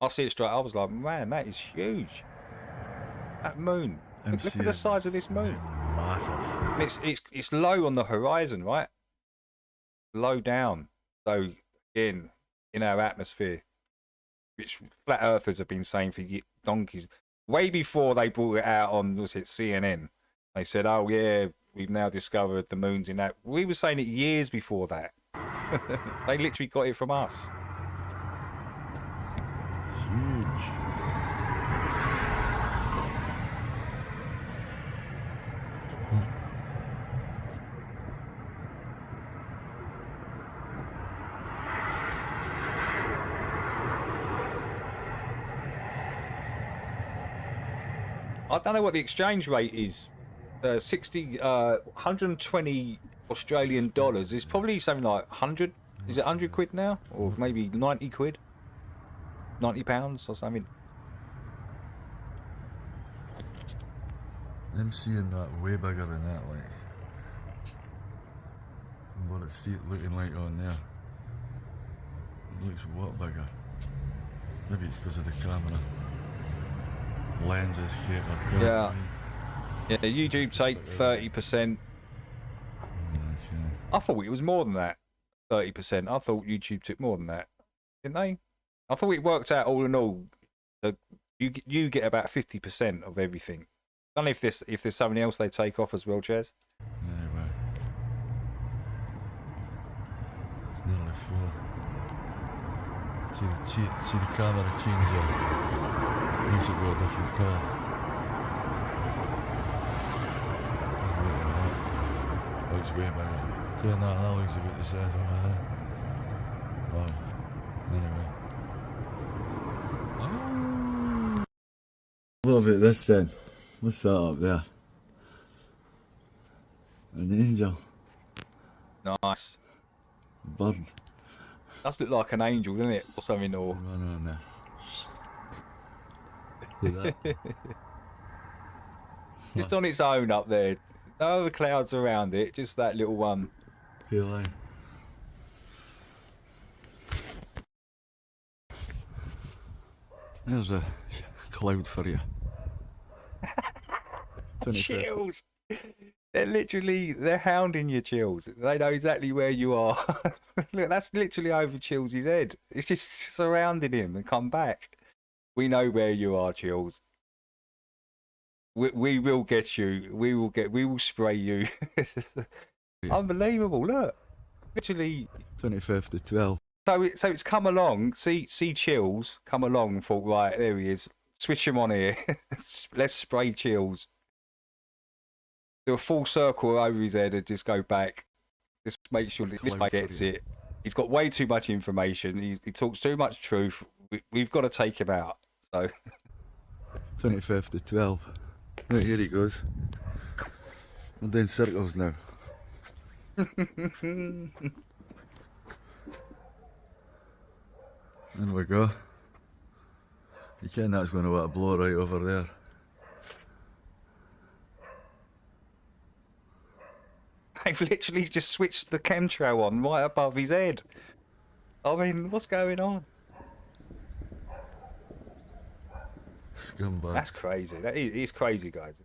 I see it straight. I was like, man, that is huge. That moon. Look at the size of this moon. Massive. And it's low on the horizon, right? Low down. So in our atmosphere, which flat earthers have been saying for donkeys, way before they brought it out on, was it CNN? They said, oh yeah, we've now discovered the moon's in that. We were saying it years before that. They literally got it from us. Huge. I don't know what the exchange rate is. 120 Australian dollars is probably something like 100. Is it 100 quid now? Or maybe 90 quid? 90 pounds or something? I'm seeing that way bigger than that, like. And what it's looking like on there. It looks a lot bigger. Maybe it's because of the camera. Lenses, shape. Yeah. Yeah, YouTube take 30%. I thought it was more than that. 30%. I thought YouTube took more than that. Didn't they? I thought it worked out all in all. You get about 50% of everything. I don't know if there's something else they take off as well, Chaz. Anyway. It's nearly full. See the camera change it. Makes it go a different colour. Looks way better. Saying that looks a bit the size of my head. Wow. Anyway. What about this then? What's that up there? An angel. Nice. Bird. Does look like an angel, doesn't it? Or something, or... Run on this. See that? Just on its own up there. No other clouds around it, just that little one. PLA. There's a cloud for you. Chills. They're hounding you, Chills. They know exactly where you are. Look, that's literally over Chills' head. It's just surrounding him and come back. We know where you are, Chills. We will get you. We will spray you. Unbelievable. Look, literally 25th to 12. So it's come along. See Chills come along and thought, right, there he is. Switch him on here. Let's spray Chills. Do a full circle over his head and just go back. Just make sure this guy gets it. He's got way too much information. He talks too much truth. We've got to take him out. So 25th to 12. Right, here he goes. I'm doing circles now. There we go. You can, that's going to want to blow right over there. They've literally just switched the chemtrail on right above his head. I mean, what's going on? Scumbag. That's crazy. That is crazy, guys.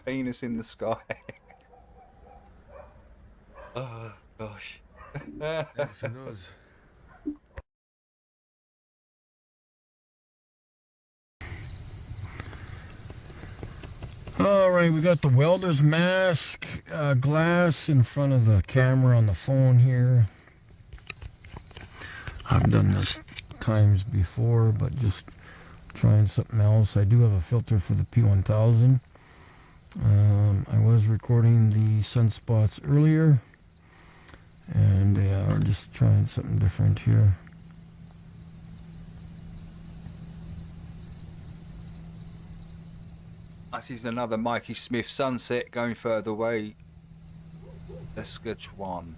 Penis in the sky. Oh gosh. Yes, he knows. All right, we got the welder's mask, glass in front of the camera on the phone here. I've done this times before, but just trying something else. I do have a filter for the P1000. I was recording the sunspots earlier, and we're just trying something different here. This is another Mikey Smith sunset going further away. Saskatchewan.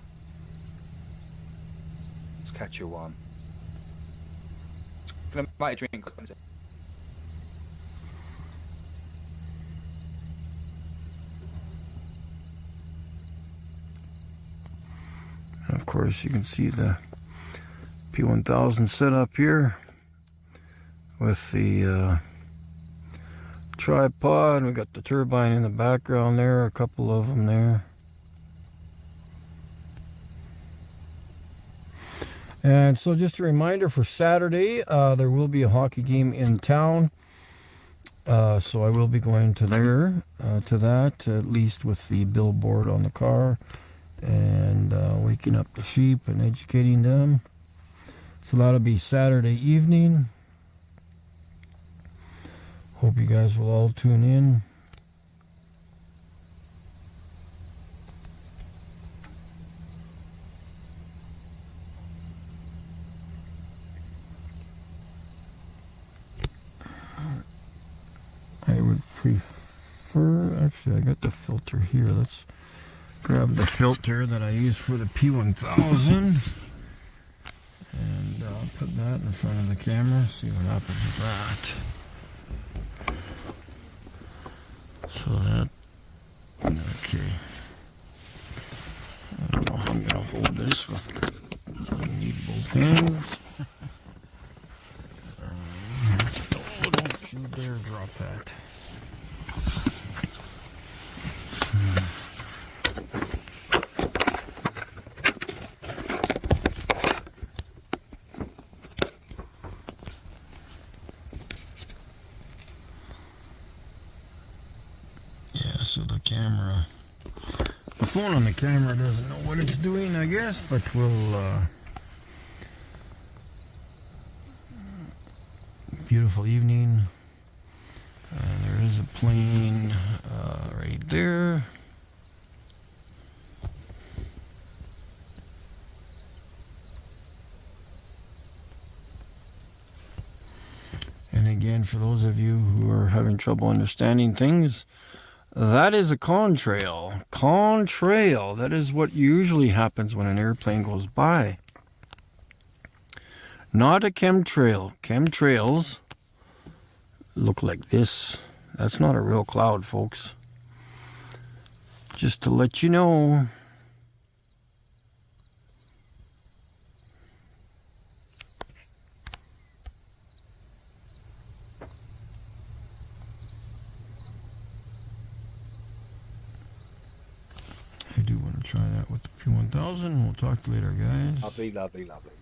Saskatchewan. Can I make a drink? And of course, you can see the P1000 set up here with the tripod. We got the turbine in the background there, a couple of them there. And so just a reminder for Saturday, there will be a hockey game in town. So I will be going to there, to that, at least with the billboard on the car, and waking up the sheep and educating them. So that'll be Saturday evening. Hope you guys will all tune in. I would prefer, actually I got the filter here. Let's grab the filter that I use for the P1000 and put that in front of the camera, see what happens with that. So that, okay. I don't know how I'm going to hold this, but I need both hands. Oh, don't you dare drop that. So the camera, the phone on the camera doesn't know what it's doing, I guess, but we'll, beautiful evening. There is a plane right there. And again, for those of you who are having trouble understanding things, that is a contrail. Contrail. That is what usually happens when an airplane goes by. Not a chemtrail. Chemtrails look like this. That's not a real cloud, folks. Just to let you know. I do want to try that with the P1000. We'll talk later, guys. Lovely, lovely, lovely.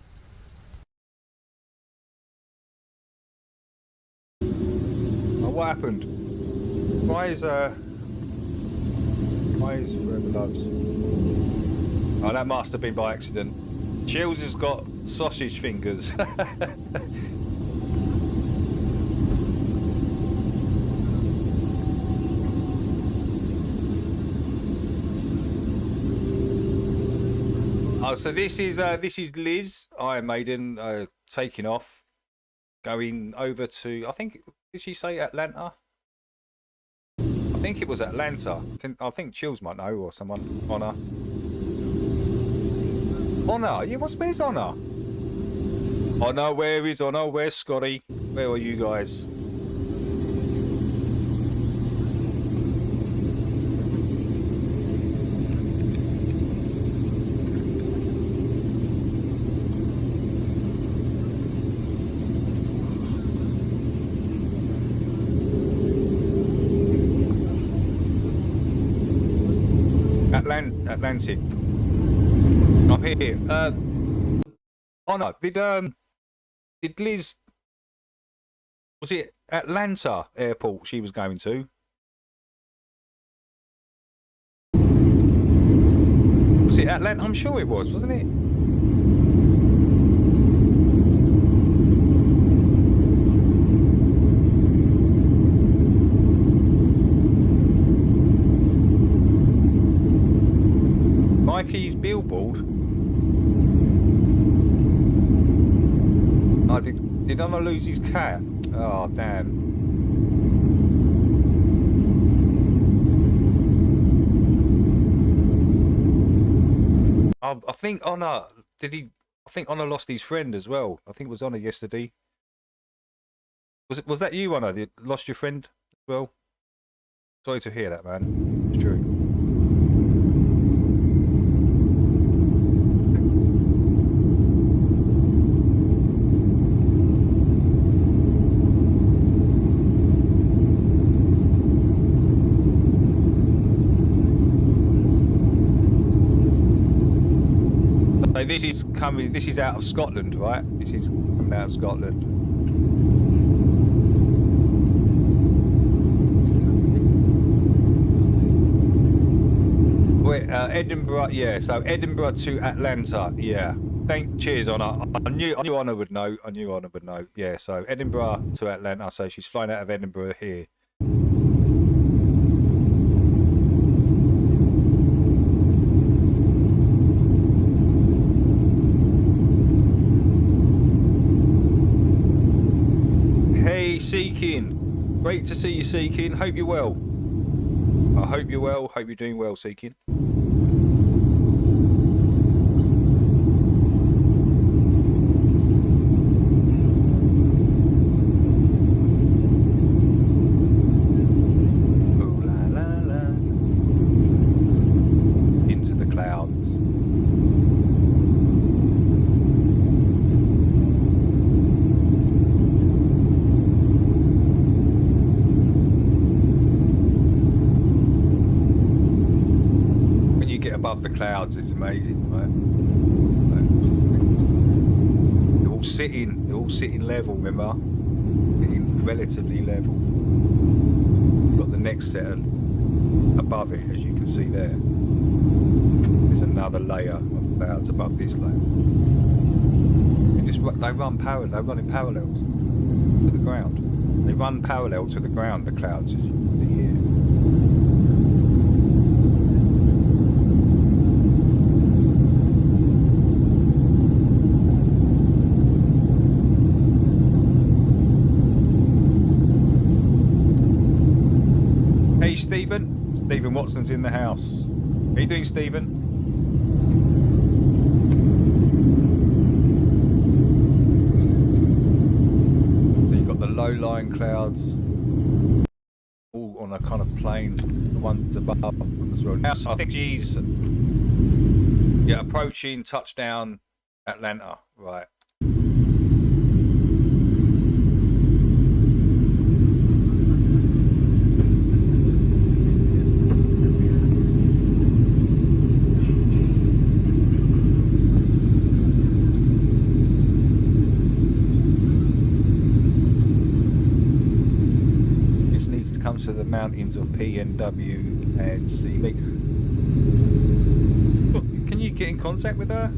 Oh, what happened? Why is Forever Loves? Oh, that must have been by accident. Chills has got sausage fingers. Oh, so this is Liz, Iron Maiden, taking off, going over to, I think, did she say Atlanta? I think it was Atlanta. I think Chills might know, or someone. Honor. Honor? Yeah, where's Honor? Honor, where is Honor? Where's Scotty? Where are you guys? Atlantic. I'm here. Honor, did Liz? Was it Atlanta airport she was going to? Was it Atlanta? I'm sure it was, wasn't it? Mikey's billboard. Oh, did Honor lose his cat? Oh, damn. I think Honor did he. I think Honor lost his friend as well. I think it was Honor yesterday. Was that you, Honor? You lost your friend as well? Sorry to hear that, man. It's true. This is out of Scotland, right? This is coming out of Scotland. Wait, Edinburgh, yeah. So Edinburgh to Atlanta, yeah. Cheers, Honor. I knew Honor would know. I knew Honor would know. Yeah. So Edinburgh to Atlanta. So she's flying out of Edinburgh here. Seeking, great to see you, Seeking. Hope you're well. I hope you're well. Hope you're doing well, Seeking. Ooh, la, la, la. Into the clouds. Above the clouds, it's amazing, right? They're all sitting level, remember? Sitting relatively level. You've got the next set above it, as you can see there. There's another layer of clouds above this layer. They run parallel. They run in parallels to the ground. They run parallel to the ground. The clouds, as you can see here. Hey Stephen Watson's in the house. How you doing, Stephen? So you've got the low-lying clouds, all on a kind of plane. The ones above as well. Now, I think she's approaching touchdown Atlanta, right? To the mountains of PNW and CB. Can you get in contact with her?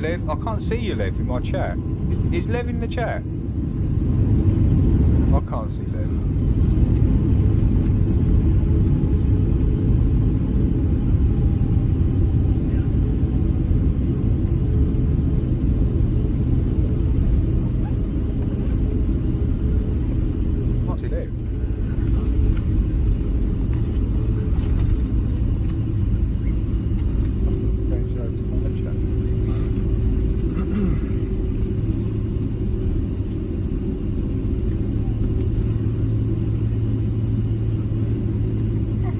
there, Lev? I can't see you, Lev, in my chat. Is Lev in the chat? I can't see Lev. Can't see Lev.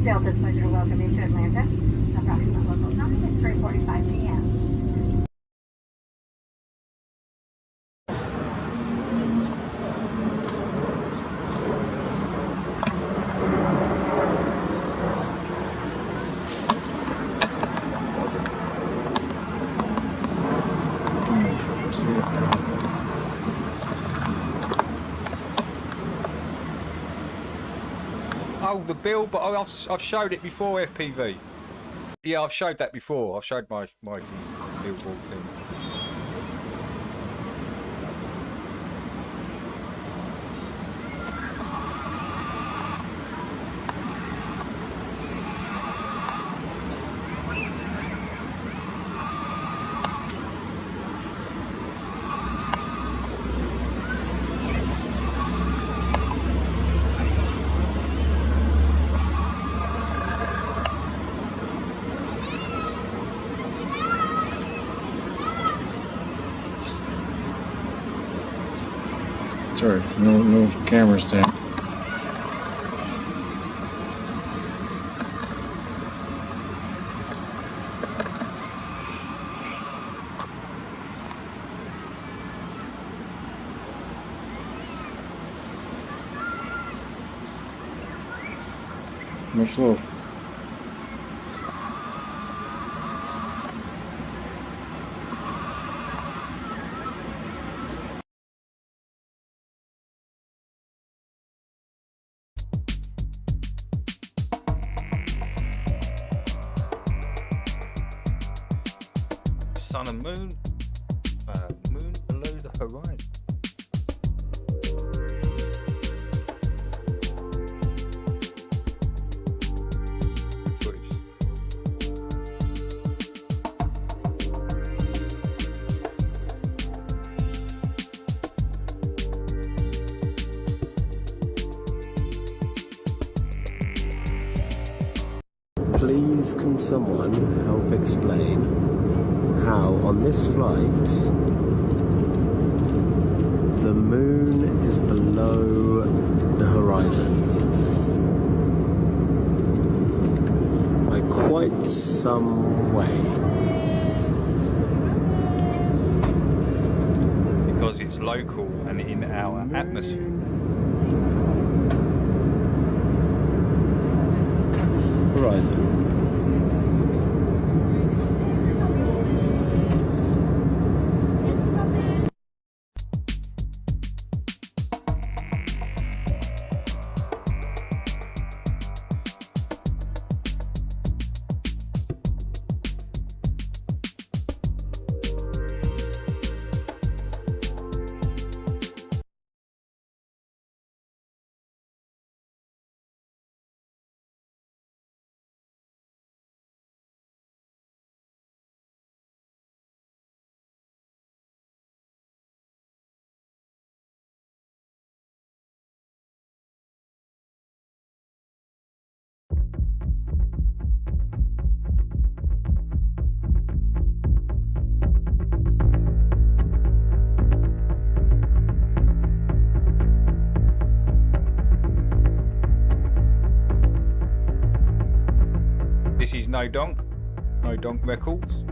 Delta Pleasure welcome you to Atlanta. Approximate local time is 3:45 p.m. Oh, the bill, but I've showed it before, FPV. Yeah, I've showed that before. I've showed my billboard thing. Sorry, no camera stand. Much love. Sun and moon. Moon below the horizon. Please can someone help explain how on this flight the moon is below the horizon by quite some way? Because it's local and in our atmosphere. Horizon. This is No Donk Records.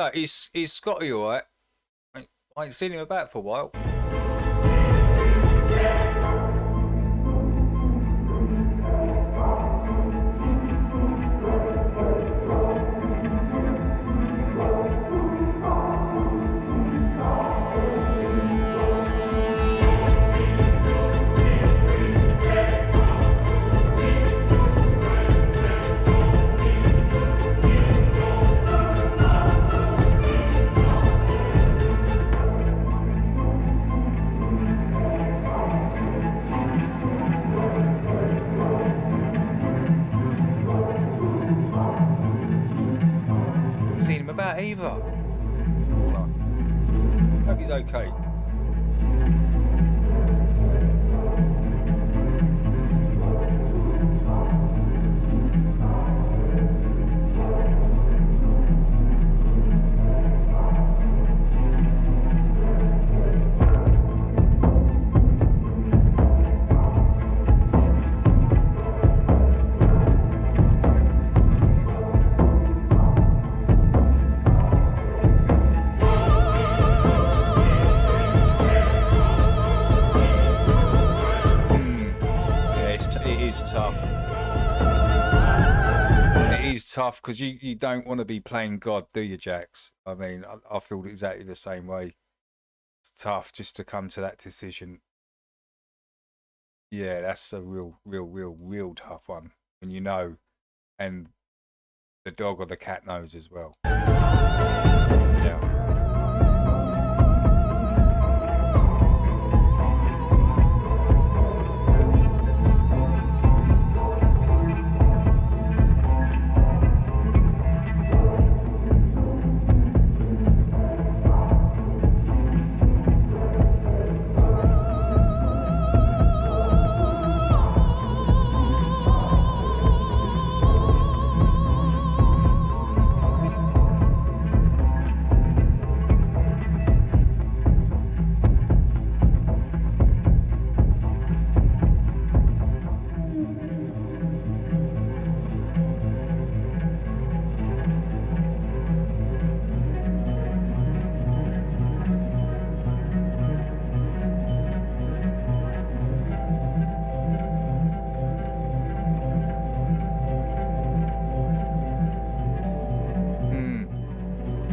no, is Scotty alright? I ain't seen him about for a while. Seen him about either. Hope he's okay. Tough because you don't want to be playing God, do you, Jax? I mean, I feel exactly the same way. It's tough just to come to that decision. Yeah, that's a real tough one. And you know, and the dog or the cat knows as well. Yeah.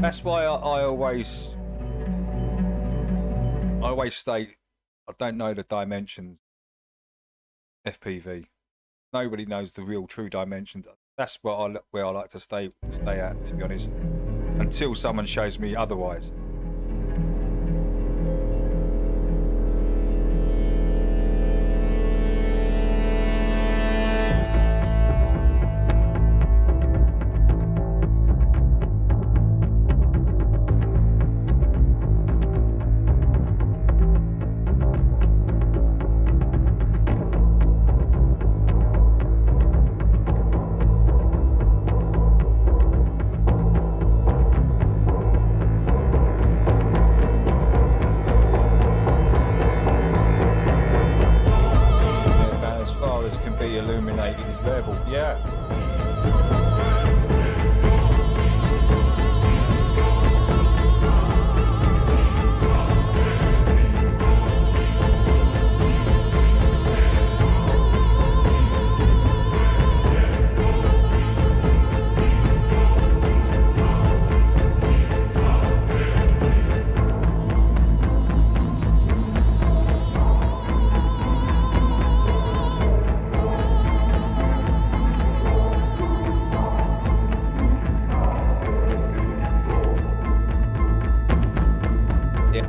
That's why I always state I don't know the dimensions. FPV. Nobody knows the real true dimensions. That's where I like to stay at, to be honest, until someone shows me otherwise.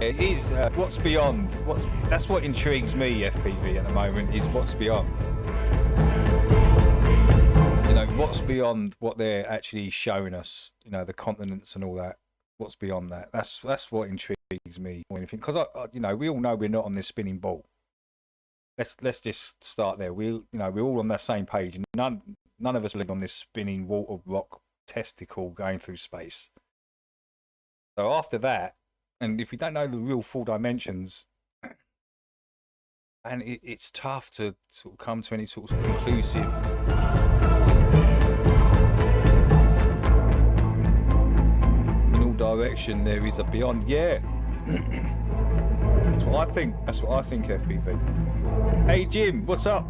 It is what's beyond. That's what intrigues me, FPV, at the moment, is what's beyond. You know, what's beyond what they're actually showing us. You know, the continents and all that. What's beyond that? That's what intrigues me more than anything. Because you know, we all know we're not on this spinning ball. Let's just start there. We're all on that same page. None of us live on this spinning wall of rock testicle going through space. So after that. And if we don't know the real full dimensions, and it's tough to sort of come to any sort of conclusive in all direction there is a beyond. Yeah. That's what I think. That's what I think, FPV. Hey, Jim, what's up?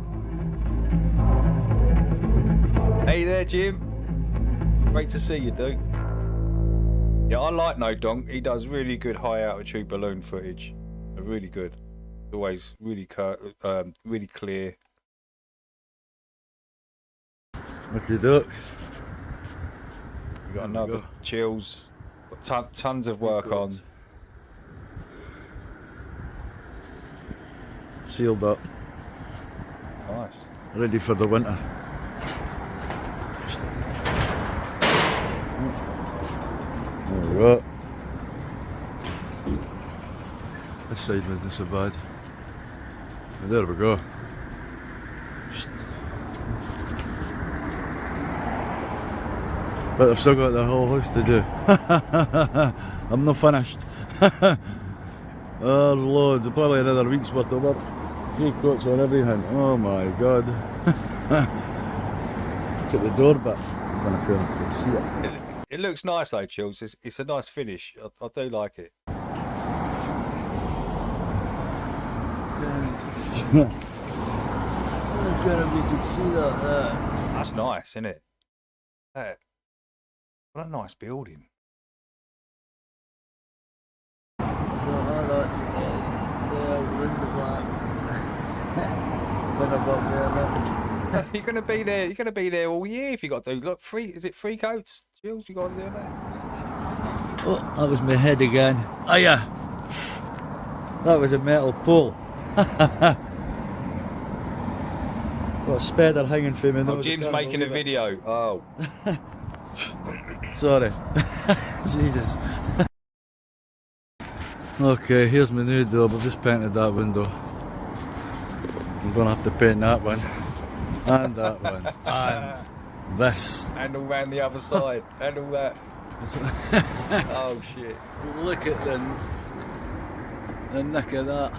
Hey there, Jim. Great to see you, dude. Yeah, I like No Donk. He does really good high altitude balloon footage. Really good. Always really really clear. Okay, duck. We got another chills. Got tons of work on. Sealed up. Nice. Ready for the winter. Alright. This side wasn't so bad. And there we go. But I've still got the whole house to do. I'm not finished. There's loads, probably another week's worth of work. 3 coats on everything. Oh my god. Look at the door bit. I'm gonna come and see it. It looks nice though, Chills. It's a nice finish. I do like it. I don't know if you can see that. That's nice, isn't it? What a nice building. You're gonna be there. You're gonna be there all year if you got to do. Look, is it 3 coats? Chills, you got to do that. Oh, that was my head again. Oh yeah, that was a metal pole. Got a spider hanging from me. Oh, Jim's making a video. Oh. Sorry. Jesus. Okay, here's my new job. I've just painted that window. I'm gonna have to paint that one. And that one. And this. And all round the other side. And all that. Oh shit. Look at the neck of that.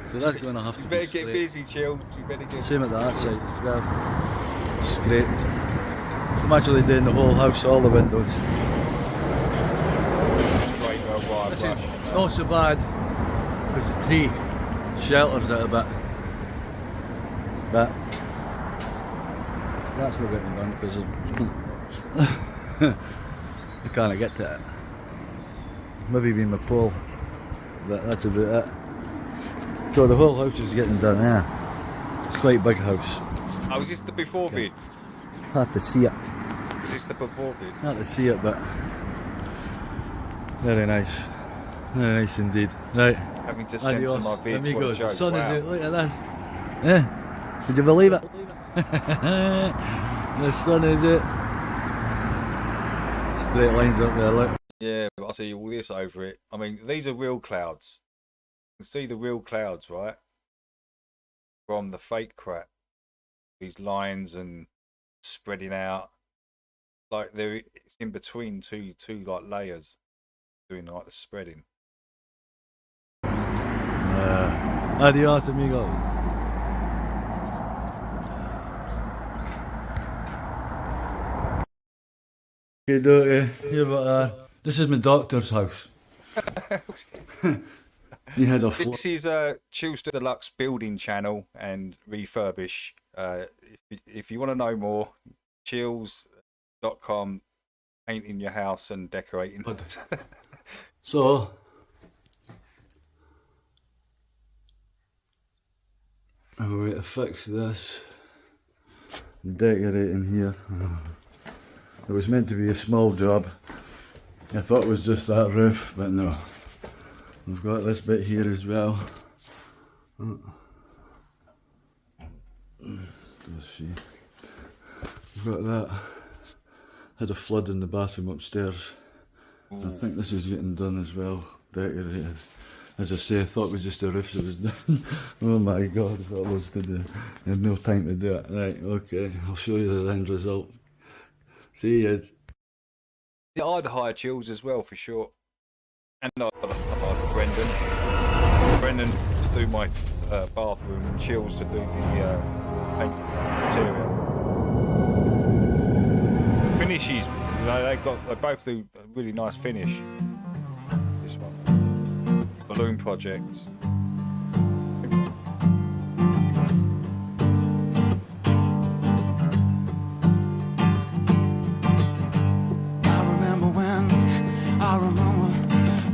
So that's going to have to be You better get busy, Chills. You better get same at that side as well. Scraped. I'm actually doing the whole house, all the windows. Straight wire brush. Not so bad, because the tree shelters it a bit. But that's not getting done because I can't get to it. Maybe being my pole, but that's about it. So the whole house is getting done, yeah. It's quite a big house. Oh, is this the before vid? Hard to see it. Is this the before vid? Hard to see it, but very nice. Very nice indeed. Right. Having to censor my vids. Amigos, the sun is out. Look at this. Yeah. Did you believe it? The sun is out. Straight lines up there, look. Yeah, but I'll see all this over it. I mean, these are real clouds. You can see the real clouds, right? From the fake crap. These lines and spreading out. Like it's in between two like layers. Doing like the spreading. Adios, amigos. Okay, here we are. This is my doctor's house. He had a This is Chills Deluxe building channel and refurbish. If you want to know more, chills.com, painting your house and decorating. So I'm going to fix this, decorating here. It was meant to be a small job. I thought it was just that roof, but no. We've got this bit here as well. Let's see. We've got that. Had a flood in the bathroom upstairs. I think this is getting done as well, decorated. As I say, I thought it was just a roof that was done. Oh my god, I've got loads to do. I had no time to do it. Right, okay, I'll show you the end result. See you. Yeah, I'd hire Chills as well for sure. And I'd hire Brendan. Brendan to do my bathroom and Chills to do the paint material. The finish is They both do a really nice finish. This one, balloon projects. I remember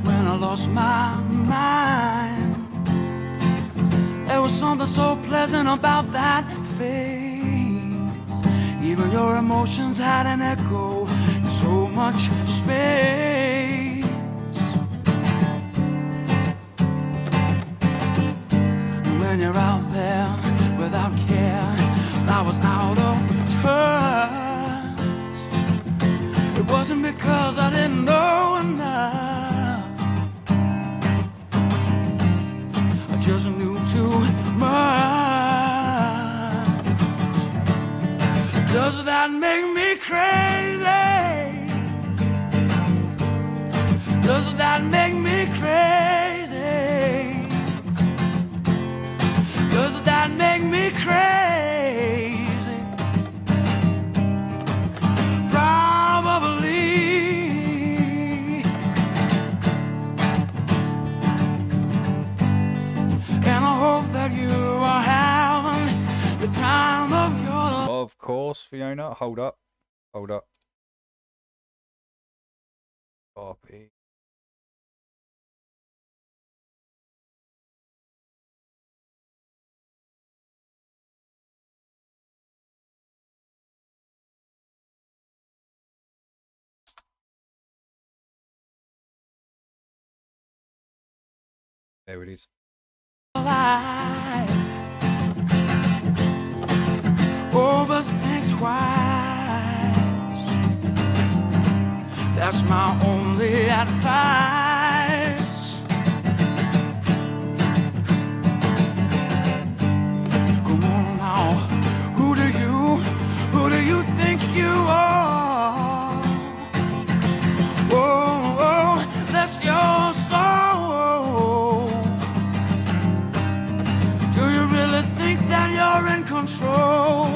when I lost my mind. There was something so pleasant about that phase. Even your emotions had an echo in so much space. And when you're out there without care, I was out of touch. It wasn't because I didn't know enough, I just knew too much. Does that make me crazy? Does that make me crazy? Does that make me crazy? Of course, Fiona. Hold up. Hold up. Copy. There it is. Overthink twice. That's my only advice. Come on now, who do you think you are? Oh, that's your soul. Do you really think that you're in control?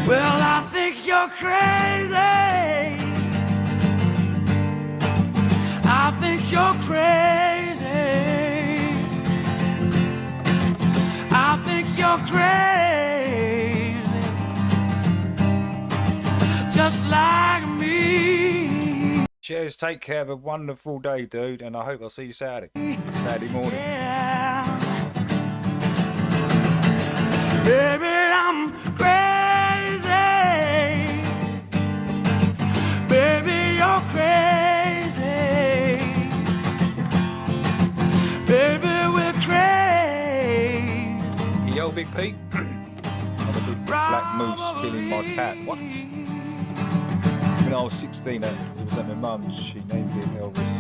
Well, I think you're crazy. I think you're crazy. I think you're crazy. Just like me. Cheers, take care, have a wonderful day, dude, and I hope I'll see you Saturday morning. Yeah. Baby, I'm crazy. Baby, you're crazy. Baby, we're crazy. Yo, Big Pete. I'm a big black moose killing my cat. What? When I was 16, it was at my mum's. She named it Elvis.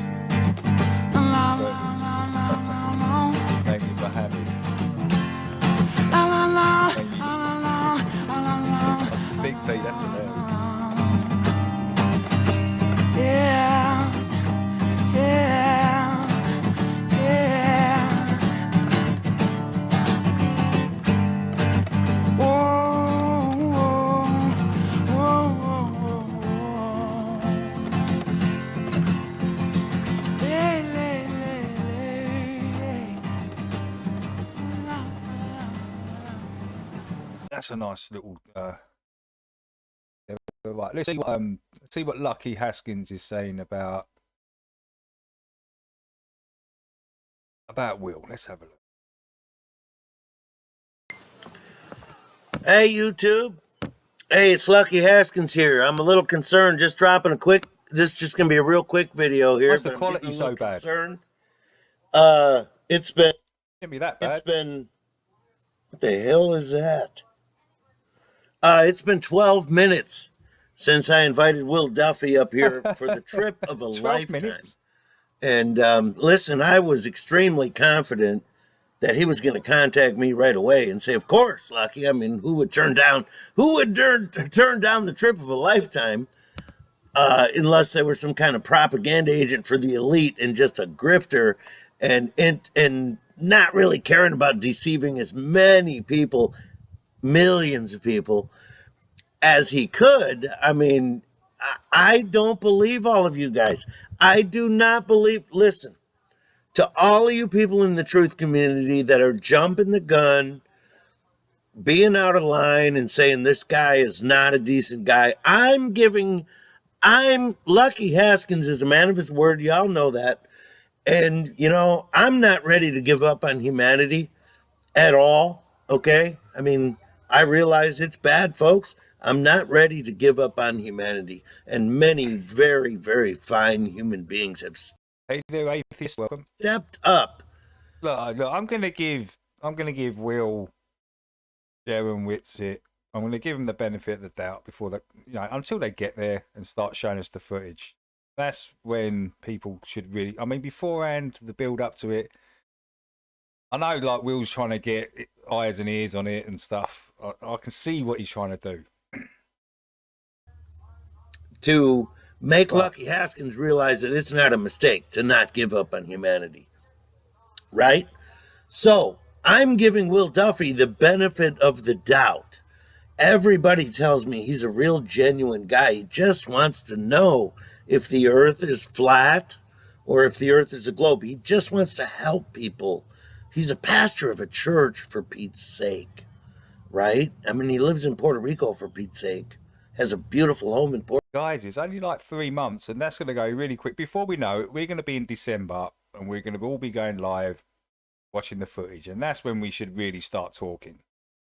Named it Mohammed. Big Pete, that's hilarious. Yeah, yeah, yeah. Whoa, whoa, whoa, Hey, That's a nice little. Right, let's see what Lucky Haskins is saying about Will. Let's have a look. Hey, YouTube. Hey, it's Lucky Haskins here. I'm a little concerned. Just dropping a quick. This is just gonna be a real quick video here. Why's the quality so bad? Concerned. It's been. Can't be that bad. It's been. What the hell is that? It's been 12 minutes since I invited Will Duffy up here for the trip of a 12 lifetime. minutes. And listen, I was extremely confident that he was going to contact me right away and say, "Of course, Lucky. I mean, who would turn down the trip of a lifetime unless they were some kind of propaganda agent for the elite and just a grifter and not really caring about deceiving as many people, millions of people, as he could. I mean, I don't believe all of you guys. I do not believe. Listen, to all of you people in the truth community that are jumping the gun, being out of line and saying this guy is not a decent guy, I'm Lucky Haskins is a man of his word. Y'all know that. And, you know, I'm not ready to give up on humanity at all. Okay? I mean, I realize it's bad, folks. I'm not ready to give up on humanity. And many very, very fine human beings have Hey there, atheist. Welcome. stepped up. Look, I'm gonna give Will, Darren Whitsitt. I'm gonna give him the benefit of the doubt before they, until they get there and start showing us the footage. That's when people should really. I mean, beforehand, the build up to it. I know, like, Will's trying to get eyes and ears on it and stuff. I can see what he's trying to do. To make Lucky Haskins realize that it's not a mistake to not give up on humanity. Right? So, I'm giving Will Duffy the benefit of the doubt. Everybody tells me he's a real genuine guy. He just wants to know if the earth is flat or if the earth is a globe. He just wants to help people. He's a pastor of a church, for Pete's sake, right? I mean, he lives in Puerto Rico, for Pete's sake. Has a beautiful home in Puerto Rico. Guys, it's only like 3 months, and that's going to go really quick. Before we know it, we're going to be in December, and we're going to all be going live, watching the footage, and that's when we should really start talking.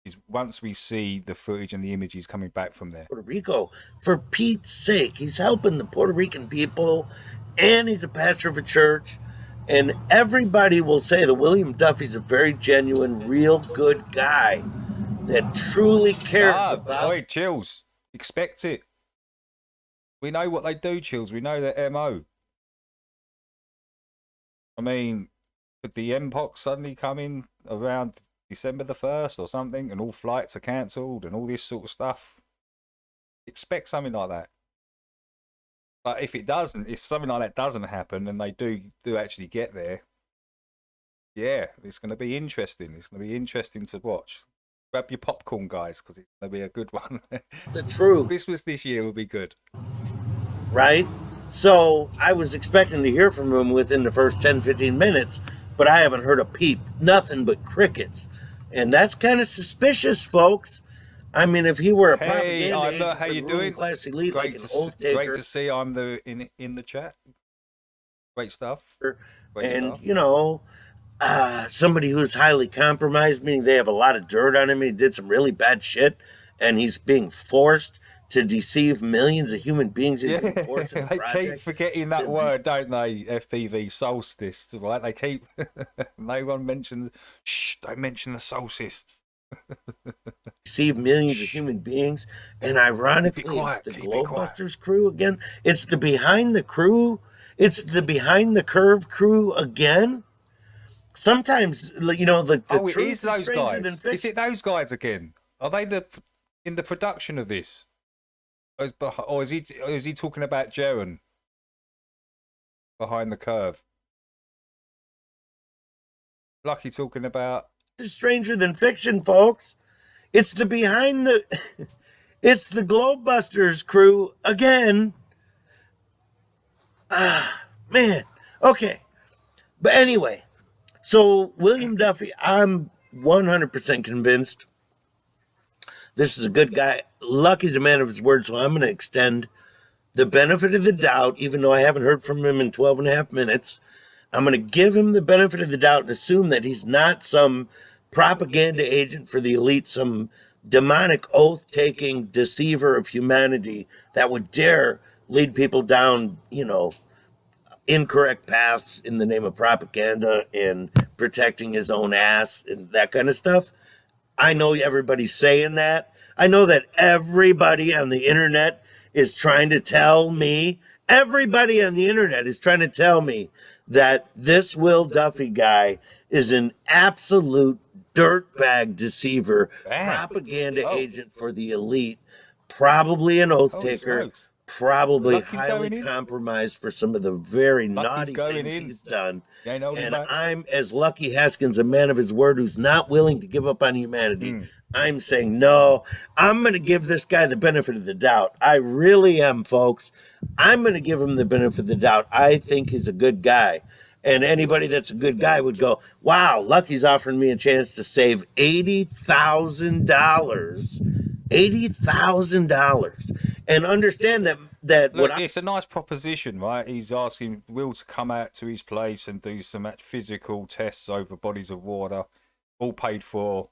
Is once we see the footage and the images coming back from there. Puerto Rico, for Pete's sake. He's helping the Puerto Rican people, and he's a pastor of a church. And everybody will say that William Duffy's a very genuine, real good guy that truly cares about. Oi, Chills. Expect it. We know what they do, Chills. We know their MO. I mean, could the MPOX suddenly come in around December the 1st or something, and all flights are cancelled and all this sort of stuff? Expect something like that. But if something like that doesn't happen and they do actually get there, yeah, it's going to be interesting. It's going to be interesting to watch. Grab your popcorn, guys, because it's going to be a good one. The truth. Christmas this year will be good. Right? So I was expecting to hear from him within the first 10, 15 minutes, but I haven't heard a peep. Nothing but crickets. And that's kind of suspicious, folks. I mean, if he were a propaganda agent how you doing? Class elite, Great, like an oath taker. Great to see I'm in the chat. Great stuff. You know, somebody who's highly compromised, meaning they have a lot of dirt on him, and he did some really bad shit, and he's being forced to deceive millions of human beings. He's being forced in the They project keep forgetting that word, don't they? FPV, solstice, right? They keep. No one mentions. Shh! Don't mention the solstice. Deceive millions of human beings, and ironically, it's the Globebusters crew again. It's the behind the crew. It's the behind the curve crew again. Sometimes, you know, the it is those guys. Is it those guys again? Are they in the production of this, or is he talking about Jaren behind the curve? Lucky talking about. It's stranger than fiction, folks. It's the behind the it's the Globebusters crew again. Man. Okay. But anyway, so William Duffy, I'm 100% convinced this is a good guy. Lucky's a man of his word, so I'm going to extend the benefit of the doubt, even though I haven't heard from him in 12 and a half minutes. I'm going to give him the benefit of the doubt and assume that he's not some propaganda agent for the elite, some demonic oath-taking deceiver of humanity that would dare lead people down, you know, incorrect paths in the name of propaganda and protecting his own ass and that kind of stuff. I know everybody's saying that. I know that everybody on the internet is trying to tell me, everybody on the internet is trying to tell me that this Will Duffy guy is an absolute dirtbag deceiver, propaganda agent for the elite, probably an oath taker, probably Lucky's highly going in. compromised for some of the very Lucky's naughty going things in. he's done. You ain't holding And back. I'm, as Lucky Haskins, a man of his word who's not willing to give up on humanity. I'm saying, no, I'm going to give this guy the benefit of the doubt. I really am, folks. I'm going to give him the benefit of the doubt. I think he's a good guy. And anybody that's a good guy would go, wow, Lucky's offering me a chance to save $80,000. $80,000. And understand that Look, what it's a nice proposition, right? He's asking Will to come out to his place and do some physical tests over bodies of water, all paid for,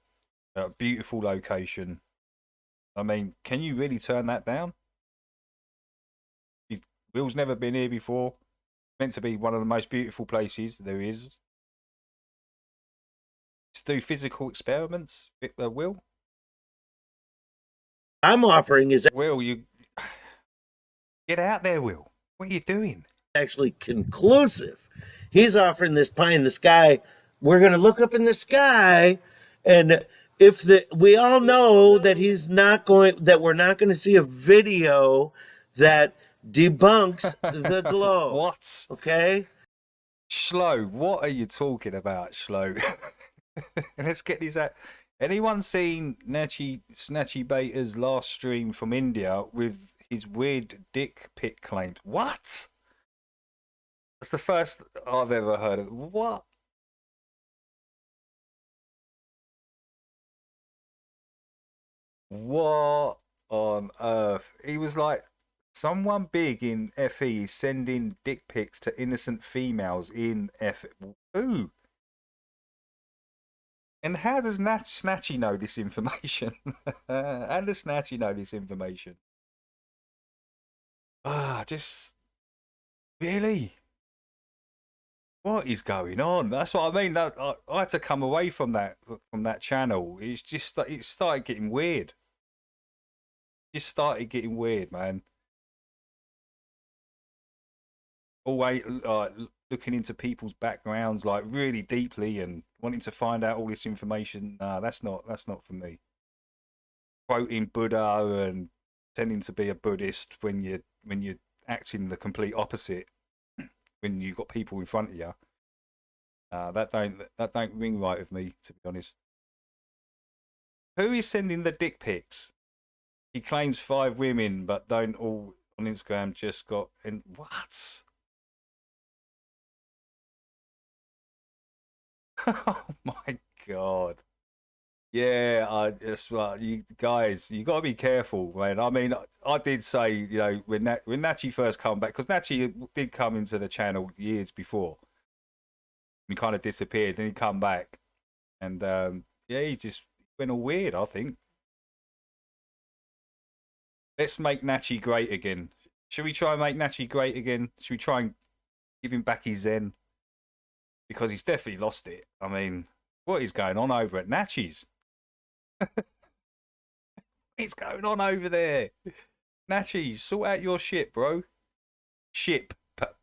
a beautiful location. I mean, can you really turn that down? Will's never been here before. Meant to be one of the most beautiful places there is. To do physical experiments, Will? I'm offering is Will, you get out there, Will. What are you doing? actually conclusive. He's offering this pie in the sky. We're going to look up in the sky, and if we all know that we're not going to see a video that debunks the globe. What? Okay? Schlo, what are you talking about, Schlo? Let's get these out. Anyone seen Snatchy Beta's last stream from India with his weird dick pic claims? What? That's the first I've ever heard of. What? What on earth? He was like, someone big in FE is sending dick pics to innocent females in FE. Who? And how does Snatchy know this information? How does Snatchy know this information? Just really? What is going on? That's what I mean. I had to come away from that channel. It's just it started getting weird. Just started getting weird, man. Always looking into people's backgrounds like really deeply and wanting to find out all this information. Nah, that's not for me. Quoting Buddha and pretending to be a Buddhist when you're acting the complete opposite when you've got people in front of you. That don't ring right with me, to be honest. Who is sending the dick pics? He claims 5 women, but don't all on Instagram just got in. What? Oh my god. Yeah, that's right. You guys, you got to be careful, man. I mean, I did say, you know, when Nachi first come back, because Nachi did come into the channel years before. He kind of disappeared, then he come back, and yeah, he just went all weird. I think. Let's make Nachi great again. Should we try and make Nachi great again? Should we try and give him back his zen? Because he's definitely lost it. I mean, what is going on over at Nachi's? What's going on over there? Nachi, sort out your shit, bro. Ship. Put.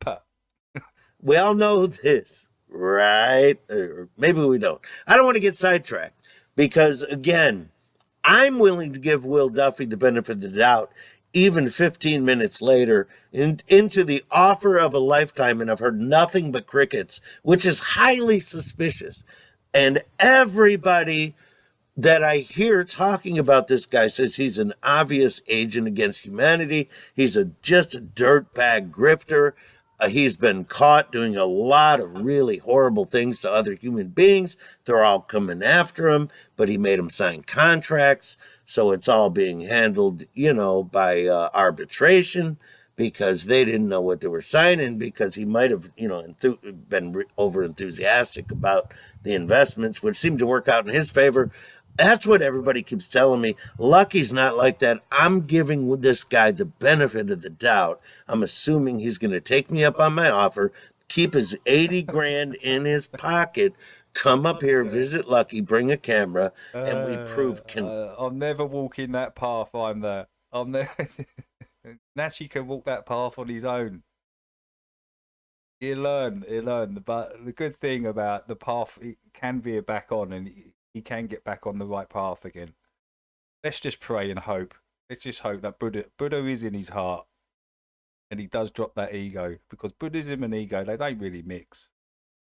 We all know this, right? Or maybe we don't. I don't want to get sidetracked because, again, I'm willing to give Will Duffy the benefit of the doubt even 15 minutes later into the offer of a lifetime, and I've heard nothing but crickets, which is highly suspicious. And everybody that I hear talking about this guy says he's an obvious agent against humanity. He's just a dirtbag grifter. He's been caught doing a lot of really horrible things to other human beings. They're all coming after him, but he made them sign contracts. So it's all being handled, you know, by arbitration because they didn't know what they were signing because he might have, you know, been over enthusiastic about the investments, which seemed to work out in his favor. That's what everybody keeps telling me. Lucky's not like that. I'm giving this guy the benefit of the doubt. I'm assuming he's going to take me up on my offer, keep his 80 grand in his pocket, come up here, visit Lucky, bring a camera, and we prove... I'll never walk in that path. I'm there. I'm never... Nachi can walk that path on his own. He'll learn. But the good thing about the path, it can veer back on and he can get back on the right path again. Let's just pray and hope. Let's just hope that Buddha is in his heart And he does drop that ego, because Buddhism and ego, they don't really mix.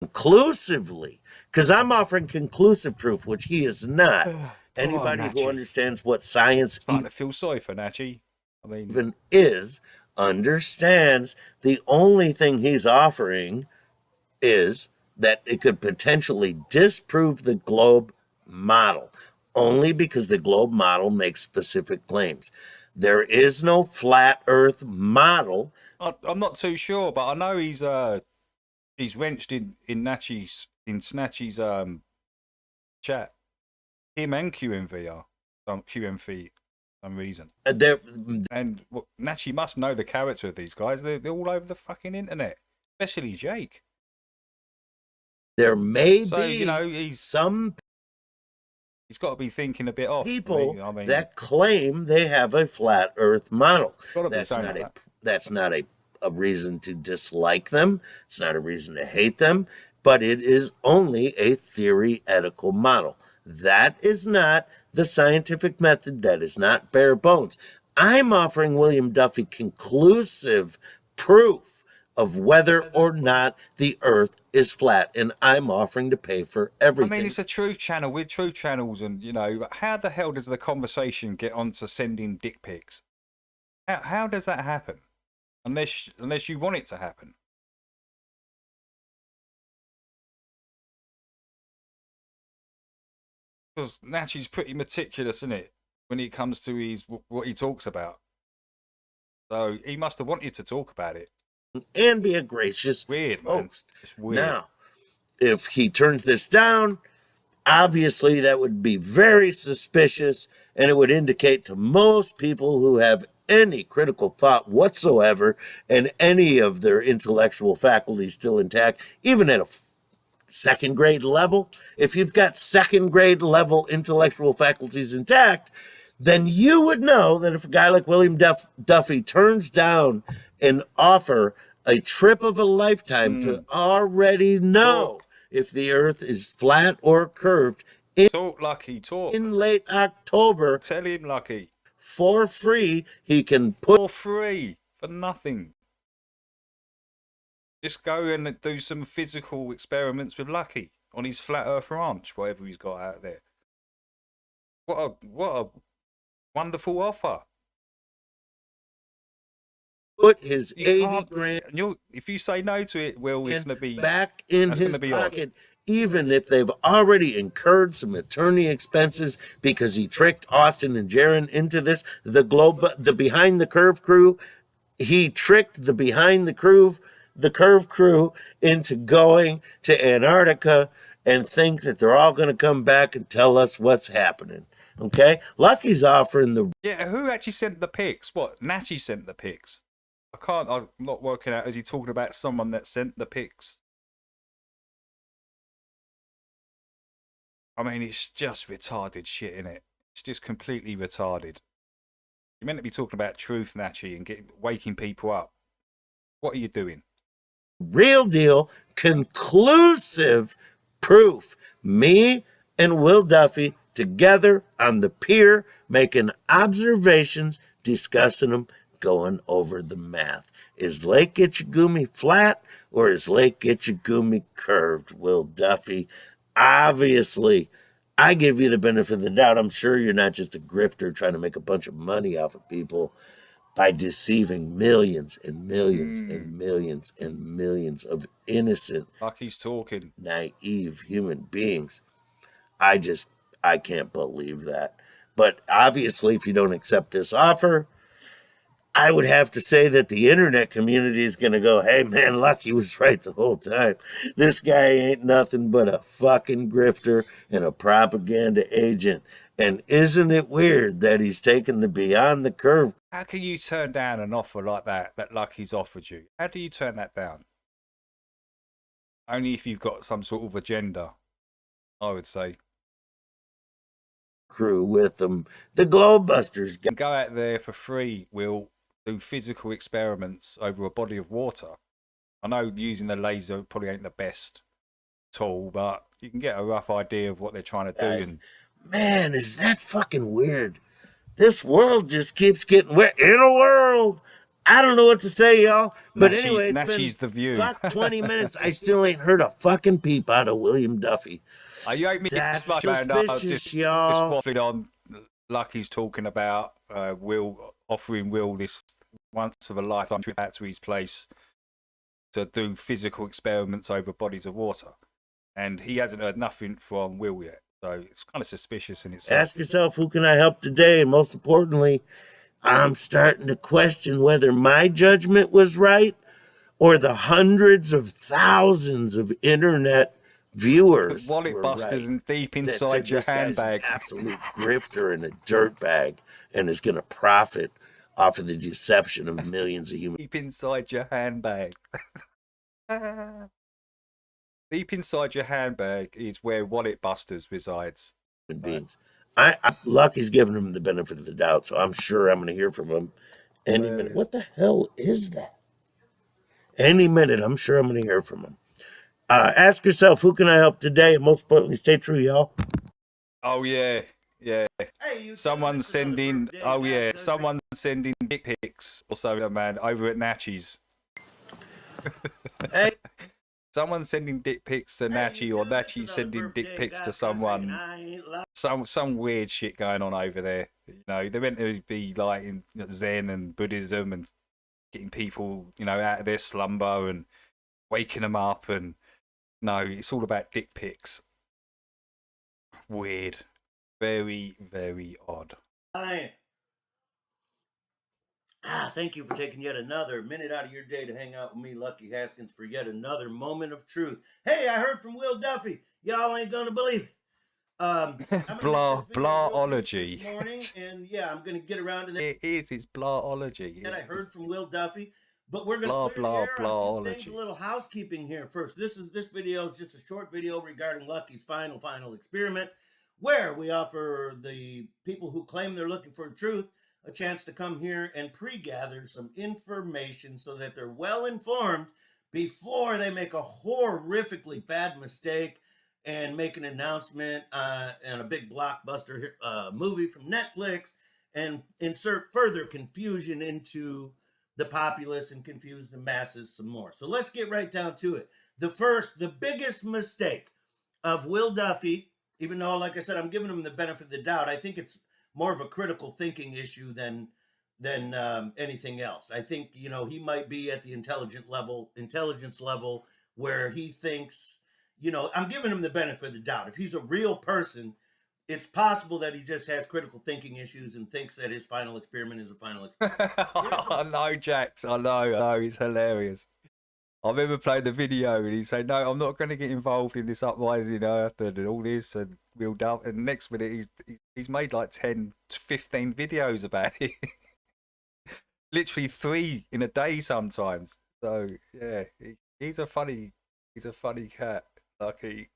Conclusively, because I'm offering conclusive proof, which he is not. Anybody who Nachi. understands what science Starting to feel sorry for Nachi. I mean, even is, understands the only thing he's offering is that it could potentially disprove the globe model, only because the globe model makes specific claims. There is no flat Earth model. I'm not too sure, but I know he's wrenched in Snatchy's chat. Him and QMV are QMV some reason. And Nachi must know the character of these guys. They're all over the fucking internet, especially Jake. There may So, be, you know, he's got to be thinking a bit off. people I mean, that claim they have a flat Earth model. Gotta be That's saying not that. that's not a reason to dislike them. It's not a reason to hate them, but it is only a theoretical model. That is not the scientific method. That is not bare bones. I'm offering William Duffy conclusive proof of whether or not the Earth is flat, and I'm offering to pay for everything. I mean, it's a truth channel with truth channels, and you know, how the hell does the conversation get onto sending dick pics? How does that happen? Unless you want it to happen. Because Nachi's pretty meticulous, isn't it, when it comes to what he talks about. So he must have wanted to talk about it. And be a gracious weird host. It's weird. Now, if he turns this down, obviously that would be very suspicious, and it would indicate to most people who have any critical thought whatsoever and any of their intellectual faculties still intact, even at a second grade level, if you've got second grade level intellectual faculties intact, then you would know that if a guy like William Duffy turns down an offer, a trip of a lifetime to already know if the Earth is flat or curved Talk, Lucky, talk. in late October, Tell him, Lucky. for free, he can put For free, for nothing. Just go and do some physical experiments with Lucky on his flat Earth ranch, whatever he's got out there. What a wonderful offer. put his 80 grand if you say no to it, Will, it's going to be back in that's his gonna be pocket, even if they've already incurred some attorney expenses because he tricked Austin and Jaron into this. The Behind the Curve crew, he tricked the Behind the Curve crew into going to Antarctica and think that they're all going to come back and tell us what's happening. Okay? Lucky's offering the... Yeah, who actually sent the pics? What? Nachi sent the pics. I'm not working out. Is he talking about someone that sent the pics? I mean, it's just retarded shit, isn't it? It's just completely retarded. You're meant to be talking about truth, Nachi, and waking people up. What are you doing? real deal, conclusive proof. Me and Will Duffy together on the pier, making observations, discussing them, going over the math. Is Lake Itchigumi flat or is Lake Itchigumi curved, Will Duffy? Obviously, I give you the benefit of the doubt. I'm sure you're not just a grifter trying to make a bunch of money off of people by deceiving millions and millions and millions and millions of innocent, like he's talking, naive human beings. I can't believe that. But obviously, if you don't accept this offer, I would have to say that the internet community is going to go, hey man, Lucky was right the whole time. This guy ain't nothing but a fucking grifter and a propaganda agent. And isn't it weird that he's taken the Beyond the Curve? How can you turn down an offer like that Lucky's offered you? How do you turn that down? Only if you've got some sort of agenda, I would say. Crew with them. The Globebusters. Go out there for free, Will, do physical experiments over a body of water. I know using the laser probably ain't the best tool, but you can get a rough idea of what they're trying to do. Man, is that fucking weird? This world just keeps getting weird. In a world I don't know what to say, y'all. But anyway, it's Nachi's been the view. fuck 20 minutes. I still ain't heard a fucking peep out of William Duffy. You ain't me That's smash, man. suspicious, y'all. Just waffling on. Lucky's talking about Will offering Will this once of a lifetime trip out to his place to do physical experiments over bodies of water, and he hasn't heard nothing from Will yet. So it's kind of suspicious in itself. Ask yourself, who can I help today? And most importantly, I'm starting to question whether my judgment was right or the hundreds of thousands of internet viewers Wallet busters right, and deep that inside said your this guy's handbag. an absolute grifter and a dirtbag and is going to profit off of the deception of millions of humans. Deep inside your handbag. Deep inside your handbag is where Wallet Busters resides. Beings. Lucky's giving him the benefit of the doubt, so I'm sure I'm going to hear from him any minute. What the hell is that? Any minute, I'm sure I'm going to hear from him. Ask yourself, who can I help today? And most importantly, stay true, y'all. Oh, yeah. Yeah. Someone sending, someone sending dick pics also, man, over at Natchy's. Hey. Someone sending dick pics to Natchy, or Natchy sending dick pics to someone. Some weird shit going on over there. You know, they're meant to be like in Zen and Buddhism and getting people, you know, out of their slumber and waking them up. And no, it's all about dick pics. Weird. Very, very odd. Thank you for taking yet another minute out of your day to hang out with me, Lucky Haskins, for yet another moment of truth. Hey, I heard from Will Duffy. Y'all ain't gonna believe it. Blahology. Morning, and yeah, I'm gonna get around to that. It is. It's blahology. And I heard from Will Duffy, but we're gonna blah clear blah the air on a few things, blahology. a little housekeeping here first. This video is just a short video regarding Lucky's final experiment, where we offer the people who claim they're looking for the truth a chance to come here and pre-gather some information so that they're well informed before they make a horrifically bad mistake and make an announcement and a big blockbuster movie from Netflix and insert further confusion into the populace and confuse the masses some more. So let's get right down to it. The biggest mistake of Will Duffy, even though, like I said, I'm giving him the benefit of the doubt, I think it's more of a critical thinking issue than anything else. I think, you know, he might be at the intelligence level where he thinks, you know, I'm giving him the benefit of the doubt. If he's a real person, it's possible that he just has critical thinking issues and thinks that his final experiment is a final experiment. I know, Jax. I know. He's hilarious. I remember playing the video and he said, "No, I'm not going to get involved in this uprising Earth and all this." And we'll dump. And next minute, he's made like 10, 15 videos about it. Literally 3 in a day sometimes. So yeah, he's a funny cat, Lucky.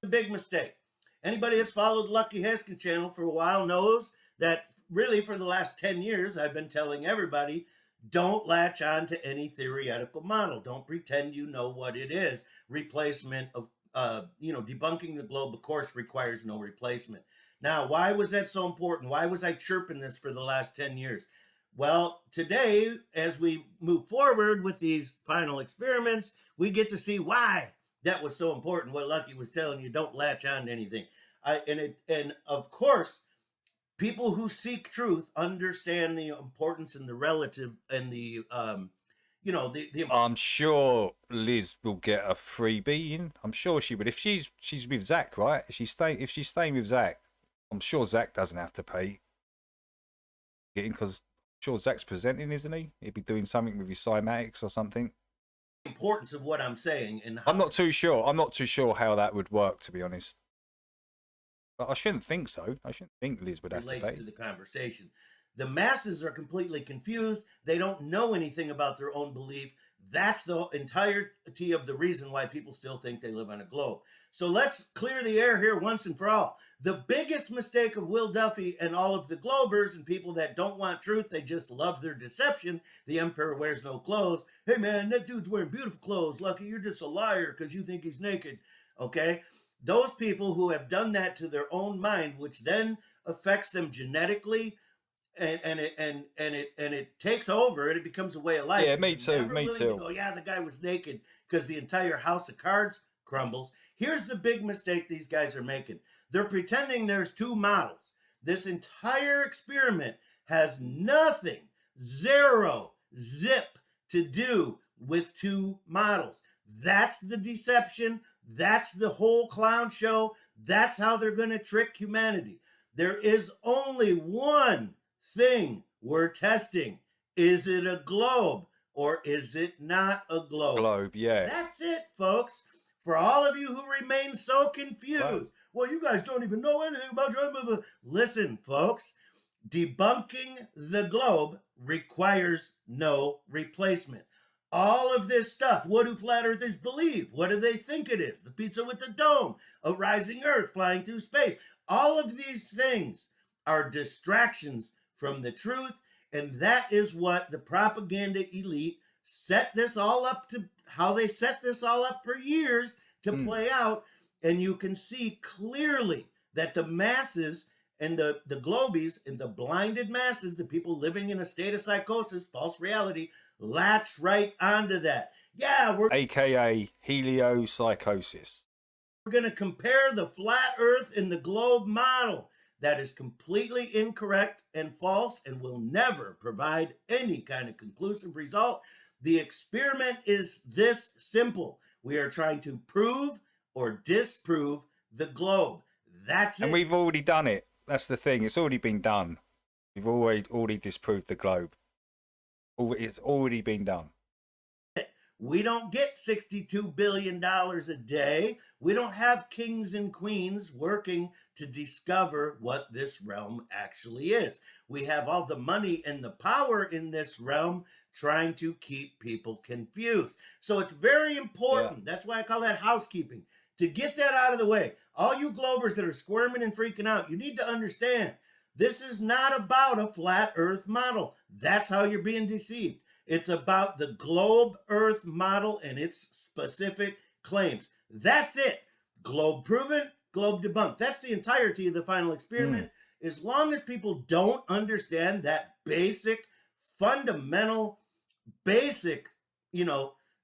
Big mistake. Anybody that's followed Lucky Haskins channel for a while knows that really for the last 10 years, I've been telling everybody, don't latch on to any theoretical model. Don't pretend you know what it is. Replacement of, debunking the globe, of course, requires no replacement. Now, why was that so important? Why was I chirping this for the last 10 years? Well, today, as we move forward with these final experiments, we get to see why that was so important. What Lucky was telling you, don't latch on to anything. And of course, people who seek truth understand the importance and the relative and the I'm sure Liz will get a freebie in. I'm sure she would. If she's with Zach, right? If she's staying with Zach, I'm sure Zach doesn't have to pay. Because I'm sure Zach's presenting, isn't he? He'd be doing something with his cymatics or something. Importance of what I'm saying, and I'm not too sure. I'm not too sure how that would work, to be honest. But I shouldn't think so. I shouldn't think Liz would have to pay. To the conversation. The masses are completely confused. They don't know anything about their own belief. That's the entirety of the reason why people still think they live on a globe. So let's clear the air here once and for all. The biggest mistake of Will Duffy and all of the Globers and people that don't want truth, they just love their deception. The emperor wears no clothes. Hey man, that dude's wearing beautiful clothes. Lucky, you're just a liar because you think he's naked. Okay? Those people who have done that to their own mind, which then affects them genetically and it takes over and it becomes a way of life. Yeah, me You're too. never Me willing too. to go, yeah, the guy was naked because the entire house of cards crumbles. Here's the big mistake these guys are making. They're pretending there's two models. This entire experiment has nothing, zero, zip to do with two models. That's the deception. That's the whole clown show. That's how they're going to trick humanity. There is only one thing we're testing. Is it a globe or is it not a globe? Globe, yeah. That's it, folks. For all of you who remain so confused, Right. well, you guys don't even know anything about it. Listen, folks, debunking the globe requires no replacement. All of this stuff, what do flat earthers believe? What do they think it is? The pizza with the dome, a rising earth flying through space. All of these things are distractions from the truth, and that is what the propaganda elite set this all up to, how they set this all up for years to play out. And you can see clearly that the masses and the globies and the blinded masses, the people living in a state of psychosis, false reality, latch right onto that. Yeah, we're AKA heliopsychosis. going to compare the flat earth and the globe model. That is completely incorrect and false and will never provide any kind of conclusive result. The experiment is this simple. We are trying to prove or disprove the globe. That's it. And we've already done it. That's the thing. It's already been done. We've already disproved the globe. It's already been done. We don't get $62 billion a day. We don't have kings and queens working to discover what this realm actually is. We have all the money and the power in this realm trying to keep people confused. So it's very important. Yeah. That's why I call that housekeeping. To get that out of the way, all you globers that are squirming and freaking out, you need to understand this is not about a flat earth model. That's how you're being deceived. It's about the globe earth model and its specific claims. That's it. Globe proven, globe debunked. That's the entirety of the final experiment. As long as people don't understand that basic, fundamental, basic,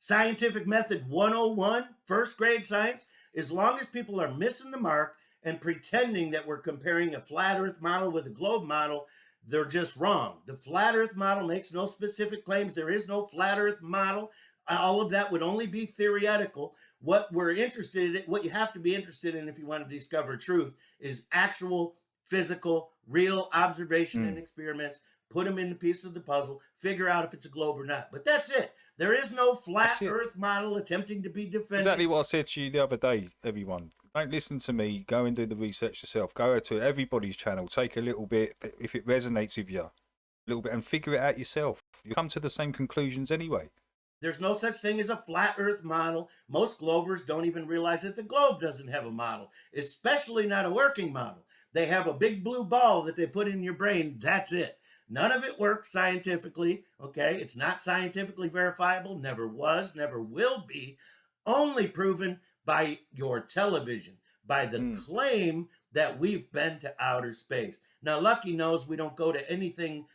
scientific method 101, first grade science, as long as people are missing the mark and pretending that we're comparing a flat earth model with a globe model, they're just wrong. The flat earth model makes no specific claims. There is no flat earth model. All of that would only be theoretical. What we're interested in, what you have to be interested in if you want to discover truth, is actual physical, real observation and experiments. Put them in the pieces of the puzzle, figure out if it's a globe or not. But that's it. There is no flat earth model attempting to be defended. Exactly what I said to you the other day, everyone. Don't listen to me. Go and do the research yourself. Go to everybody's channel. Take a little bit, if it resonates with you, a little bit, and figure it out yourself. You'll come to the same conclusions anyway. There's no such thing as a flat earth model. Most globers don't even realize that the globe doesn't have a model, especially not a working model. They have a big blue ball that they put in your brain. That's it. None of it works scientifically, okay? It's not scientifically verifiable, never was, never will be, only proven by your television, by the claim that we've been to outer space. Now, Lucky knows we don't go to anything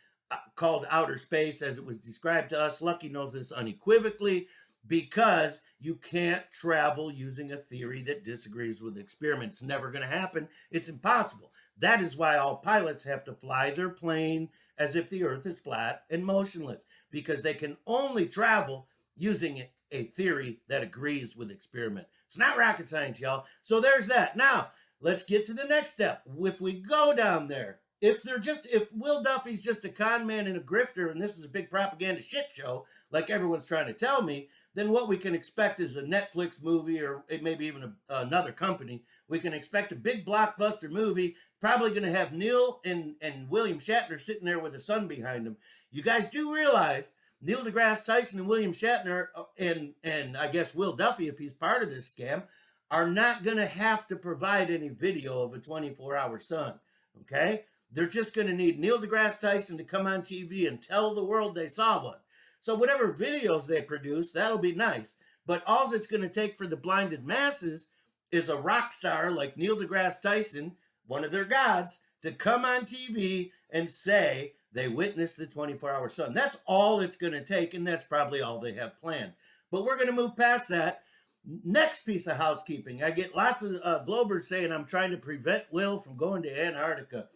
called outer space as it was described to us. Lucky knows this unequivocally because you can't travel using a theory that disagrees with experiments. It's never going to happen. It's impossible. That is why all pilots have to fly their plane as if the Earth is flat and motionless, because they can only travel using a theory that agrees with experiment. It's not rocket science, y'all. So there's that. Now, let's get to the next step. If we go down there, if Will Duffy's just a con man and a grifter, and this is a big propaganda shit show, like everyone's trying to tell me, then what we can expect is a Netflix movie, or maybe even another company. We can expect a big blockbuster movie, probably going to have Neil and William Shatner sitting there with the sun behind them. You guys do realize Neil deGrasse Tyson and William Shatner, and I guess Will Duffy, if he's part of this scam, are not going to have to provide any video of a 24-hour sun, okay? They're just going to need Neil deGrasse Tyson to come on TV and tell the world they saw one. So whatever videos they produce, that'll be nice. But all it's going to take for the blinded masses is a rock star like Neil deGrasse Tyson, one of their gods, to come on TV and say They witness the 24-hour sun. That's all it's going to take, and that's probably all they have planned. But we're going to move past that. Next piece of housekeeping. I get lots of Globers saying I'm trying to prevent Will from going to Antarctica.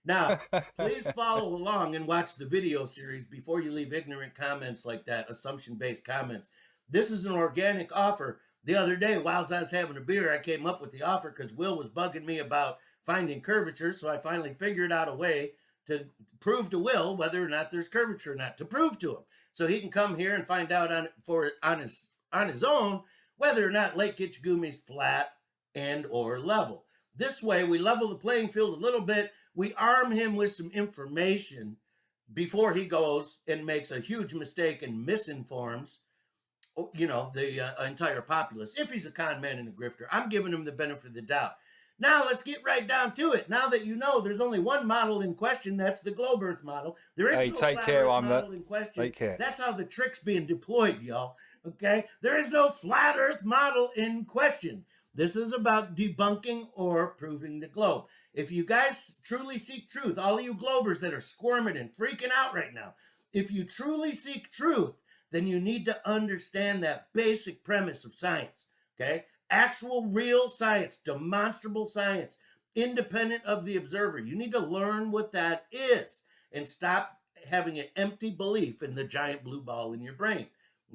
Now, please follow along and watch the video series before you leave ignorant comments like that, assumption-based comments. This is an organic offer. The other day, while I was having a beer, I came up with the offer because Will was bugging me about finding curvature, so I finally figured out a way to prove to Will whether or not there's curvature or not, to prove to him. So he can come here and find out on his own whether or not Lake Kitchigumi is flat and or level. This way, we level the playing field a little bit. We arm him with some information before he goes and makes a huge mistake and misinforms, you know, the entire populace. If he's a con man and a grifter, I'm giving him the benefit of the doubt. Now let's get right down to it. Now that you know there's only one model in question, that's the globe Earth model. There is no take care, model in question. Take care. That's how the trick's being deployed, y'all. Okay? There is no flat Earth model in question. This is about debunking or proving the globe. If you guys truly seek truth, all of you globers that are squirming and freaking out right now, if you truly seek truth, then you need to understand that basic premise of science, okay? Actual real science, demonstrable science, independent of the observer. You need to learn what that is and stop having an empty belief in the giant blue ball in your brain,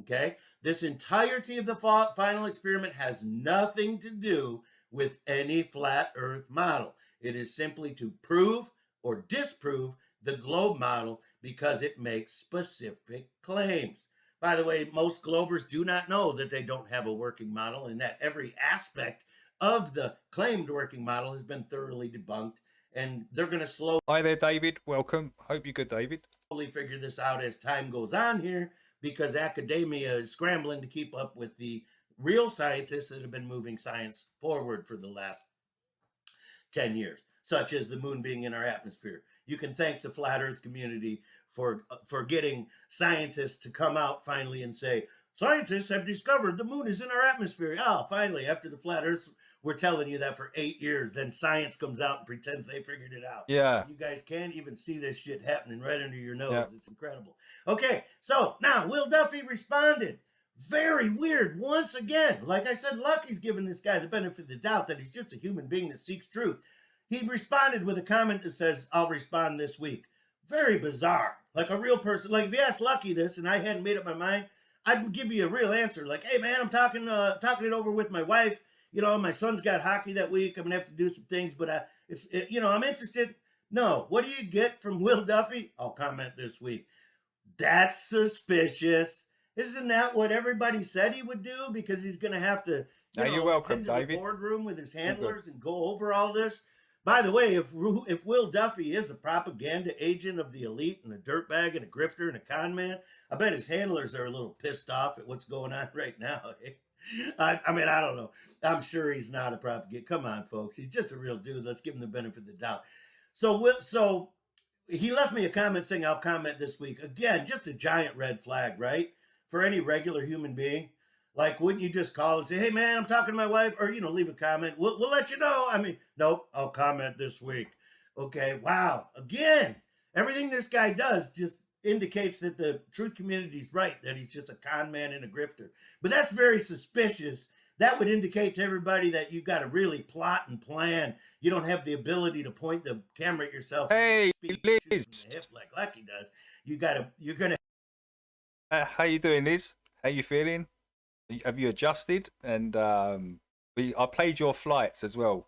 okay? This entirety of the final experiment has nothing to do with any flat Earth model. It is simply to prove or disprove the globe model because it makes specific claims. By the way, most globers do not know that they don't have a working model and that every aspect of the claimed working model has been thoroughly debunked, and they're going to slowly... Hi there, David. Welcome. Hope you're good, David. ...figure this out as time goes on here, because academia is scrambling to keep up with the real scientists that have been moving science forward for the last 10 years, such as the moon being in our atmosphere. You can thank the flat Earth community for getting scientists to come out finally and say, scientists have discovered the moon is in our atmosphere. Oh, finally, after the flat Earth, we're telling you that for 8 years. Then science comes out and pretends they figured it out. Yeah. You guys can't even see this shit happening right under your nose. Yeah. It's incredible. Okay, so now Will Duffy responded. Very weird. Once again, like I said, Lucky's giving this guy the benefit of the doubt that he's just a human being that seeks truth. He responded with a comment that says, I'll respond this week. Very bizarre. Like a real person. Like if you asked Lucky this and I hadn't made up my mind, I'd give you a real answer. Like, hey man, I'm talking it over with my wife. You know, my son's got hockey that week. I'm gonna have to do some things, but I'm interested. No, what do you get from Will Duffy? I'll comment this week. That's suspicious. Isn't that what everybody said he would do? Because he's gonna have to you're welcome, into David. the boardroom with his handlers and go over all this. By the way, if Will Duffy is a propaganda agent of the elite and a dirtbag and a grifter and a con man, I bet his handlers are a little pissed off at what's going on right now. I mean, I don't know. I'm sure he's not a propaganda. Come on, folks. He's just a real dude. Let's give him the benefit of the doubt. So he left me a comment saying, I'll comment this week. Again, just a giant red flag, right? For any regular human being. Like, wouldn't you just call and say, hey, man, I'm talking to my wife, or, leave a comment. We'll let you know. I mean, nope, I'll comment this week. Okay, wow. Again, everything this guy does just indicates that the truth community is right, that he's just a con man and a grifter. But that's very suspicious. That would indicate to everybody that you've got to really plot and plan. You don't have the ability to point the camera at yourself. Hey, Liz. The hip like Lucky does. You're going to... how you doing, Liz? How you feeling? Have you adjusted? And I played your flights as well.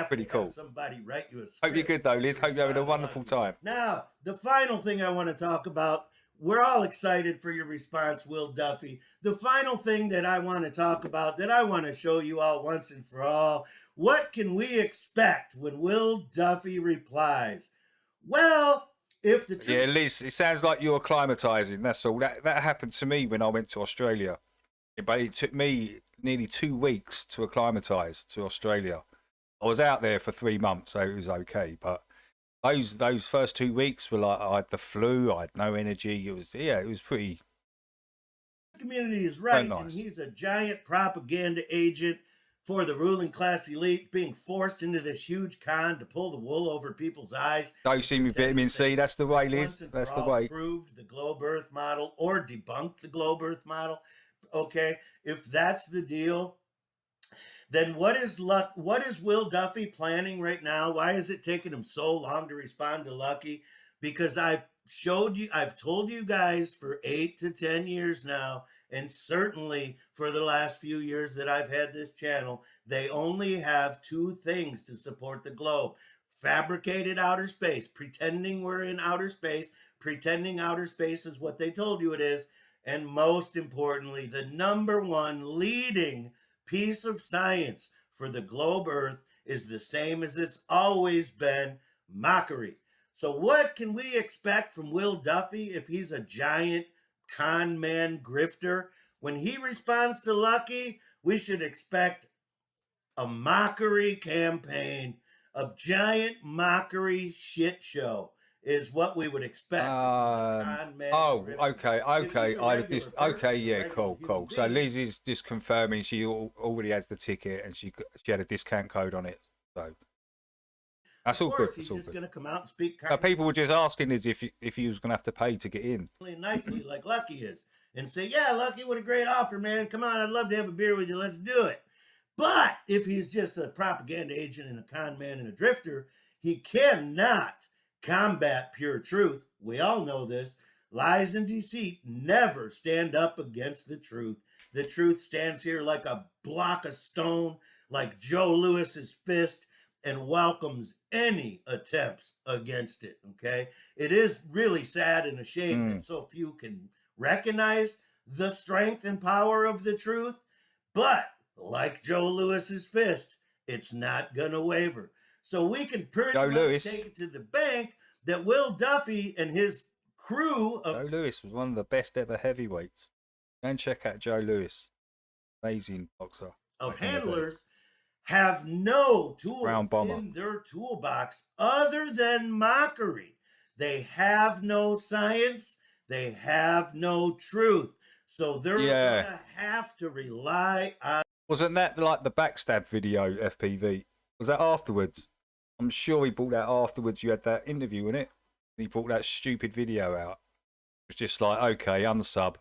Pretty cool. Somebody write you a script. Hope you're good though, Liz. Hope you're having a wonderful time. Now, the final thing I want to talk about. We're all excited for your response, Will Duffy. The final thing that I want to talk about, that I want to show you all once and for all. What can we expect when Will Duffy replies? Well, if the truth... Yeah, Liz, it sounds like you're acclimatizing. That's all. That happened to me when I went to Australia. But it took me nearly 2 weeks to acclimatise to Australia. I was out there for 3 months, so it was okay. But those first 2 weeks were like I had the flu, I had no energy. It was pretty. The community is right, nice. And he's a giant propaganda agent for the ruling class elite being forced into this huge con to pull the wool over people's eyes. Dosing with vitamin C, that's the way, Liz. That's the way. Proved the globe Earth model or debunked the globe Earth model. Okay, if that's the deal, then what is Will Duffy planning right now? Why is it taking him so long to respond to Lucky? Because I've told you guys for 8 to 10 years now, and certainly for the last few years that I've had this channel, they only have two things to support the globe: fabricated outer space, pretending we're in outer space, pretending outer space is what they told you it is, and most importantly, the number one leading piece of science for the globe Earth is the same as it's always been: mockery. So what can we expect from Will Duffy if he's a giant con man grifter? When he responds to Lucky, we should expect a mockery campaign, a giant mockery shit show is what we would expect. Okay. Yeah, cool. So Liz is just confirming she already has the ticket and she had a discount code on it. So that's all good. He's just going to come out and speak. People were just asking Liz if he was going to have to pay to get in. Nicely, like Lucky is, and say, "Yeah, Lucky, what a great offer, man! Come on, I'd love to have a beer with you. Let's do it." But if he's just a propaganda agent and a con man and a drifter, he cannot combat pure truth. We all know this. Lies and deceit never stand up against the truth. The truth stands here like a block of stone, like Joe Lewis's fist, and welcomes any attempts against it, okay? It is really sad and a shame that so few can recognize the strength and power of the truth, but like Joe Lewis's fist, it's not gonna waver. So we can pretty much take it to the bank that Will Duffy and his crew of... Joe Lewis was one of the best ever heavyweights. Go and check out Joe Lewis. Amazing boxer. Of handlers have no tools in their toolbox other than mockery. They have no science. They have no truth. So they're gonna have to rely on... Wasn't that like the backstab video, FPV? Was that afterwards? I'm sure he brought that afterwards. You had that interview, in it. He brought that stupid video out. It was just like, okay, unsub.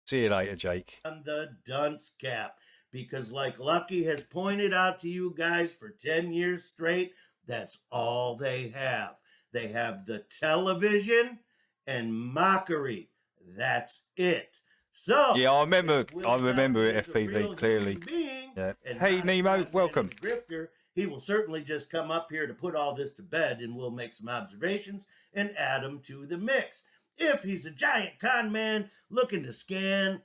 See you later, Jake. On the dunce cap. Because like Lucky has pointed out to you guys for 10 years straight, that's all they have. They have the television and mockery. That's it. So yeah, I remember it, FPV, clearly. Yeah. Hey, Nemo, welcome. Grifter, he will certainly just come up here to put all this to bed, and we'll make some observations and add them to the mix. If he's a giant con man looking to scam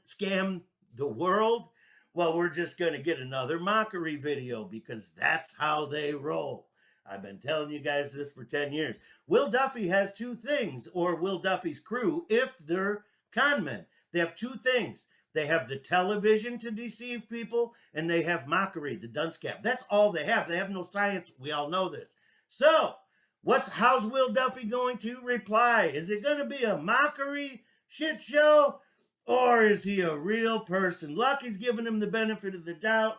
the world, well, we're just going to get another mockery video, because that's how they roll. I've been telling you guys this for 10 years. Will Duffy has two things, or Will Duffy's crew, if they're con men. They have two things. They have the television to deceive people, and they have mockery, the dunce cap. That's all they have. They have no science. We all know this. So, how's Will Duffy going to reply? Is it going to be a mockery shit show, or is he a real person? Lucky's giving him the benefit of the doubt.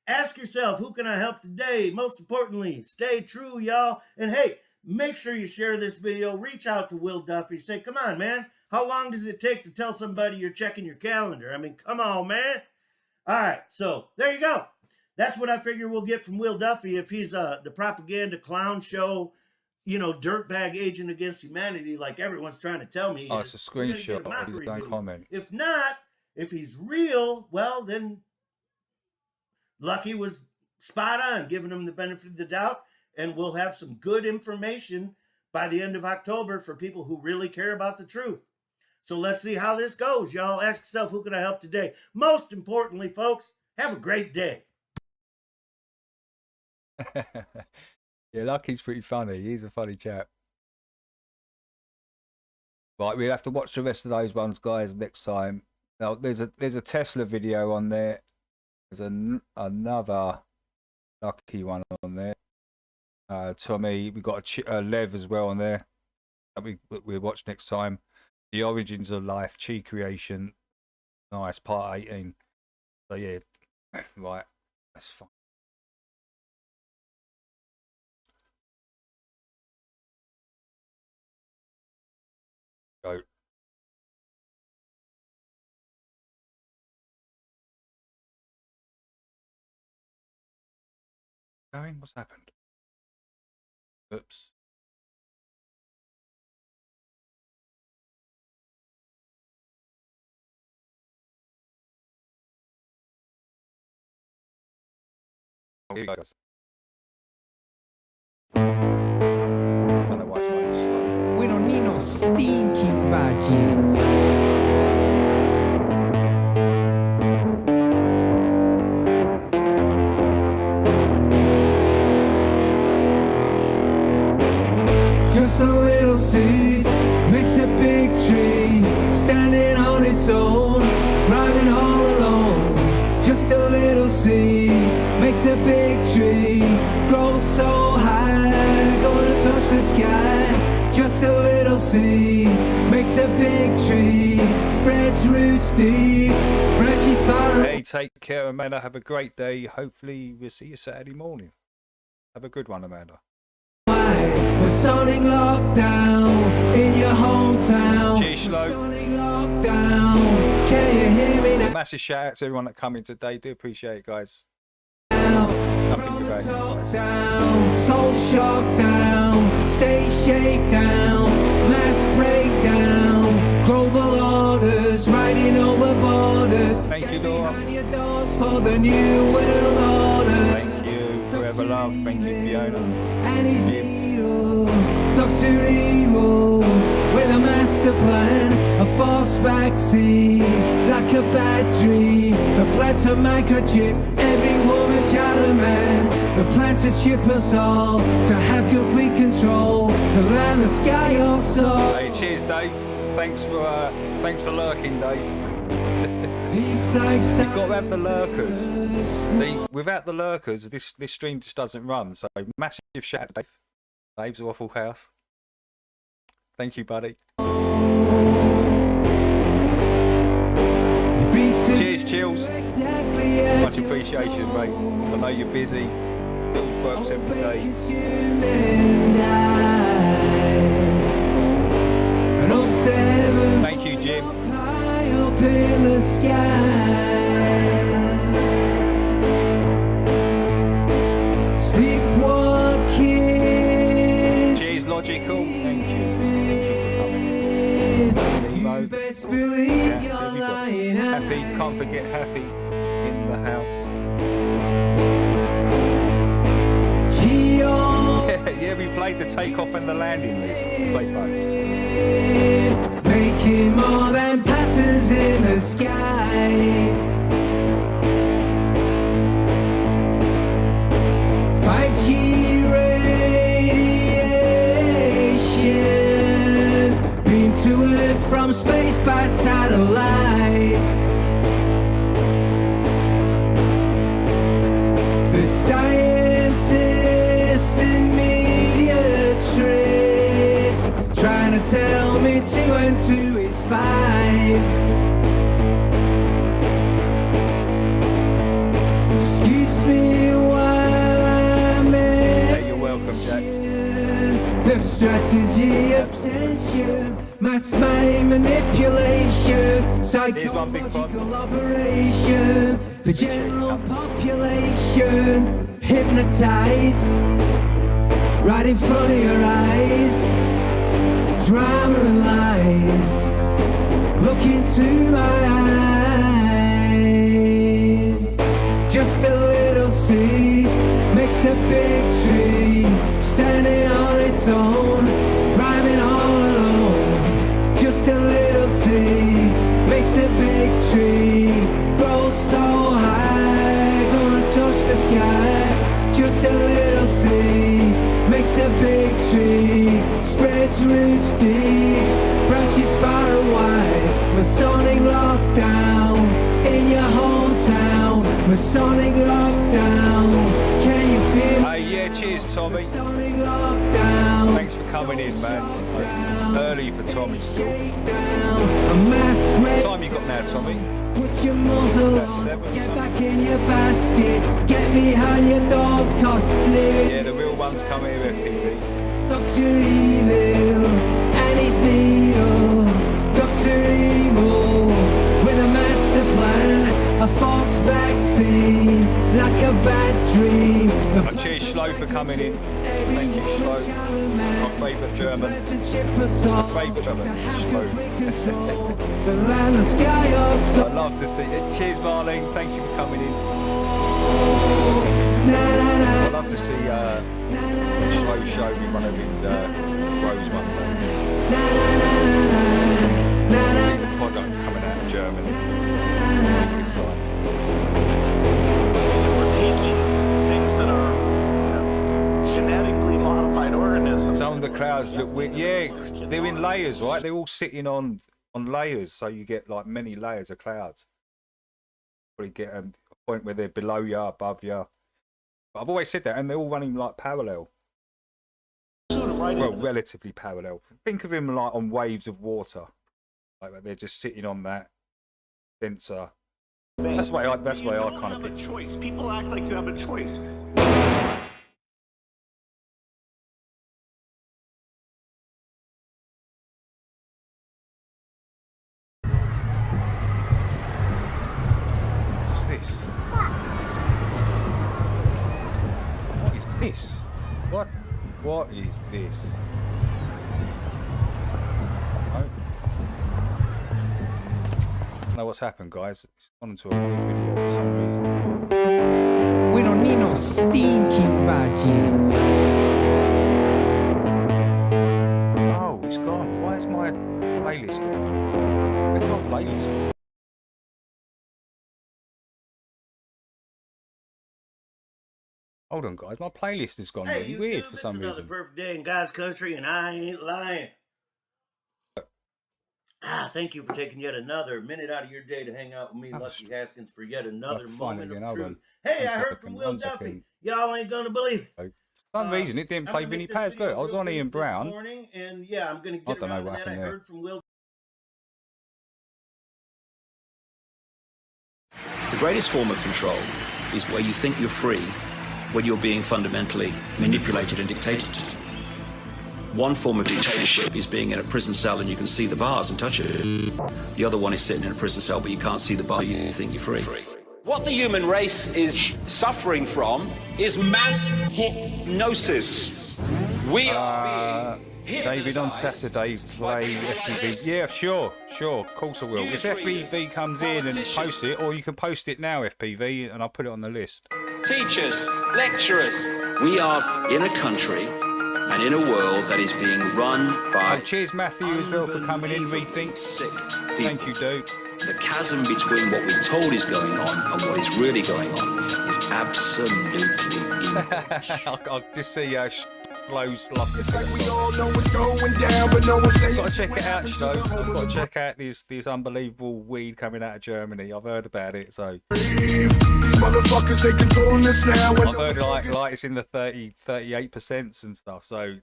Ask yourself, who can I help today? Most importantly, stay true, y'all. And hey, make sure you share this video. Reach out to Will Duffy. Say, come on, man. How long does it take to tell somebody you're checking your calendar? I mean, come on, man. All right, so there you go. That's what I figure we'll get from Will Duffy if he's the propaganda clown show, dirtbag agent against humanity like everyone's trying to tell me. Oh, it's a screenshot. He's done comment. If not, if he's real, well, then Lucky was spot on, giving him the benefit of the doubt, and we'll have some good information by the end of October for people who really care about the truth. So let's see how this goes, y'all. Ask yourself, who can I help today? Most importantly, folks, have a great day. Yeah, Lucky's pretty funny. He's a funny chap. Right, we'll have to watch the rest of those ones, guys, next time. Now, there's a Tesla video on there. There's another Lucky one on there. Tommy, we got a Lev as well on there. We'll watch next time. The Origins of Life, Chi Creation. Nice, part 18. So yeah, right, that's fine. Go. Going? What's happened? Oops. Oh, here you go, guys. Don't know why it's running slow. We don't need no stinky badges. Just a little seed makes a big tree, standing on its own, thriving all alone. Just a little seed makes a big tree, grows so high, gonna touch the sky. Just a little seed makes a big tree, spreads roots deep, branches far. Hey, take care, Amanda. Have a great day. Hopefully, we'll see you Saturday morning. Have a good one, Amanda. Masonic lockdown in your hometown. Cheers, Slow. Masonic lockdown. Can you hear me now? Massive shout out to everyone that come in today. Do appreciate it, guys. Nothing about it, guys. Soul shock down, state shakedown, mass breakdown, global orders, riding over borders. Thank you, Laura. Behind your doors for the new world order. Thank you, Forever Love. Thank you, Fiona. And his needle, Dr. Evil, with a master plan, a false vaccine, like a bad dream. The plant's a microchip, every woman, child and man. The plan to chip us all, to have complete control, the land, the sky also. Hey, cheers, Dave. Thanks for lurking, Dave. Peace like You've got to have the lurkers. Without the lurkers, this stream just doesn't run. So massive shout out to Dave. Dave's Waffle House. Thank you, buddy. Cheers, Chills. Much appreciation, mate. I know you're busy. Works every day. Thank you, Jim. Up in the sky, sleepwalking. Cheers, Logical. Thank you. You best believe you're lying. Happy, can't forget Happy in the house. Yeah, we played the takeoff and the landing list. Played both. Making more than passes in the skies. 5G radiation, beamed to Earth from space by satellites. The scientists and media tricks, trying to tell me 2 and 2 is 5. Excuse me while I'm Hey, you're welcome, Jack. the strategy of tension, mass mind manipulation, psychological operation, the general population hypnotized right in front of your eyes. Drama and lies, look into my eyes. Just a little seed makes a big tree, standing on its own, thriving all alone. Just a little seed makes a big tree, grows so high, gonna touch the sky. Just a little seed makes a big tree, spreads roots deep, branches far and wide. Masonic lockdown in your hometown. Masonic lockdown. Can you feel? Hey, yeah, cheers, Tommy. Masonic lockdown. Thanks for coming in, man. Early for Tommy still. A mass break. What time you got now, Tommy? Put your muzzle on, get back in your basket, get behind your doors, cause living. Yeah, the real ones come here, FPV. Dr. Evil and his needle, Schlo for coming in. Thank you, Schlo. My favourite German. My favourite German, Schlo. I'd love to see it. Cheers, Marlene. Thank you for coming in. I'd love to see Schlo show me one of his grows one day. See the products coming out of Germany. See what it's like. We're taking things that are, genetically modified organisms. Some of the clouds look weird. Yeah, they're in layers, right? They're all sitting on layers, so you get like many layers of clouds. Probably get a point where they're below you, above you. But I've always said that, and they're all running like parallel. Well, relatively parallel. Think of them like on waves of water, like they're just sitting on that sensor. That's the way I kind of picture. Choice. People act like you have a choice. What's this? What is this? What is this? Oh. I don't know what's happened, guys. It's gone into a weird video for some reason. We don't need no stinking badges. Oh, it's gone. Why is my playlist gone? Where's my playlist gone? Hold on, guys. My playlist has gone really weird for some reason. Another perfect day in God's country, and I ain't lying. Thank you for taking yet another minute out of your day to hang out with me, Lucky Haskins, for yet another moment of truth. Hey, I heard from Will Duffy. Y'all ain't gonna believe it. For some reason, it didn't play Vinnie Paz. Good. I was on Ian Brown. Morning, and yeah, I'm gonna get around to that. I heard from Will. The greatest form of control is where you think you're free when you're being fundamentally manipulated and dictated to. One form of dictatorship is being in a prison cell and you can see the bars and touch it. The other one is sitting in a prison cell but you can't see the bar, you think you're free. What the human race is suffering from is mass hypnosis. We are being David, on Saturday, play FPV. Yeah, sure, of course I will. If FPV comes in and posts it, or you can post it now, FPV, and I'll put it on the list. teachers, lecturers. We are in a country and in a world that is being run by... cheers, Matthew, as well, for coming in, Rethink. Sick people. Thank you, dude. The chasm between what we're told is going on and what is really going on is absolutely I'll just see blows love this. Like we all know what's going down, but no one's saying. Got to check it out, Shlo. I've got to check out these unbelievable weed coming out of Germany. I've heard about it, so. These motherfuckers, they controlling us now. I've heard like it's in the 38% and stuff, so.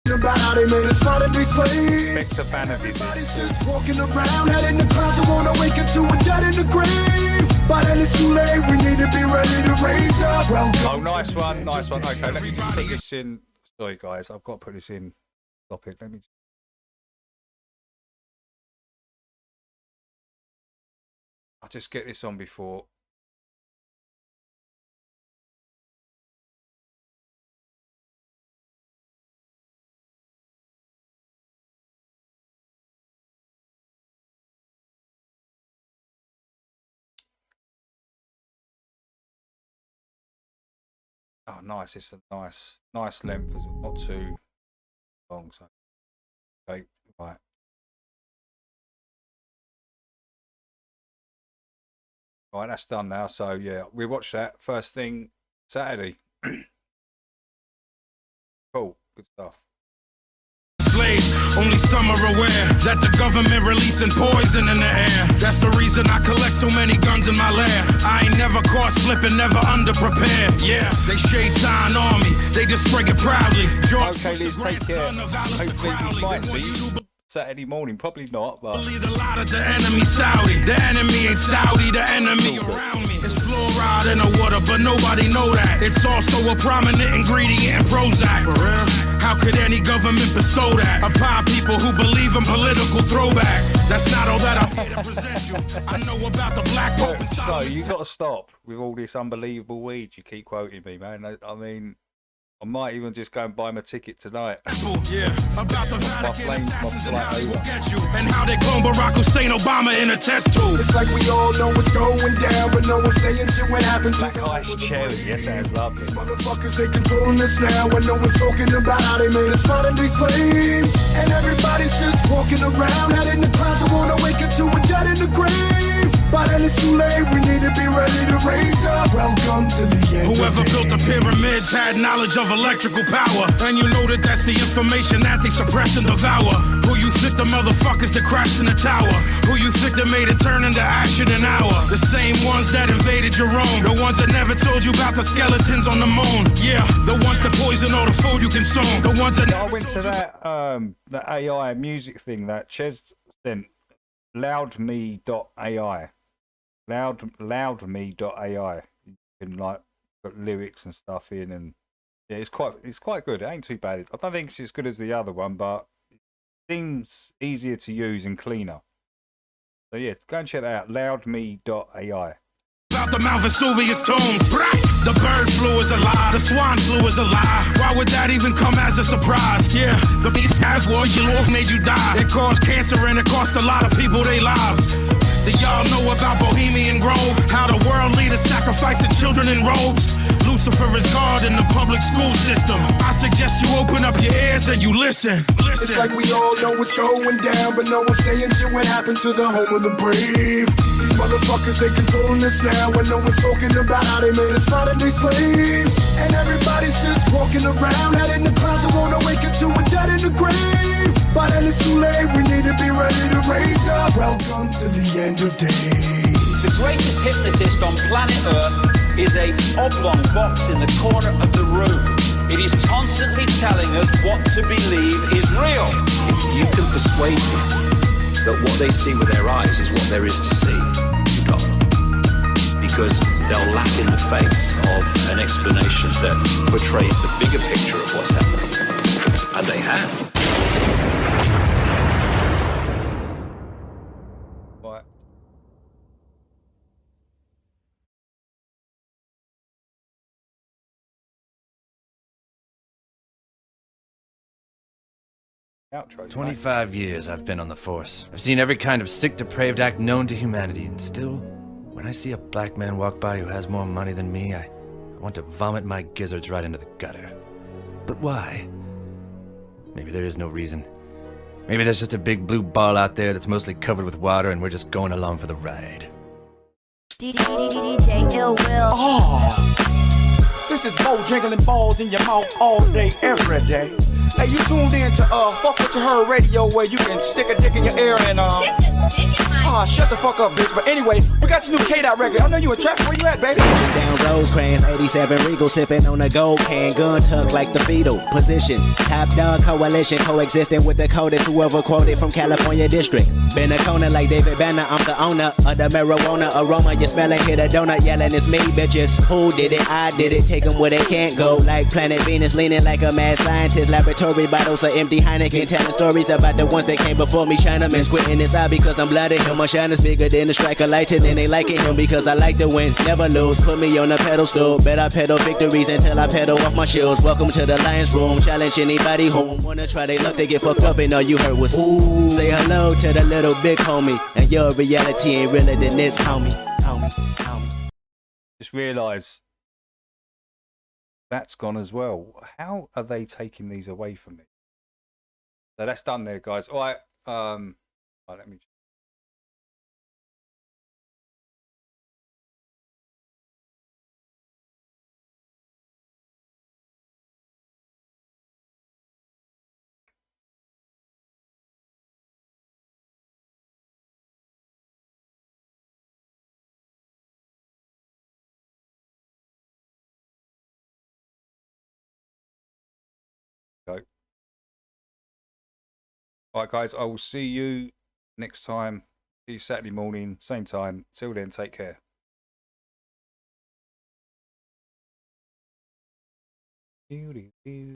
About how they made us fight and be slaves. Expect a ban of this. Just walking around, head in the clouds, and won't awaken to a dead in the grave. But then it's too late, we need to be ready to raise up. Oh, nice one. Okay, let me just put this in. Sorry, guys, I've got to put this in. Stop it. Let me. I'll just get this on before. Oh, nice. It's a nice length, as not too long. So, okay, right. Right, that's done now. So, yeah, we watched that first thing Saturday. Cool, good stuff. Slaves, only some are aware that the government releasing poison in the air. That's the reason I collect so many guns in my lair. I ain't never caught slipping, never underprepared. Yeah, they shade sign on me, they just spray it proudly. Okay, Liz, take care. Hopefully we might see you Saturday morning, probably not, but. A lot of the enemy Saudi, the enemy ain't Saudi, the enemy around me. It's fluoride in the water, but nobody know that. It's also a prominent ingredient in Prozac. For real? How could any government bestow that upon people who believe in political throwback? That's not all that I'm here to present you. I know about the black pope and No, you got to stop with all this unbelievable weed you keep quoting me, man. I mean, I might even just go and buy my ticket tonight. Yeah, about the my Vatican plane, my assassins and flight how they will over. get you, and how they clone Barack Hussein Obama in a test tube. It's like we all know what's going down, but no one's saying shit what happened to Black Ice Cherry, yes, sounds lovely. motherfuckers. They controlling us now, and no one's talking about how they made us modern day slaves. And everybody's just walking around, heading the clouds. I wanna wake up to a dead in the grave. By then it's too late, we need to be ready to raise up. Welcome to the end. Whoever built the pyramids had knowledge of electrical power, and you know that that's the information that they suppress and devour. Who you think the motherfuckers that crashed in the tower? Who you think that made it turn into ash in an hour? The same ones that invaded your own, the ones that never told you about the skeletons on the moon. Yeah, the ones that poison all the food you consume. The ones that I went to that the AI music thing that Ches sent, loudme.ai. Loudme.ai. You can like put lyrics and stuff in, and yeah, it's quite good. It ain't too bad. I don't think it's as good as the other one, but it seems easier to use and cleaner. So yeah, go and check that out. Loudme.ai. about the Mount Vesuvius tombs. The bird flu is a lie, the swan flu is a lie. Why would that even come as a surprise? Yeah, the beast has war, you wolf made you die. It caused cancer and it cost a lot of people their lives. Do y'all know about Bohemian Grove? How the world leaders sacrificing children in robes? Lucifer is God in the public school system. I suggest you open up your ears and you listen. It's like we all know what's going down, but no one's saying shit what happened to the home of the brave. These motherfuckers, they controlling us now, and no one's talking about how they made us modern day slaves. And everybody's just walking around, heading the clouds. I wanna wake up to a dead in the grave. By then it's too late, we need to be ready to raise up. Welcome to the end of days. The greatest hypnotist on planet Earth is a oblong box in the corner of the room. It is constantly telling us what to believe is real. If you can persuade them that what they see with their eyes is what there is to see, you got them. Because they'll laugh in the face of an explanation that portrays the bigger picture of what's happening. And they have. What? Outro. 25 years I've been on the force. I've seen every kind of sick, depraved act known to humanity, and still, when I see a black man walk by who has more money than me, I want to vomit my gizzards right into the gutter. But why? Maybe there is no reason. Maybe there's just a big blue ball out there that's mostly covered with water, and we're just going along for the ride. DJ Ill Will. Oh, this is Mo jiggling balls in your mouth all day, every day. Hey, you tuned in to Fuck What You Heard Radio, where you can stick a dick in your ear and shut the fuck up, bitch. But anyway, we got your new K-Dot record. I know you in traffic. Where you at, baby? Down Rosecrans, 87 Regal, sipping on a gold can, gun tucked like the fetal position. Top dog coalition, coexisting with the codist, whoever quoted from California district. Been a corner like David Banner, I'm the owner of the marijuana aroma. You smelling, hit a donut, yelling, it's me, bitches. Who did it? I did it. Take them where they can't go. Like Planet Venus, leaning like a mad scientist. Laboratory bottles of empty Heineken, telling stories about the ones that came before me. Chinamen squinting inside because I'm blooded. Him, my shine is bigger than the striker lighting, and they like it him because I like to win. Never lose, put me on a pedestal. Bet I pedal victories until I pedal off my shoes. Welcome to the Lion's Room. Challenge anybody who wanna try they luck, they get fucked up, and all you heard was ooh. Say hello to the little big homie, and your reality ain't realer than this, homie. Just realise that's gone as well. How are they taking these away from me? So that's done there, guys. All right. Let me. Go. All right, guys. I will see you next time. See you Saturday morning, same time. Till then, take care.